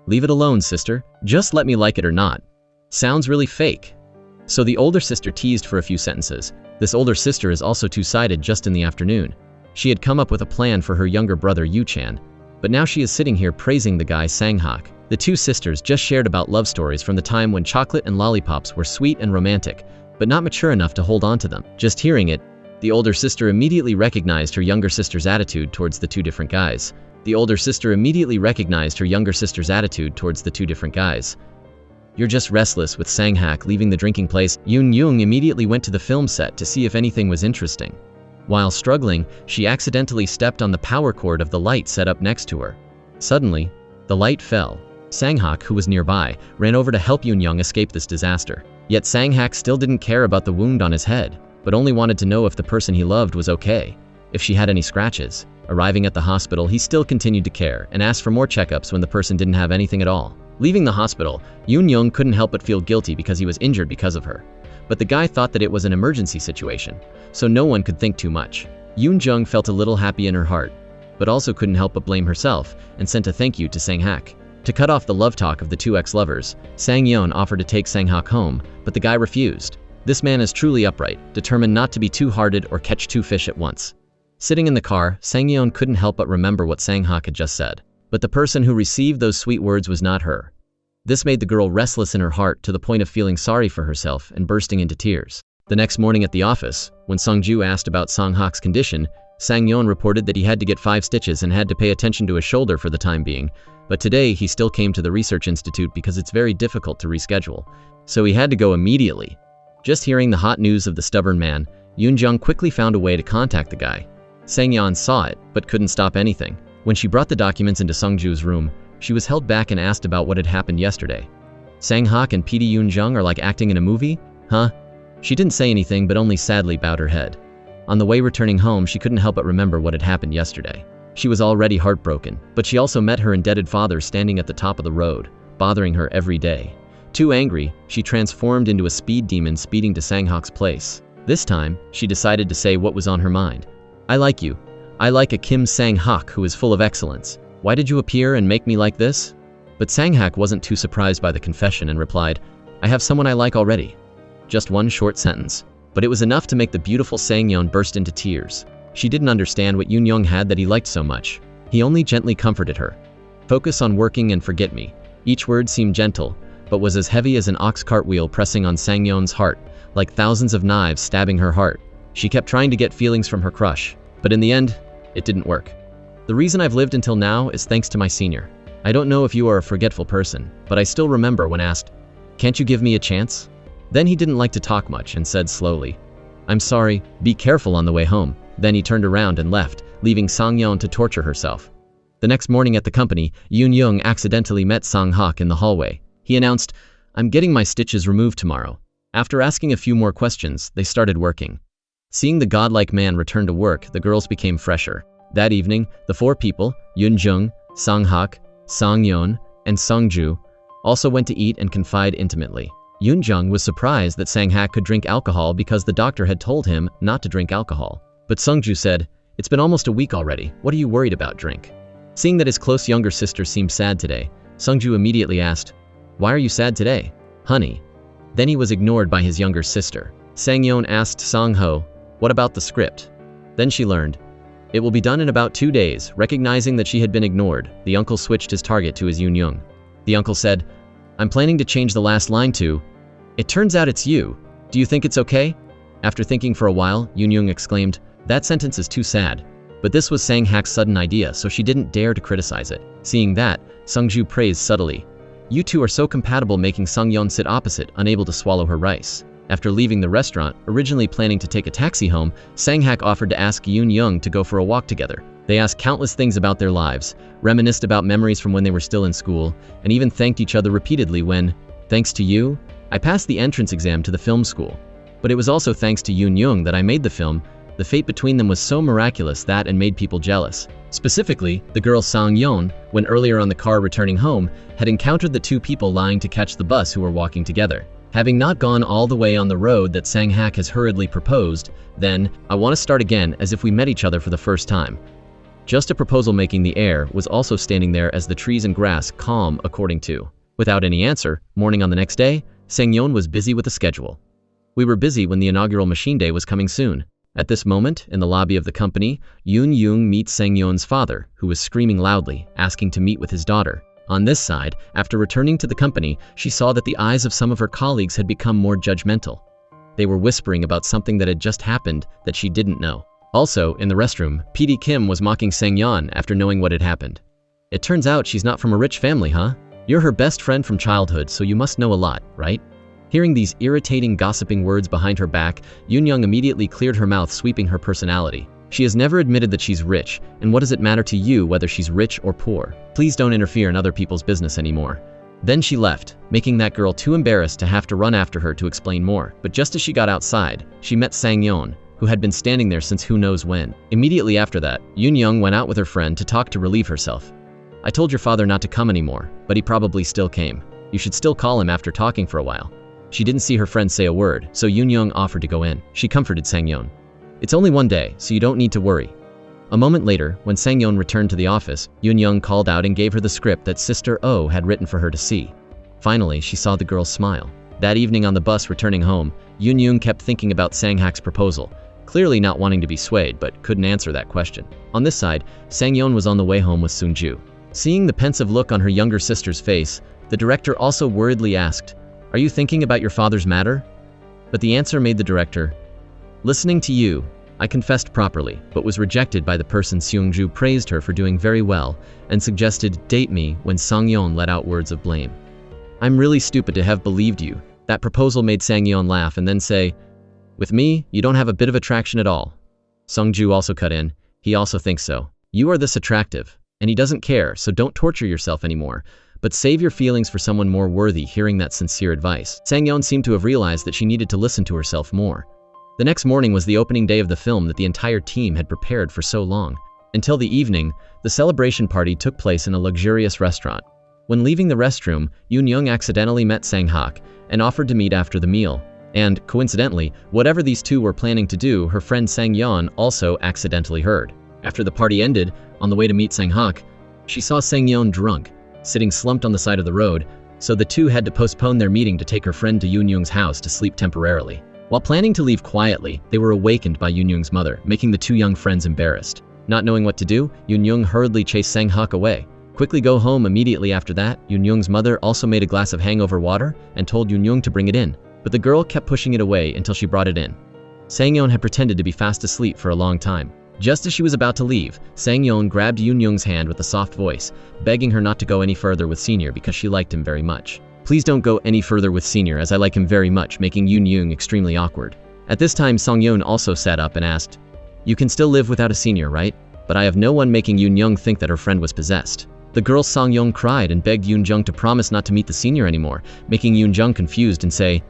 Leave it alone, sister. Just let me like it or not. Sounds really fake. So the older sister teased for a few sentences. This older sister is also two-sided. Just in the afternoon, she had come up with a plan for her younger brother Yu-chan, but now she is sitting here praising the guy Sang-hak. The two sisters just shared about love stories from the time when chocolate and lollipops were sweet and romantic, but not mature enough to hold on to them. Just hearing it, the older sister immediately recognized her younger sister's attitude towards the two different guys. You're just restless with Sang-hak leaving the drinking place. Yoon-jung immediately went to the film set to see if anything was interesting. While struggling, she accidentally stepped on the power cord of the light set up next to her. Suddenly, the light fell. Sang-hak, who was nearby, ran over to help Yoon-jung escape this disaster. Yet Sang-hak still didn't care about the wound on his head, but only wanted to know if the person he loved was okay, if she had any scratches. Arriving at the hospital, he still continued to care and asked for more checkups when the person didn't have anything at all. Leaving the hospital, Yoon-jung couldn't help but feel guilty because he was injured because of her. but the guy thought that it was an emergency situation, so no one could think too much. Yoon-jung felt a little happy in her heart, but also couldn't help but blame herself and sent a thank you to Sang-hak. To cut off the love talk of the two ex-lovers, Sang-yeon offered to take Sang-hak home, but the guy refused. This man is truly upright, determined not to be two-hearted or catch two fish at once. Sitting in the car, Sang-yeon couldn't help but remember what Sang-hak had just said. But the person who received those sweet words was not her. This made the girl restless in her heart to the point of feeling sorry for herself and bursting into tears. The next morning at the office, when Sung-ju asked about Sang-hak's condition, Sang-yeon reported that he had to get 5 stitches and had to pay attention to his shoulder for the time being, but today he still came to the research institute because it's very difficult to reschedule, so he had to go immediately. Just hearing the hot news of the stubborn man, Yoon-jung quickly found a way to contact the guy. Sang-yeon saw it, but couldn't stop anything. When she brought the documents into Sung-ju's room, she was held back and asked about what had happened yesterday. Sang-hak and Beaty Yoon-jung are like acting in a movie? Huh? She didn't say anything but only sadly bowed her head. On the way returning home, she couldn't help but remember what had happened yesterday. She was already heartbroken, but she also met her indebted father standing at the top of the road, bothering her every day. Too angry, she transformed into a speed demon speeding to Sang-hak's place. This time, she decided to say what was on her mind. I like you. I like a Kim Sang-hak who is full of excellence. Why did you appear and make me like this? But Sang-hak wasn't too surprised by the confession and replied, I have someone I like already. Just one short sentence. But it was enough to make the beautiful Sang-yeon burst into tears. She didn't understand what Yoon-jung had that he liked so much. He only gently comforted her. Focus on working and forget me. Each word seemed gentle, but was as heavy as an ox cartwheel pressing on Sang-yeon's heart, like thousands of knives stabbing her heart. She kept trying to get feelings from her crush, but in the end, it didn't work. The reason I've lived until now is thanks to my senior. I don't know if you are a forgetful person, but I still remember when asked, can't you give me a chance? Then he didn't like to talk much and said slowly, I'm sorry, be careful on the way home. Then he turned around and left, leaving Sang-yeon to torture herself. The next morning at the company, Yoon-jung accidentally met Sang-hak in the hallway. He announced, I'm getting my stitches removed tomorrow. After asking a few more questions, they started working. Seeing the godlike man return to work, the girls became fresher. That evening, the 4 people, Yoon-jung, Sang-hak, Sang-yeon, and Sung-ju, also went to eat and confide intimately. Yoon-jung was surprised that Sang-hak could drink alcohol because the doctor had told him not to drink alcohol. But Sung-ju said, it's been almost a week already, what are you worried about, drink? Seeing that his close younger sister seemed sad today, Sung-ju immediately asked, why are you sad today, honey? Then he was ignored by his younger sister. Sang-yeon asked Sang-ho, what about the script? Then she learned, it will be done in about 2 days. Recognizing that she had been ignored, the uncle switched his target to his Yoon-jung. The uncle said, I'm planning to change the last line to, it turns out it's you. Do you think it's okay? After thinking for a while, Yoon-jung exclaimed, that sentence is too sad. But this was Sang-hak's sudden idea, so she didn't dare to criticize it. Seeing that, Sung-ju praised subtly, you two are so compatible, making Sang-yeon sit opposite, unable to swallow her rice. After leaving the restaurant, originally planning to take a taxi home, Sang-hak offered to ask Yoon-jung to go for a walk together. They asked countless things about their lives, reminisced about memories from when they were still in school, and even thanked each other repeatedly when, thanks to you, I passed the entrance exam to the film school. But it was also thanks to Yoon-jung that I made the film. The fate between them was so miraculous that and made people jealous. Specifically, the girl Sang-yeon, when earlier on the car returning home, had encountered the 2 people lying to catch the bus who were walking together. Having not gone all the way on the road that Sang-hak has hurriedly proposed, then, I want to start again as if we met each other for the first time. Just a proposal making the air was also standing there as the trees and grass calm according to. Without any answer, morning on the next day, Sang-yeon was busy with the schedule. We were busy when the inaugural machine day was coming soon. At this moment, in the lobby of the company, Yoon-jung meets Sang-yeon's father, who was screaming loudly, asking to meet with his daughter. On this side, after returning to the company, she saw that the eyes of some of her colleagues had become more judgmental. They were whispering about something that had just happened that she didn't know. Also, in the restroom, P.D. Kim was mocking Sang-yeon after knowing what had happened. It turns out she's not from a rich family, huh? You're her best friend from childhood, so you must know a lot, right? Hearing these irritating, gossiping words behind her back, Yoon-jung immediately cleared her mouth, sweeping her personality. She has never admitted that she's rich, and what does it matter to you whether she's rich or poor? Please don't interfere in other people's business anymore. Then she left, making that girl too embarrassed to have to run after her to explain more. But just as she got outside, she met Sang-yeon, who had been standing there since who knows when. Immediately after that, Yoon-jung went out with her friend to talk to relieve herself. I told your father not to come anymore, but he probably still came. You should still call him after talking for a while. She didn't see her friend say a word, so Yoon offered to go in. She comforted Sang-yeon. It's only one day, so you don't need to worry. A moment later, when Sang-yeon returned to the office, Yoon called out and gave her the script that Sister Oh had written for her to see. Finally, she saw the girl smile. That evening on the bus returning home, Yoon kept thinking about Sang-hak's proposal, clearly not wanting to be swayed, but couldn't answer that question. On this side, Sang-yeon was on the way home with Seung-ju. Seeing the pensive look on her younger sister's face, the director also worriedly asked, "Are you thinking about your father's matter?" But the answer made the director, "Listening to you, I confessed properly, but was rejected by the person Seung-ju praised her for doing very well and suggested date me when Sang-yeon let out words of blame. I'm really stupid to have believed you." That proposal made Sang-yeon laugh and then say, "With me, you don't have a bit of attraction at all." Seung-ju also cut in, "He also thinks so. You are this attractive, and he doesn't care, so don't torture yourself anymore, but save your feelings for someone more worthy." Hearing that sincere advice, Sang-yeon seemed to have realized that she needed to listen to herself more. The next morning was the opening day of the film that the entire team had prepared for so long. Until the evening, the celebration party took place in a luxurious restaurant. When leaving the restroom, Yoon accidentally met Sang-hak and offered to meet after the meal. And, coincidentally, whatever these two were planning to do, her friend Sang-yeon also accidentally heard. After the party ended, on the way to meet Sang-hak, she saw Sang-yeon drunk, sitting slumped on the side of the road, so the two had to postpone their meeting to take her friend to Yoon's house to sleep temporarily. While planning to leave quietly, they were awakened by Yoon's mother, making the two young friends embarrassed. Not knowing what to do, Yoon hurriedly chased Sang-hak away. Quickly go home immediately after that, Yoon's mother also made a glass of hangover water and told Yoon to bring it in, but the girl kept pushing it away until she brought it in. Sang-yeon had pretended to be fast asleep for a long time. Just as she was about to leave, Sang-yeon grabbed Yoon's hand with a soft voice, begging her not to go any further with Senior because she liked him very much. "Please don't go any further with Senior as I like him very much," making Yoon extremely awkward. At this time, Sang-yeon also sat up and asked, "You can still live without a Senior, right?" But I have no one, making Yoon think that her friend was possessed. The girl Sang-yeon cried and begged Yoon to promise not to meet the Senior anymore, making Yoon confused and say,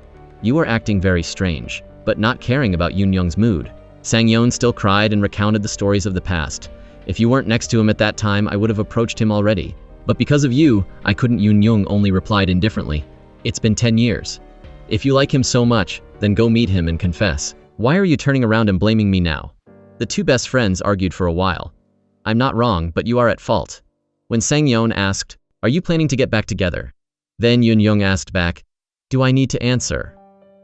"You are acting very strange," but not caring about Yoon's mood. Sang-yeon still cried and recounted the stories of the past. "If you weren't next to him at that time, I would have approached him already. But because of you, I couldn't." Yoon only replied indifferently, "It's been 10 years. If you like him so much, then go meet him and confess. Why are you turning around and blaming me now?" The two best friends argued for a while. "I'm not wrong, but you are at fault." When Sang-yeon asked, "Are you planning to get back together?" Then Yoon asked back, "Do I need to answer?"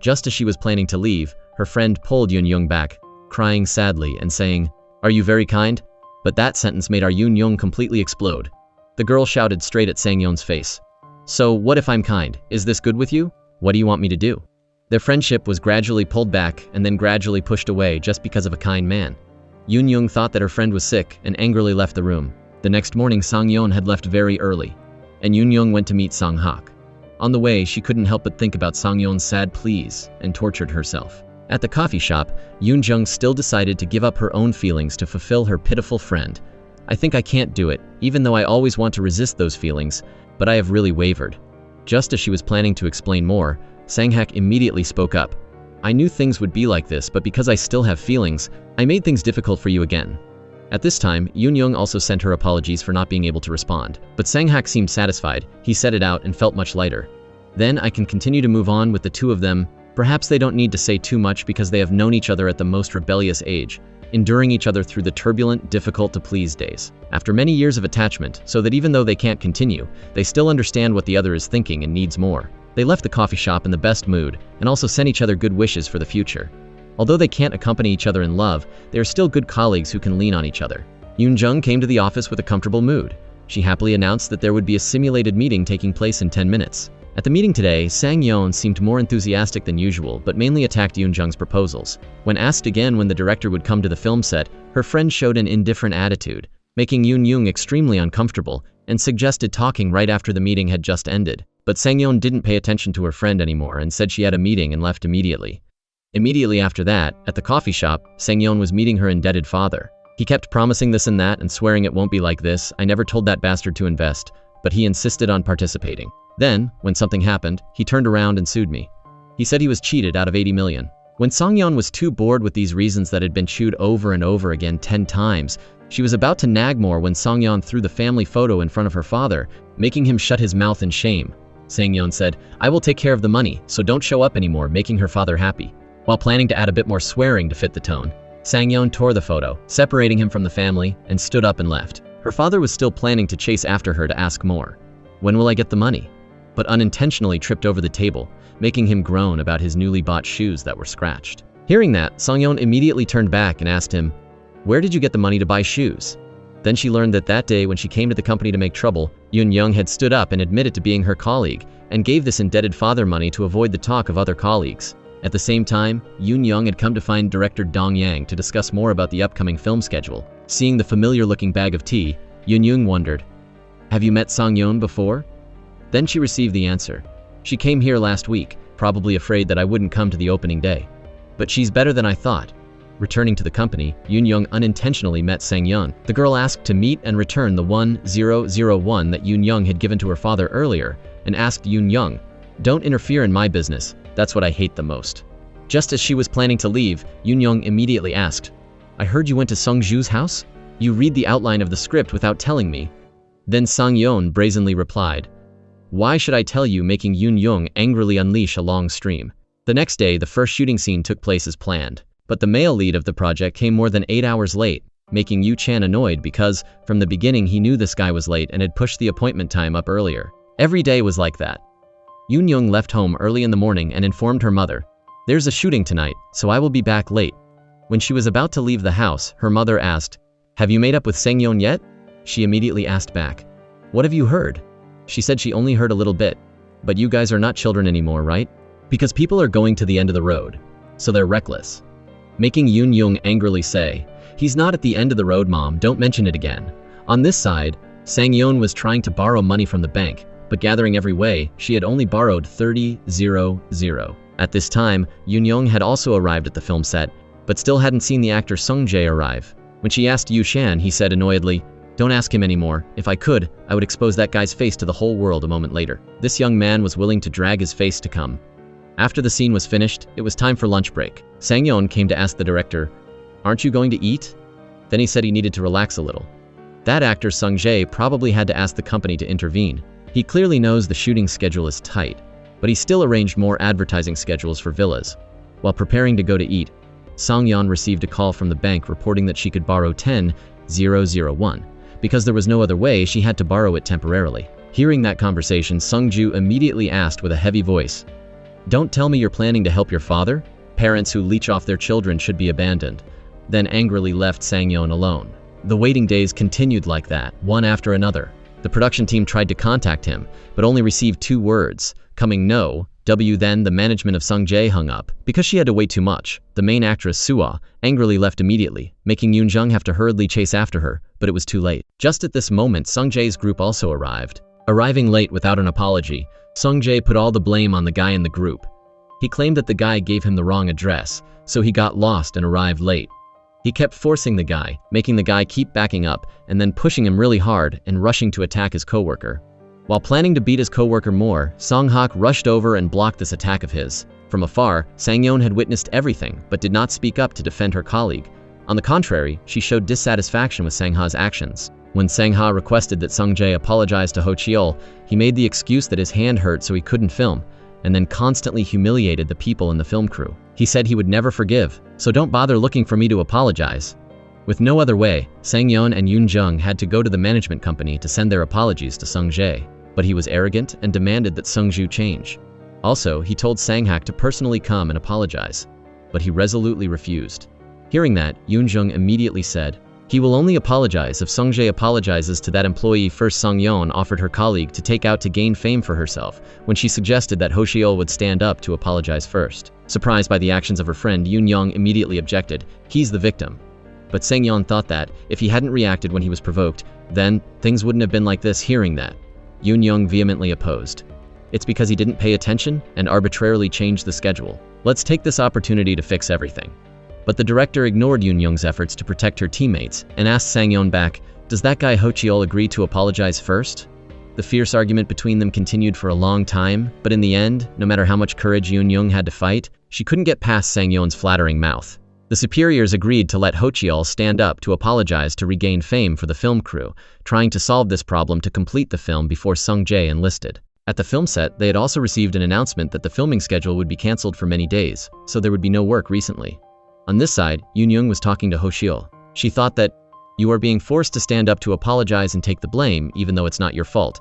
Just as she was planning to leave, her friend pulled Yoon back, crying sadly and saying, "Are you very kind?" But that sentence made our Yoon completely explode. The girl shouted straight at Sang-yeon's face, "So what if I'm kind? Is this good with you? What do you want me to do?" Their friendship was gradually pulled back and then gradually pushed away just because of a kind man. Yoon thought that her friend was sick and angrily left the room. The next morning, Sang-yeon had left very early, and Yoon went to meet Sang-hak. On the way, she couldn't help but think about Sang-yeon's sad pleas and tortured herself. At the coffee shop, Yoon still decided to give up her own feelings to fulfill her pitiful friend. "I think I can't do it, even though I always want to resist those feelings, but I have really wavered." Just as she was planning to explain more, Sang-hak immediately spoke up. "I knew things would be like this, but because I still have feelings, I made things difficult for you again." At this time, Yoon also sent her apologies for not being able to respond, but Sang-hak seemed satisfied. He said it out and felt much lighter. "Then I can continue to move on with the two of them. Perhaps they don't need to say too much because they have known each other at the most rebellious age, enduring each other through the turbulent, difficult-to-please days. After many years of attachment, so that even though they can't continue, they still understand what the other is thinking and needs more." They left the coffee shop in the best mood and also sent each other good wishes for the future. Although they can't accompany each other in love, they are still good colleagues who can lean on each other. Yoon came to the office with a comfortable mood. She happily announced that there would be a simulated meeting taking place in 10 minutes. At the meeting today, Sang-yeon seemed more enthusiastic than usual, but mainly attacked Yoon's proposals. When asked again when the director would come to the film set, her friend showed an indifferent attitude, making Yoon extremely uncomfortable, and suggested talking right after the meeting had just ended. But Sang-yeon didn't pay attention to her friend anymore and said she had a meeting and left immediately. Immediately after that, at the coffee shop, Sang-yeon was meeting her indebted father. He kept promising this and that and swearing it won't be like this. "I never told that bastard to invest," but he insisted on participating. Then, when something happened, he turned around and sued me. He said he was cheated out of 80 million. When Sang-yeon was too bored with these reasons that had been chewed over and over again 10 times, she was about to nag more when Sang-yeon threw the family photo in front of her father, making him shut his mouth in shame. Sang-yeon said, "I will take care of the money, so don't show up anymore," making her father happy. While planning to add a bit more swearing to fit the tone, Sang-yeon tore the photo, separating him from the family, and stood up and left. Her father was still planning to chase after her to ask more. "When will I get the money?" But unintentionally tripped over the table, making him groan about his newly bought shoes that were scratched. Hearing that, Sang-yeon immediately turned back and asked him, "Where did you get the money to buy shoes?" Then she learned that day when she came to the company to make trouble, Yoon-young had stood up and admitted to being her colleague, and gave this indebted father money to avoid the talk of other colleagues. At the same time, Yoon-young had come to find director Dong Yang to discuss more about the upcoming film schedule. Seeing the familiar-looking bag of tea, Yoon-young wondered, "Have you met Sang-yeon before?" Then she received the answer. "She came here last week, probably afraid that I wouldn't come to the opening day. But she's better than I thought." Returning to the company, Yoon-young unintentionally met Sang-yeon. The girl asked to meet and return the 1001 that Yoon-young had given to her father earlier, and asked Yoon-young, "Don't interfere in my business, that's what I hate the most." Just as she was planning to leave, Yoon-young immediately asked, "I heard you went to Sung-ju's house? You read the outline of the script without telling me." Then Sang-yeon brazenly replied, "Why should I tell you?" making Yoon-young angrily unleash a long stream. The next day, the first shooting scene took place as planned. But the male lead of the project came more than 8 hours late, making Yu Chan annoyed because, from the beginning he knew this guy was late and had pushed the appointment time up earlier. Every day was like that. Yoon-young left home early in the morning and informed her mother, "There's a shooting tonight, so I will be back late." When she was about to leave the house, her mother asked, "Have you made up with Sang-yeon yet?" She immediately asked back, "What have you heard?" She said she only heard a little bit. "But you guys are not children anymore, right? Because people are going to the end of the road, so they're reckless." Making Yoon-young angrily say, "He's not at the end of the road, Mom, don't mention it again." On this side, Sang-yeon was trying to borrow money from the bank, but gathering every way, she had only borrowed 30,000. At this time, Yoon-young had also arrived at the film set, but still hadn't seen the actor Sung-jae arrive. When she asked Yu Shan, he said annoyedly, "Don't ask him anymore. If I could, I would expose that guy's face to the whole world a moment later." This young man was willing to drag his face to come. After the scene was finished, it was time for lunch break. Sang-yeon came to ask the director, "Aren't you going to eat?" Then he said he needed to relax a little. That actor Sung-jae probably had to ask the company to intervene. He clearly knows the shooting schedule is tight, but he still arranged more advertising schedules for villas. While preparing to go to eat, Sang-yeon received a call from the bank reporting that she could borrow 10,001. Because there was no other way, she had to borrow it temporarily. Hearing that conversation, Sung-ju immediately asked with a heavy voice, "Don't tell me you're planning to help your father? Parents who leech off their children should be abandoned." Then angrily left Sang-yeon alone. The waiting days continued like that, one after another. The production team tried to contact him, but only received 2 words, coming no, W. Then the management of Sung-jae hung up, because she had to wait too much. The main actress, Suah, angrily left immediately, making Yoon-jung have to hurriedly chase after her, but it was too late. Just at this moment, Sung-jae's group also arrived. Arriving late without an apology, Sung-jae put all the blame on the guy in the group. He claimed that the guy gave him the wrong address, so he got lost and arrived late. He kept forcing the guy, making the guy keep backing up, and then pushing him really hard and rushing to attack his coworker. While planning to beat his coworker more, Song-hak rushed over and blocked this attack of his. From afar, Sang-yeon had witnessed everything, but did not speak up to defend her colleague. On the contrary, she showed dissatisfaction with Sang-ha's actions. When Sang-ha requested that Sung-jae apologize to Ho Cheol, he made the excuse that his hand hurt so he couldn't film, and then constantly humiliated the people in the film crew. He said he would never forgive, so don't bother looking for me to apologize. With no other way, Sang-yeon and Yoon-jung had to go to the management company to send their apologies to Sung-jae, but he was arrogant and demanded that Sung-ju change. Also, he told Sang-hak to personally come and apologize, but he resolutely refused. Hearing that, Yoon-jung immediately said, "He will only apologize if Sung-jae apologizes to that employee first." Sang-yeon offered her colleague to take out to gain fame for herself when she suggested that Ho Cheol would stand up to apologize first. Surprised by the actions of her friend, Yoon-young immediately objected, "He's the victim." But Sang-yeon thought that, if he hadn't reacted when he was provoked, then things wouldn't have been like this. Hearing that, Yoon-young vehemently opposed. "It's because he didn't pay attention and arbitrarily changed the schedule. Let's take this opportunity to fix everything." But the director ignored Yoon-young's efforts to protect her teammates and asked Sang-yeon back, "Does that guy Ho Cheol agree to apologize first?" The fierce argument between them continued for a long time, but in the end, no matter how much courage Yoon-young had to fight, she couldn't get past Sang-yeon's flattering mouth. The superiors agreed to let Ho Cheol stand up to apologize to regain fame for the film crew, trying to solve this problem to complete the film before Sung-jae enlisted. At the film set, they had also received an announcement that the filming schedule would be cancelled for many days, so there would be no work recently. On this side, Yoon-young was talking to Ho-cheol. She thought that, "You are being forced to stand up to apologize and take the blame, even though it's not your fault."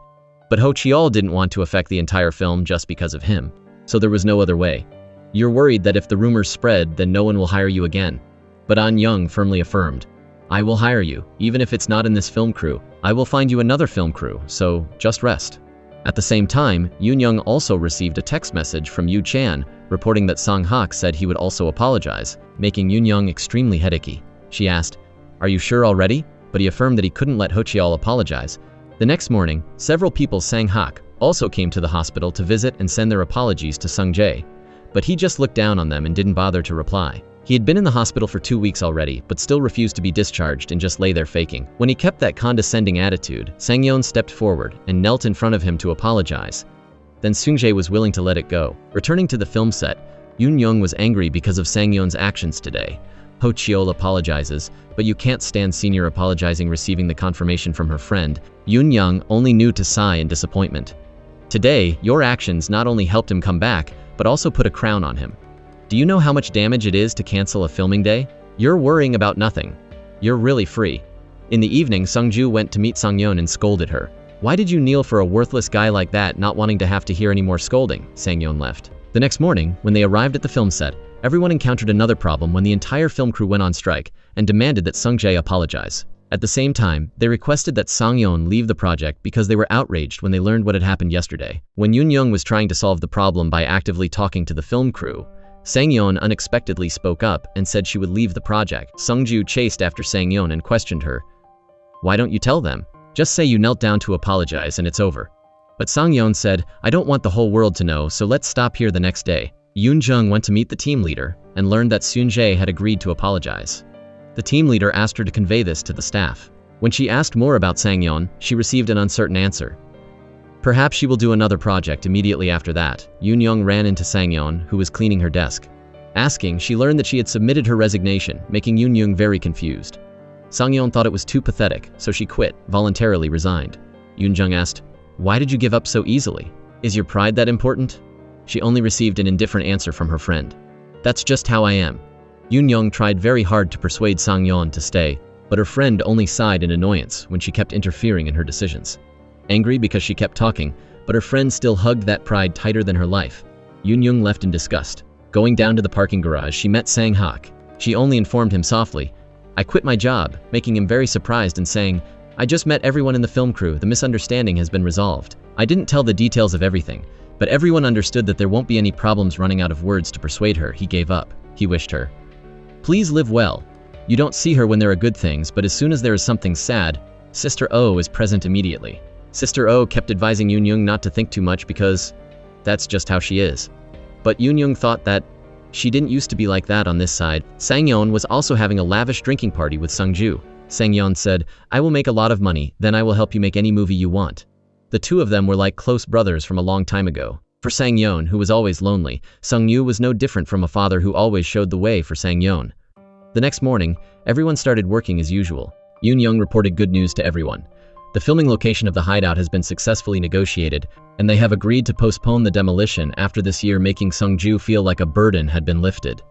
But Ho-cheol didn't want to affect the entire film just because of him, so there was no other way. "You're worried that if the rumors spread, then no one will hire you again." But An-young firmly affirmed, "I will hire you, even if it's not in this film crew. I will find you another film crew, so just rest." At the same time, Yoon-young also received a text message from Yoo Chan, reporting that Sang-hak said he would also apologize, making Yoon-young extremely headachy. She asked, "Are you sure already?" But he affirmed that he couldn't let Ho-cheol apologize. The next morning, several people Sang-hak also came to the hospital to visit and send their apologies to Sung-jae. But he just looked down on them and didn't bother to reply. He had been in the hospital for 2 weeks already, but still refused to be discharged and just lay there faking. When he kept that condescending attitude, Sang-yeon stepped forward and knelt in front of him to apologize. Then Sung-jae was willing to let it go. Returning to the film set, Yoon-young was angry because of Sang-yeon's actions today. Ho-cheol apologizes, but you can't stand senior apologizing receiving the confirmation from her friend. Yoon-young only knew to sigh in disappointment. "Today, your actions not only helped him come back, but also put a crown on him. Do you know how much damage it is to cancel a filming day? You're worrying about nothing. You're really free." In the evening, Sung-ju went to meet Sang-yeon and scolded her. "Why did you kneel for a worthless guy like that, not wanting to have to hear any more scolding?" Sang-yeon left. The next morning, when they arrived at the film set, everyone encountered another problem when the entire film crew went on strike and demanded that Sung-jae apologize. At the same time, they requested that Sang-yeon leave the project because they were outraged when they learned what had happened yesterday. When Yoon-young was trying to solve the problem by actively talking to the film crew, Sang-yeon unexpectedly spoke up and said she would leave the project. Sung-ju chased after Sang-yeon and questioned her. "Why don't you tell them? Just say you knelt down to apologize and it's over." But Sang-yeon said, "I don't want the whole world to know, so let's stop here the next day." Yoon-jung went to meet the team leader and learned that Sun-jae had agreed to apologize. The team leader asked her to convey this to the staff. When she asked more about Sang-yeon, she received an uncertain answer. Perhaps she will do another project immediately after that. Yoon-young ran into Sang-yeon, who was cleaning her desk. Asking, she learned that she had submitted her resignation, making Yoon-young very confused. Sang-yeon thought it was too pathetic, so she quit, voluntarily resigned. Yoon-jung asked, "Why did you give up so easily? Is your pride that important?" She only received an indifferent answer from her friend. "That's just how I am." Yoon-young tried very hard to persuade Sang-yeon to stay, but her friend only sighed in annoyance when she kept interfering in her decisions. Angry because she kept talking, but her friend still hugged that pride tighter than her life. Yoon-young left in disgust. Going down to the parking garage, she met Sang-hak. She only informed him softly, "I quit my job," making him very surprised and saying, "I just met everyone in the film crew, the misunderstanding has been resolved. I didn't tell the details of everything, but everyone understood that there won't be any problems." Running out of words to persuade her, he gave up. He wished her, "Please live well. You don't see her when there are good things, but as soon as there is something sad, Sister O is present immediately." Sister O kept advising Yoon-young not to think too much because that's just how she is. But Yoon-young thought that she didn't used to be like that on this side. Sang-yeon was also having a lavish drinking party with Sung-ju. Sang-yeon said, "I will make a lot of money, then I will help you make any movie you want." The two of them were like close brothers from a long time ago. For Sang-yeon, who was always lonely, Sung-yu was no different from a father who always showed the way for Sang-yeon. The next morning, everyone started working as usual. Yoon-young reported good news to everyone. The filming location of the hideout has been successfully negotiated, and they have agreed to postpone the demolition after this year, making Sung-ju feel like a burden had been lifted.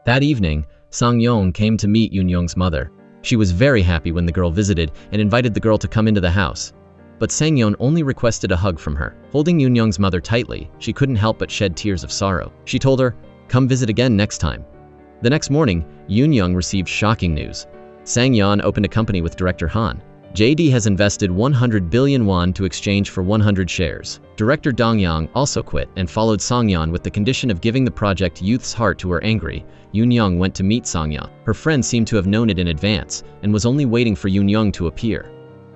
That evening, Sang-yeon came to meet Yoon-young's mother. She was very happy when the girl visited and invited the girl to come into the house. But Sang-yeon only requested a hug from her. Holding Yoon-young's mother tightly, she couldn't help but shed tears of sorrow. She told her, "Come visit again next time." The next morning, Yoon-young received shocking news. Sang-yeon opened a company with director Han. JD has invested 100 billion won to exchange for 100 shares. Director Dong-yang also quit and followed Sang-yeon with the condition of giving the project Youth's Heart to her. Angry, Yoon-young went to meet Sang-yeon. Her friend seemed to have known it in advance and was only waiting for Yoon-young to appear.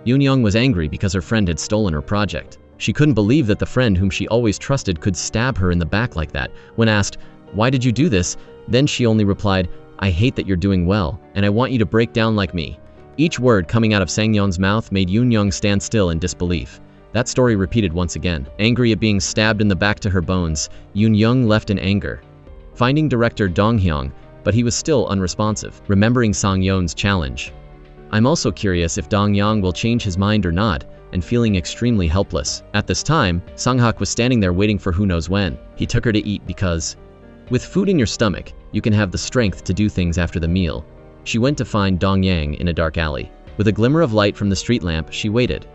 Yoon-young was angry because her friend had stolen her project. She couldn't believe that the friend whom she always trusted could stab her in the back like that. When asked, "Why did you do this?" then she only replied, "I hate that you're doing well, and I want you to break down like me." Each word coming out of Sang-yeon's mouth made Yoon-young stand still in disbelief. That story repeated once again. Angry at being stabbed in the back to her bones, Yoon-young left in anger, finding director Dong-hyung, but he was still unresponsive. Remembering Sang-yeon's challenge, I'm also curious if Dong Yang will change his mind or not, and feeling extremely helpless. At this time, Sang-hak was standing there waiting for who knows when. He took her to eat because, with food in your stomach, you can have the strength to do things after the meal. She went to find Dong Yang in a dark alley. With a glimmer of light from the street lamp, she waited.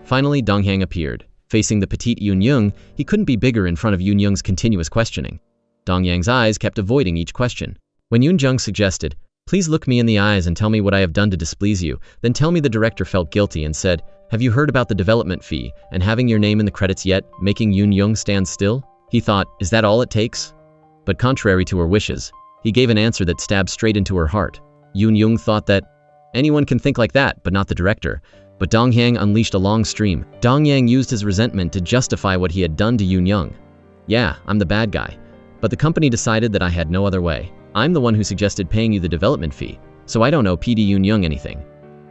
Finally, Dong Yang appeared. Facing the petite Yoon Young, he couldn't be bigger in front of Yoon Young's continuous questioning. Dong Yang's eyes kept avoiding each question. When Yoon Jung suggested, "Please look me in the eyes and tell me what I have done to displease you," then tell me, the director felt guilty and said, "Have you heard about the development fee and having your name in the credits yet?" Making Yoon Young stand still. He thought, is that all it takes? But contrary to her wishes, he gave an answer that stabbed straight into her heart. Yoon Young thought that anyone can think like that, but not the director. But Dong Yang unleashed a long stream. Dong Yang used his resentment to justify what he had done to Yoon Young. "Yeah, I'm the bad guy. But the company decided that I had no other way. I'm the one who suggested paying you the development fee, so I don't owe PD Yoon Young anything."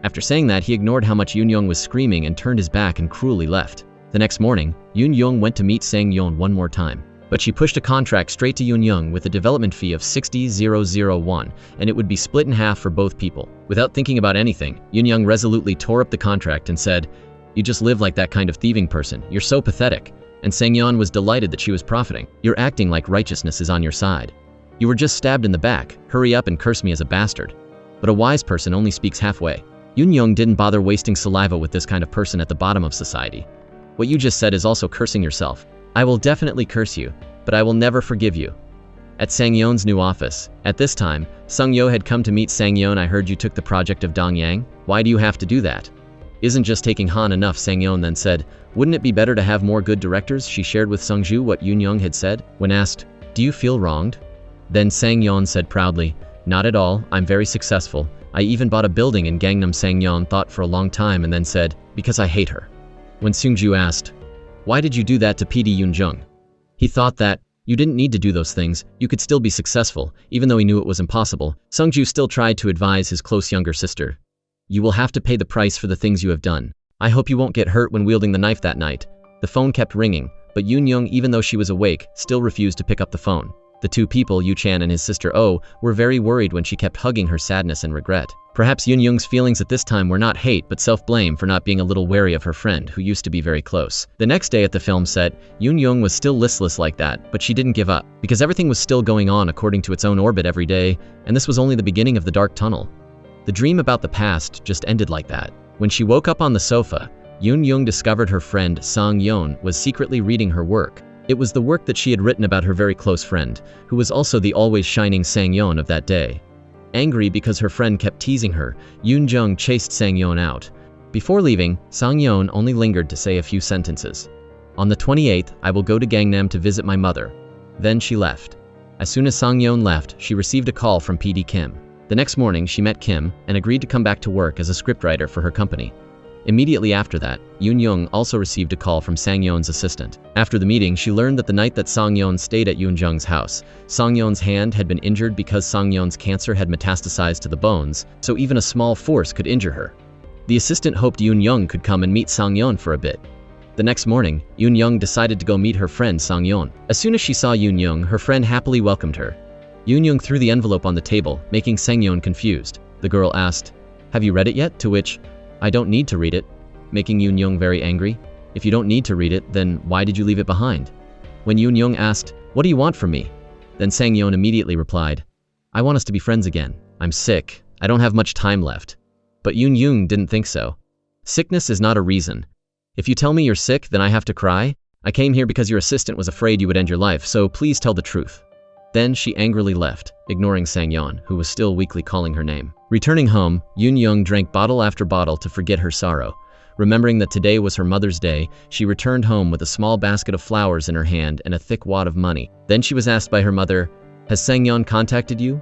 After saying that, he ignored how much Yoon Young was screaming and turned his back and cruelly left. The next morning, Yoon Young went to meet Sang Yeon one more time. But she pushed a contract straight to Yoon Young with a development fee of 60,001, and it would be split in half for both people. Without thinking about anything, Yoon Young resolutely tore up the contract and said, "You just live like that kind of thieving person. You're so pathetic." And Sang Yeon was delighted that she was profiting. "You're acting like righteousness is on your side. You were just stabbed in the back. Hurry up and curse me as a bastard." But a wise person only speaks halfway. Yoon Young didn't bother wasting saliva with this kind of person at the bottom of society. "What you just said is also cursing yourself. I will definitely curse you, but I will never forgive you." At Sang Yeon's new office. At this time, Sung Yo had come to meet Sang Yeon. "I heard you took the project of Dong Yang. Why do you have to do that? Isn't just taking Han enough?" Sang Yeon then said, "Wouldn't it be better to have more good directors?" She shared with Sung Ju what Yoon Young had said. When asked, "Do you feel wronged?" Then Sang Yeon said proudly, "Not at all, I'm very successful. I even bought a building in Gangnam." Sang Yeon thought for a long time and then said, "Because I hate her." When Sung Ju asked, "Why did you do that to PD Yoon Jung?" He thought that, you didn't need to do those things, you could still be successful, even though he knew it was impossible. Sung Ju still tried to advise his close younger sister. "You will have to pay the price for the things you have done. I hope you won't get hurt when wielding the knife that night." The phone kept ringing, but Yoon Young, even though she was awake, still refused to pick up the phone. The two people, Yu Chan and his sister Oh, were very worried when she kept hugging her sadness and regret. Perhaps Yoon Young's feelings at this time were not hate but self-blame for not being a little wary of her friend who used to be very close. The next day at the film set, Yoon Young was still listless like that, but she didn't give up, because everything was still going on according to its own orbit every day, and this was only the beginning of the dark tunnel. The dream about the past just ended like that. When she woke up on the sofa, Yoon Young discovered her friend Sang Yeon was secretly reading her work. It was the work that she had written about her very close friend, who was also the always shining Sang Yeon of that day. Angry because her friend kept teasing her, Yoon Jung chased Sang Yeon out. Before leaving, Sang Yeon only lingered to say a few sentences. "On the 28th, I will go to Gangnam to visit my mother." Then she left. As soon as Sang Yeon left, she received a call from PD Kim. The next morning, she met Kim and agreed to come back to work as a scriptwriter for her company. Immediately after that, Yoon Young also received a call from Sang Yeon's assistant. After the meeting, she learned that the night that Sang Yeon stayed at Yoon Jung's house, Sang Yeon's hand had been injured because Sang Yeon's cancer had metastasized to the bones, so even a small force could injure her. The assistant hoped Yoon Young could come and meet Sang Yeon for a bit. The next morning, Yoon Young decided to go meet her friend Sang Yeon. As soon as she saw Yoon Young, her friend happily welcomed her. Yoon Young threw the envelope on the table, making Sang Yeon confused. The girl asked, "Have you read it yet?" To which, "I don't need to read it," making Yoon Young very angry. "If you don't need to read it, then why did you leave it behind?" When Yoon Young asked, "What do you want from me?" Then Sang Yeon immediately replied, "I want us to be friends again. I'm sick. I don't have much time left." But Yoon Young didn't think so. Sickness is not a reason. If you tell me you're sick, then I have to cry? I came here because your assistant was afraid you would end your life, so please tell the truth. Then she angrily left, ignoring Sang Yeon, who was still weakly calling her name. Returning home, Yoon Young drank bottle after bottle to forget her sorrow. Remembering that today was her Mother's Day, she returned home with a small basket of flowers in her hand and a thick wad of money. Then she was asked by her mother, "Has Sang Yeon contacted you?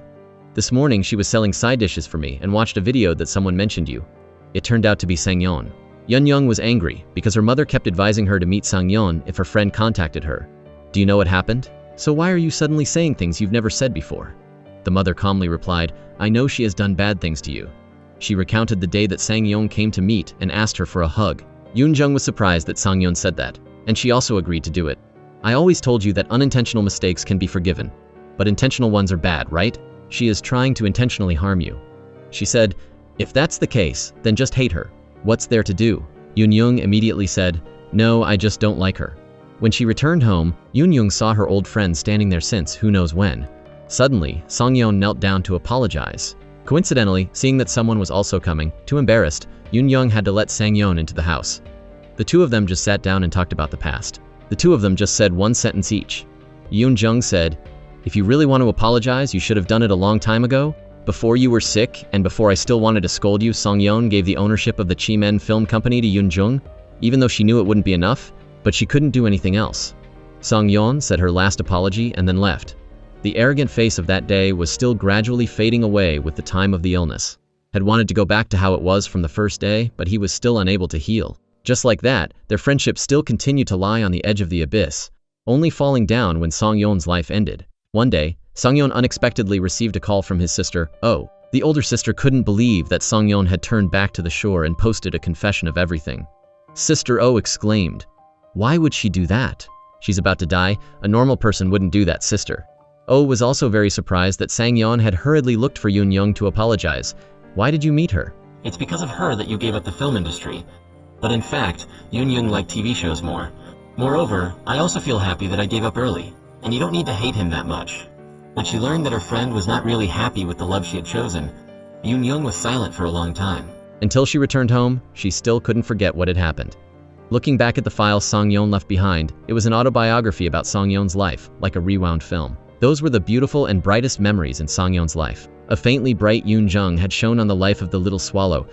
This morning she was selling side dishes for me and watched a video that someone mentioned you." It turned out to be Sang Yeon. Yoon Young was angry because her mother kept advising her to meet Sang Yeon if her friend contacted her. "Do you know what happened? So why are you suddenly saying things you've never said before?" The mother calmly replied, "I know she has done bad things to you." She recounted the day that Sang Yeon came to meet and asked her for a hug. Yoon Jung was surprised that Sang Yeon said that, and she also agreed to do it. "I always told you that unintentional mistakes can be forgiven, but intentional ones are bad, right? She is trying to intentionally harm you." She said, If that's the case, then just hate her. What's there to do? Yoon immediately said, no, I just don't like her. When she returned home, Yoon saw her old friend standing there since who knows when. Suddenly, Sangyeon knelt down to apologize. Coincidentally, seeing that someone was also coming, too embarrassed, Yoon had to let Sangyeon into the house. The two of them just sat down and talked about the past. The two of them just said one sentence each. Yoon said, if you really want to apologize, you should have done it a long time ago. Before you were sick, and before I still wanted to scold you, Sangyeon gave the ownership of the Chimen Film Company to Yoon, even though she knew it wouldn't be enough, but she couldn't do anything else. Sangyeon said her last apology and then left. The arrogant face of that day was still gradually fading away with the time of the illness. Had wanted to go back to how it was from the first day, but he was still unable to heal. Just like that, their friendship still continued to lie on the edge of the abyss, only falling down when Sangyeon's life ended. One day, Sangyeon unexpectedly received a call from his sister, Oh. The older sister couldn't believe that Sangyeon had turned back to the shore and posted a confession of everything. Sister Oh exclaimed, why would she do that? She's about to die. A normal person wouldn't do that, sister. Oh was also very surprised that Sangyeon had hurriedly looked for Yoon to apologize. Why did you meet her? It's because of her that you gave up the film industry. But in fact, Yoon liked TV shows more. Moreover, I also feel happy that I gave up early, and you don't need to hate him that much. When she learned that her friend was not really happy with the love she had chosen, Yoon was silent for a long time. Until she returned home, she still couldn't forget what had happened. Looking back at the files Sangyeon left behind, it was an autobiography about Sangyeon's life, like a rewound film. Those were the beautiful and brightest memories in Sangyeon's life. A faintly bright Yoon had shone on the life of the little swallow,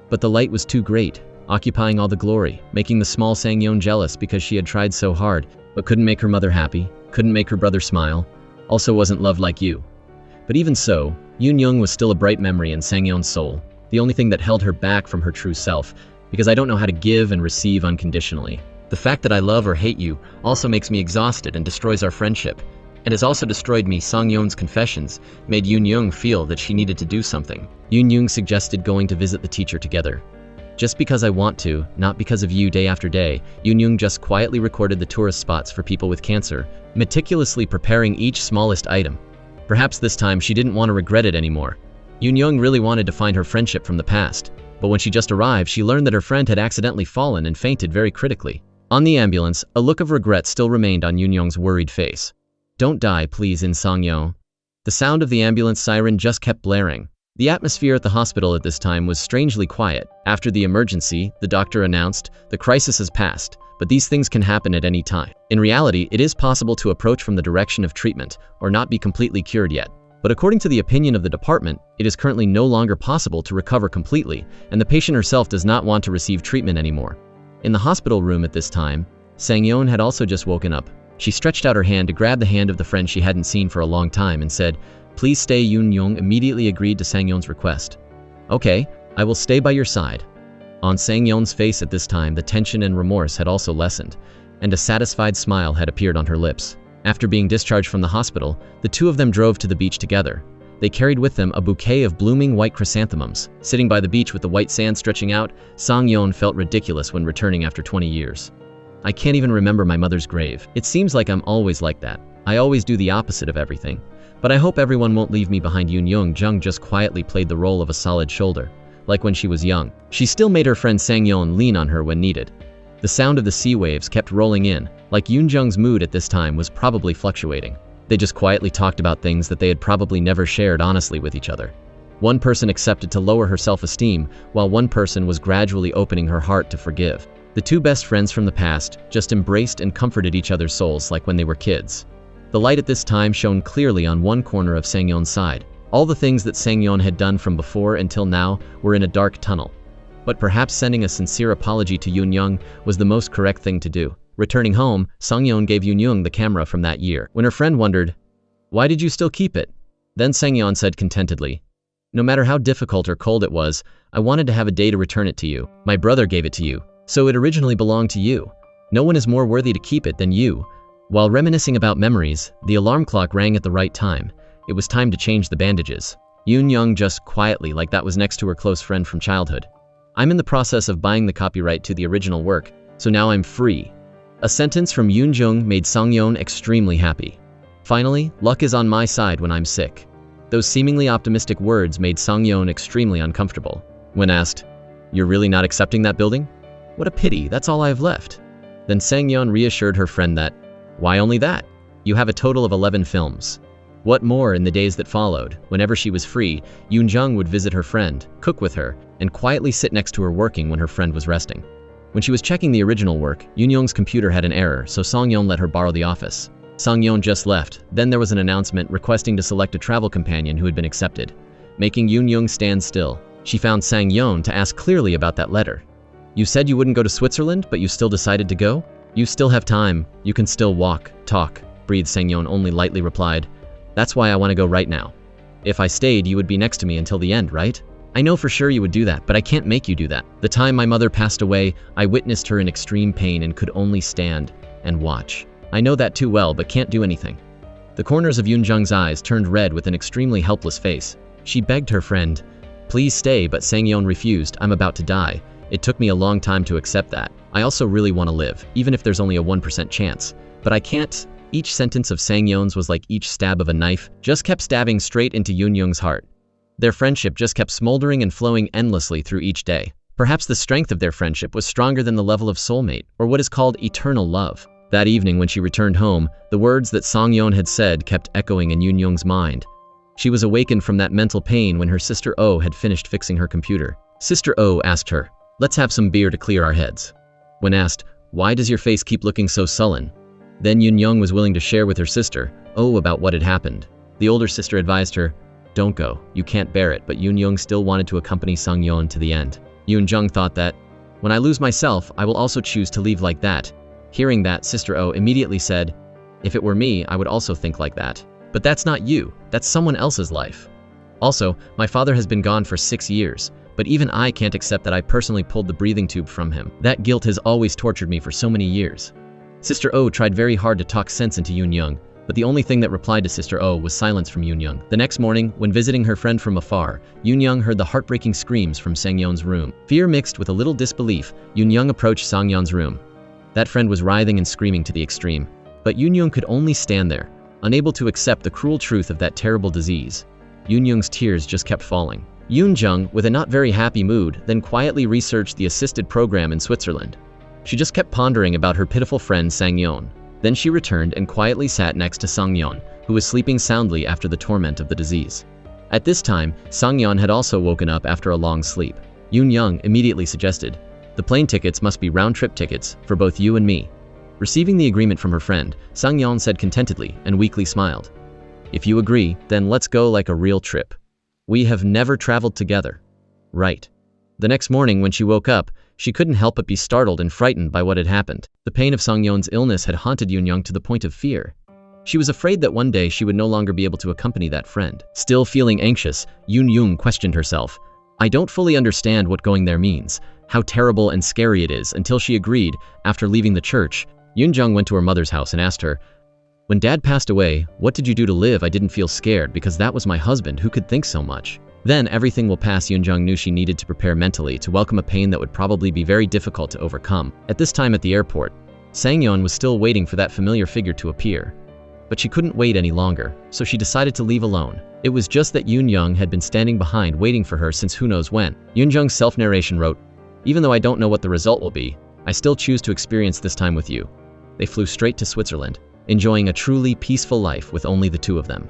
but the light was too great, occupying all the glory, making the small Sangyeon jealous because she had tried so hard, but couldn't make her mother happy, couldn't make her brother smile, also wasn't loved like you. But even so, Yoon was still a bright memory in Sangyeon's soul, the only thing that held her back from her true self, because I don't know how to give and receive unconditionally. The fact that I love or hate you also makes me exhausted and destroys our friendship. It has also destroyed me. Sangyeon's confessions made Yoon feel that she needed to do something. Yoon suggested going to visit the teacher together. Just because I want to, not because of you. Day after day, Yoon just quietly recorded the tourist spots for people with cancer, meticulously preparing each smallest item. Perhaps this time she didn't want to regret it anymore. Yoon really wanted to find her friendship from the past, but when she just arrived, she learned that her friend had accidentally fallen and fainted very critically. On the ambulance, a look of regret still remained on Yoon's worried face. Don't die, please, in Sangyeon. The sound of the ambulance siren just kept blaring. The atmosphere at the hospital at this time was strangely quiet. After the emergency, the doctor announced, the crisis has passed, but these things can happen at any time. In reality, it is possible to approach from the direction of treatment, or not be completely cured yet. But according to the opinion of the department, it is currently no longer possible to recover completely, and the patient herself does not want to receive treatment anymore. In the hospital room at this time, Sangyeon had also just woken up. She stretched out her hand to grab the hand of the friend she hadn't seen for a long time and said, please stay. Yoon immediately agreed to Sangyeon's request. Okay, I will stay by your side. On Sangyeon's face at this time, the tension and remorse had also lessened, and a satisfied smile had appeared on her lips. After being discharged from the hospital, the two of them drove to the beach together. They carried with them a bouquet of blooming white chrysanthemums. Sitting by the beach with the white sand stretching out, Sangyeon felt ridiculous when returning after 20 years. I can't even remember my mother's grave. It seems like I'm always like that. I always do the opposite of everything. But I hope everyone won't leave me behind. Yoon just quietly played the role of a solid shoulder, like when she was young. She still made her friend Sangyeon lean on her when needed. The sound of the sea waves kept rolling in, like Yoon's mood at this time was probably fluctuating. They just quietly talked about things that they had probably never shared honestly with each other. One person accepted to lower her self-esteem, while one person was gradually opening her heart to forgive. The two best friends from the past just embraced and comforted each other's souls like when they were kids. The light at this time shone clearly on one corner of Sangyeon's side. All the things that Sangyeon had done from before until now were in a dark tunnel. But perhaps sending a sincere apology to Yoon was the most correct thing to do. Returning home, Sangyeon gave Yoon the camera from that year. When her friend wondered, why did you still keep it? Then Sangyeon said contentedly, no matter how difficult or cold it was, I wanted to have a day to return it to you. My brother gave it to you, so it originally belonged to you. No one is more worthy to keep it than you. While reminiscing about memories, the alarm clock rang at the right time. It was time to change the bandages. Yoon just quietly, like that was next to her close friend from childhood. I'm in the process of buying the copyright to the original work, so now I'm free. A sentence from Yoon made Sangyeon extremely happy. Finally, luck is on my side when I'm sick. Those seemingly optimistic words made Sangyeon extremely uncomfortable. When asked, "You're really not accepting that building? What a pity, that's all I have left." Then Sang-yeon reassured her friend that, "Why only that? You have a total of 11 films." What more, in the days that followed, whenever she was free, Yoon-jung would visit her friend, cook with her, and quietly sit next to her working when her friend was resting. When she was checking the original work, Yoon-jung's computer had an error, so Sang-yeon let her borrow the office. Sang-yeon just left, then there was an announcement requesting to select a travel companion who had been accepted. Making Yoon-jung stand still, she found Sang-yeon to ask clearly about that letter. "You said you wouldn't go to Switzerland, but you still decided to go? You still have time, you can still walk, talk," breathed Sang-yeon, only lightly replied. "That's why I want to go right now. If I stayed, you would be next to me until the end, right? I know for sure you would do that, but I can't make you do that. The time my mother passed away, I witnessed her in extreme pain and could only stand and watch. I know that too well, but can't do anything." The corners of Yoon-jung's eyes turned red with an extremely helpless face. She begged her friend, "Please stay," but Sang-yeon refused. "I'm about to die. It took me a long time to accept that. I also really want to live, even if there's only a 1% chance. But I can't." Each sentence of Sang-yeon's was like each stab of a knife, just kept stabbing straight into Yoon-jung's heart. Their friendship just kept smoldering and flowing endlessly through each day. Perhaps the strength of their friendship was stronger than the level of soulmate, or what is called eternal love. That evening when she returned home, the words that Sang-yeon had said kept echoing in Yoon-jung's mind. She was awakened from that mental pain when her sister Oh had finished fixing her computer. Sister Oh asked her, "Let's have some beer to clear our heads." When asked, "Why does your face keep looking so sullen?" Then Yoon-jung was willing to share with her sister, Oh, about what had happened. The older sister advised her, "Don't go, you can't bear it," but Yoon-jung still wanted to accompany Sang-yeon to the end. Yoon-jung thought that, "When I lose myself, I will also choose to leave like that." Hearing that, Sister Oh immediately said, "If it were me, I would also think like that. But that's not you, that's someone else's life. Also, my father has been gone for 6 years, but even I can't accept that I personally pulled the breathing tube from him. That guilt has always tortured me for so many years." Sister Oh tried very hard to talk sense into Yoon-jung, but the only thing that replied to Sister Oh was silence from Yoon-jung. The next morning, when visiting her friend from afar, Yoon-jung heard the heartbreaking screams from Sang-yeon's room. Fear mixed with a little disbelief, Yoon-jung approached Sang-yeon's room. That friend was writhing and screaming to the extreme, but Yoon-jung could only stand there, unable to accept the cruel truth of that terrible disease. Yoon-jung's tears just kept falling. Yoon-jung, with a not very happy mood, then quietly researched the assisted program in Switzerland. She just kept pondering about her pitiful friend Sang-yeon. Then she returned and quietly sat next to Sang-yeon, who was sleeping soundly after the torment of the disease. At this time, Sang-yeon had also woken up after a long sleep. Yoon-jung immediately suggested, "The plane tickets must be round-trip tickets for both you and me." Receiving the agreement from her friend, Sang-yeon said contentedly and weakly smiled, "If you agree, then let's go like a real trip. We have never traveled together, right?" The next morning when she woke up, she couldn't help but be startled and frightened by what had happened. The pain of Sang-yeon's illness had haunted Yoon-jung to the point of fear. She was afraid that one day she would no longer be able to accompany that friend. Still feeling anxious, Yoon-jung questioned herself, "I don't fully understand what going there means, how terrible and scary it is," until she agreed. After leaving the church, Yoon-jung went to her mother's house and asked her, "When Dad passed away, what did you do to live? I didn't feel scared because that was my husband who could think so much." Then everything will pass. Yoon-jung knew she needed to prepare mentally to welcome a pain that would probably be very difficult to overcome. At this time at the airport, Sang-yeon was still waiting for that familiar figure to appear. But she couldn't wait any longer, so she decided to leave alone. It was just that Yoon-jung had been standing behind waiting for her since who knows when. Yoon-jung's self-narration wrote, "Even though I don't know what the result will be, I still choose to experience this time with you." They flew straight to Switzerland, enjoying a truly peaceful life with only the two of them.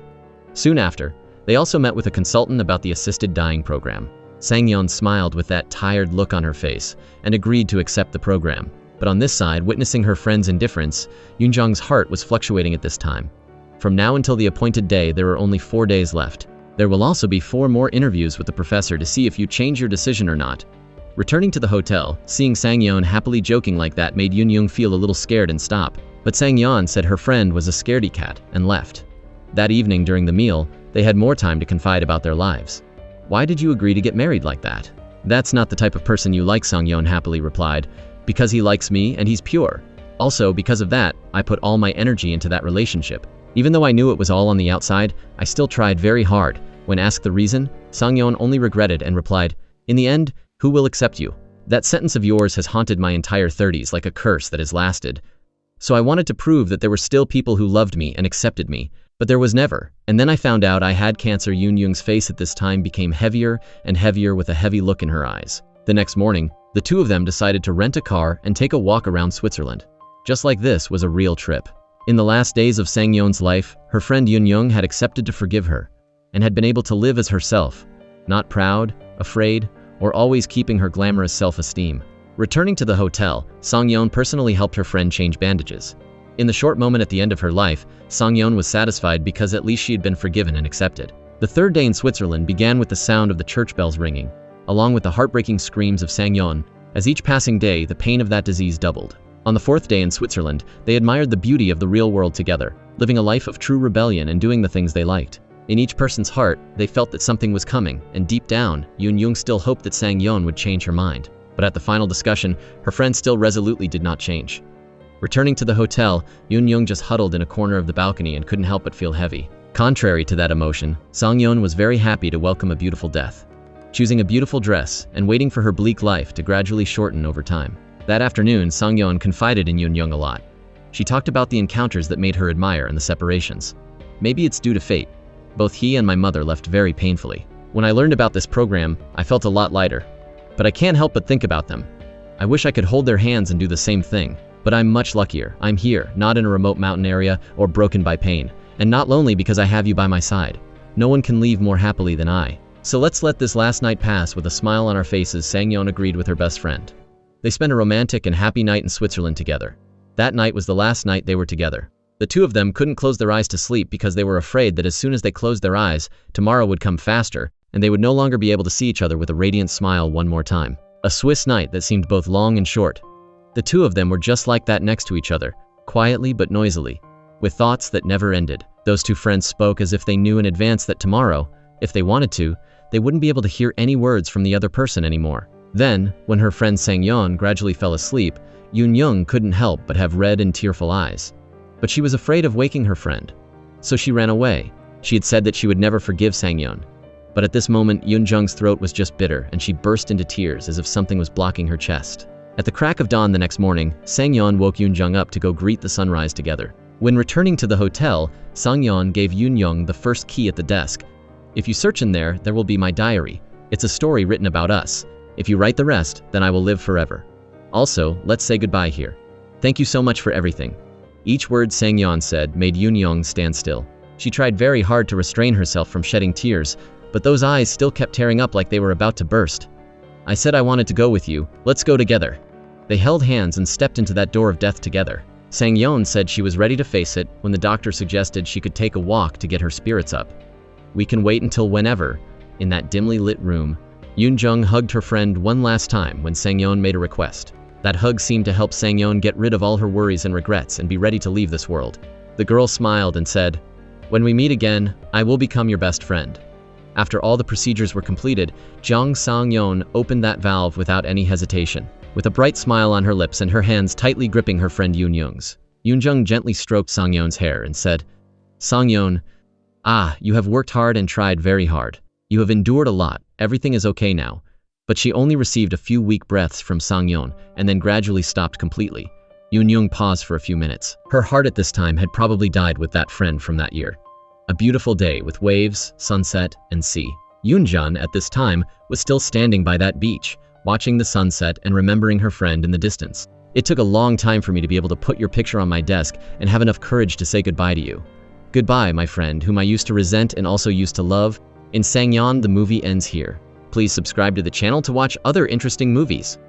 Soon after, they also met with a consultant about the assisted dying program. Sang-yeon smiled with that tired look on her face and agreed to accept the program. But on this side, witnessing her friend's indifference, Yoon-jung's heart was fluctuating at this time. From now until the appointed day, there were only 4 days left. There will also be 4 more interviews with the professor to see if you change your decision or not. Returning to the hotel, seeing Sang-yeon happily joking like that made Yoon-jung feel a little scared and stop. But Sang-yeon said her friend was a scaredy cat and left. That evening during the meal, they had more time to confide about their lives. "Why did you agree to get married like that?" "That's not the type of person you like," Sang-yeon happily replied. "Because he likes me and he's pure. Also, because of that, I put all my energy into that relationship. Even though I knew it was all on the outside, I still tried very hard." When asked the reason, Sang-yeon only regretted and replied, "In the end, who will accept you? That sentence of yours has haunted my entire 30s like a curse that has lasted. So I wanted to prove that there were still people who loved me and accepted me. But there was never. And then I found out I had cancer. Yoon Young's face at this time became heavier and heavier with a heavy look in her eyes. The next morning, the two of them decided to rent a car and take a walk around Switzerland. Just like this was a real trip. In the last days of Sang-yeon's life, her friend Yoon Young had accepted to forgive her and had been able to live as herself, not proud, afraid, or always keeping her glamorous self-esteem. Returning to the hotel, Sang-yeon personally helped her friend change bandages. In the short moment at the end of her life, Sang-yeon was satisfied because at least she had been forgiven and accepted. The third day in Switzerland began with the sound of the church bells ringing, along with the heartbreaking screams of Sang-yeon. As each passing day, the pain of that disease doubled. On the fourth day in Switzerland, they admired the beauty of the real world together, living a life of true rebellion and doing the things they liked. In each person's heart, they felt that something was coming, and deep down, Yoon Young still hoped that Sang-yeon would change her mind. But at the final discussion, her friend still resolutely did not change. Returning to the hotel, Yoon Young just huddled in a corner of the balcony and couldn't help but feel heavy. Contrary to that emotion, Sang-yeon was very happy to welcome a beautiful death, choosing a beautiful dress and waiting for her bleak life to gradually shorten over time. That afternoon, Sang-yeon confided in Yoon Young a lot. She talked about the encounters that made her admire and the separations. Maybe it's due to fate. Both he and my mother left very painfully. When I learned about this program, I felt a lot lighter. But I can't help but think about them. I wish I could hold their hands and do the same thing. But I'm much luckier. I'm here, not in a remote mountain area or broken by pain, and not lonely because I have you by my side. No one can leave more happily than I. So let's let this last night pass with a smile on our faces. Sang-yeon agreed with her best friend. They spent a romantic and happy night in Switzerland together. That night was the last night they were together. The two of them couldn't close their eyes to sleep because they were afraid that as soon as they closed their eyes, tomorrow would come faster, and they would no longer be able to see each other with a radiant smile one more time. A Swiss night that seemed both long and short. The two of them were just like that next to each other, quietly but noisily, with thoughts that never ended. Those two friends spoke as if they knew in advance that tomorrow, if they wanted to, they wouldn't be able to hear any words from the other person anymore. Then, when her friend Sang-yeon gradually fell asleep, Yoon Young couldn't help but have red and tearful eyes. But she was afraid of waking her friend. So she ran away. She had said that she would never forgive Sang-yeon. But at this moment, Yoon Jung's throat was just bitter, and she burst into tears as if something was blocking her chest. At the crack of dawn the next morning, Sang-yeon woke Yoon Jung up to go greet the sunrise together. When returning to the hotel, Sang-yeon gave Yoon Young the first key at the desk. If you search in there, there will be my diary. It's a story written about us. If you write the rest, then I will live forever. Also, let's say goodbye here. Thank you so much for everything. Each word Sang-yeon said made Yoon Young stand still. She tried very hard to restrain herself from shedding tears, but those eyes still kept tearing up like they were about to burst. I said I wanted to go with you. Let's go together. They held hands and stepped into that door of death together. Sang-yeon said she was ready to face it when the doctor suggested she could take a walk to get her spirits up. We can wait until whenever. In that dimly lit room, Yoon Jung hugged her friend one last time when Sang-yeon made a request. That hug seemed to help Sang-yeon get rid of all her worries and regrets and be ready to leave this world. The girl smiled and said, "When we meet again, I will become your best friend." After all the procedures were completed, Sang-yeon opened that valve without any hesitation. With a bright smile on her lips and her hands tightly gripping her friend Yoon Young's, Yoon Jung gently stroked Sang-yeon's hair and said, "Sang-yeon, you have worked hard and tried very hard. You have endured a lot. Everything is okay now." But she only received a few weak breaths from Sang-yeon and then gradually stopped completely. Yoon Young paused for a few minutes. Her heart at this time had probably died with that friend from that year. A beautiful day with waves, sunset, and sea. Yoon Jun at this time was still standing by that beach, watching the sunset and remembering her friend in the distance. It took a long time for me to be able to put your picture on my desk and have enough courage to say goodbye to you. Goodbye, my friend, whom I used to resent and also used to love. In Sang-yeon, the movie ends here. Please subscribe to the channel to watch other interesting movies.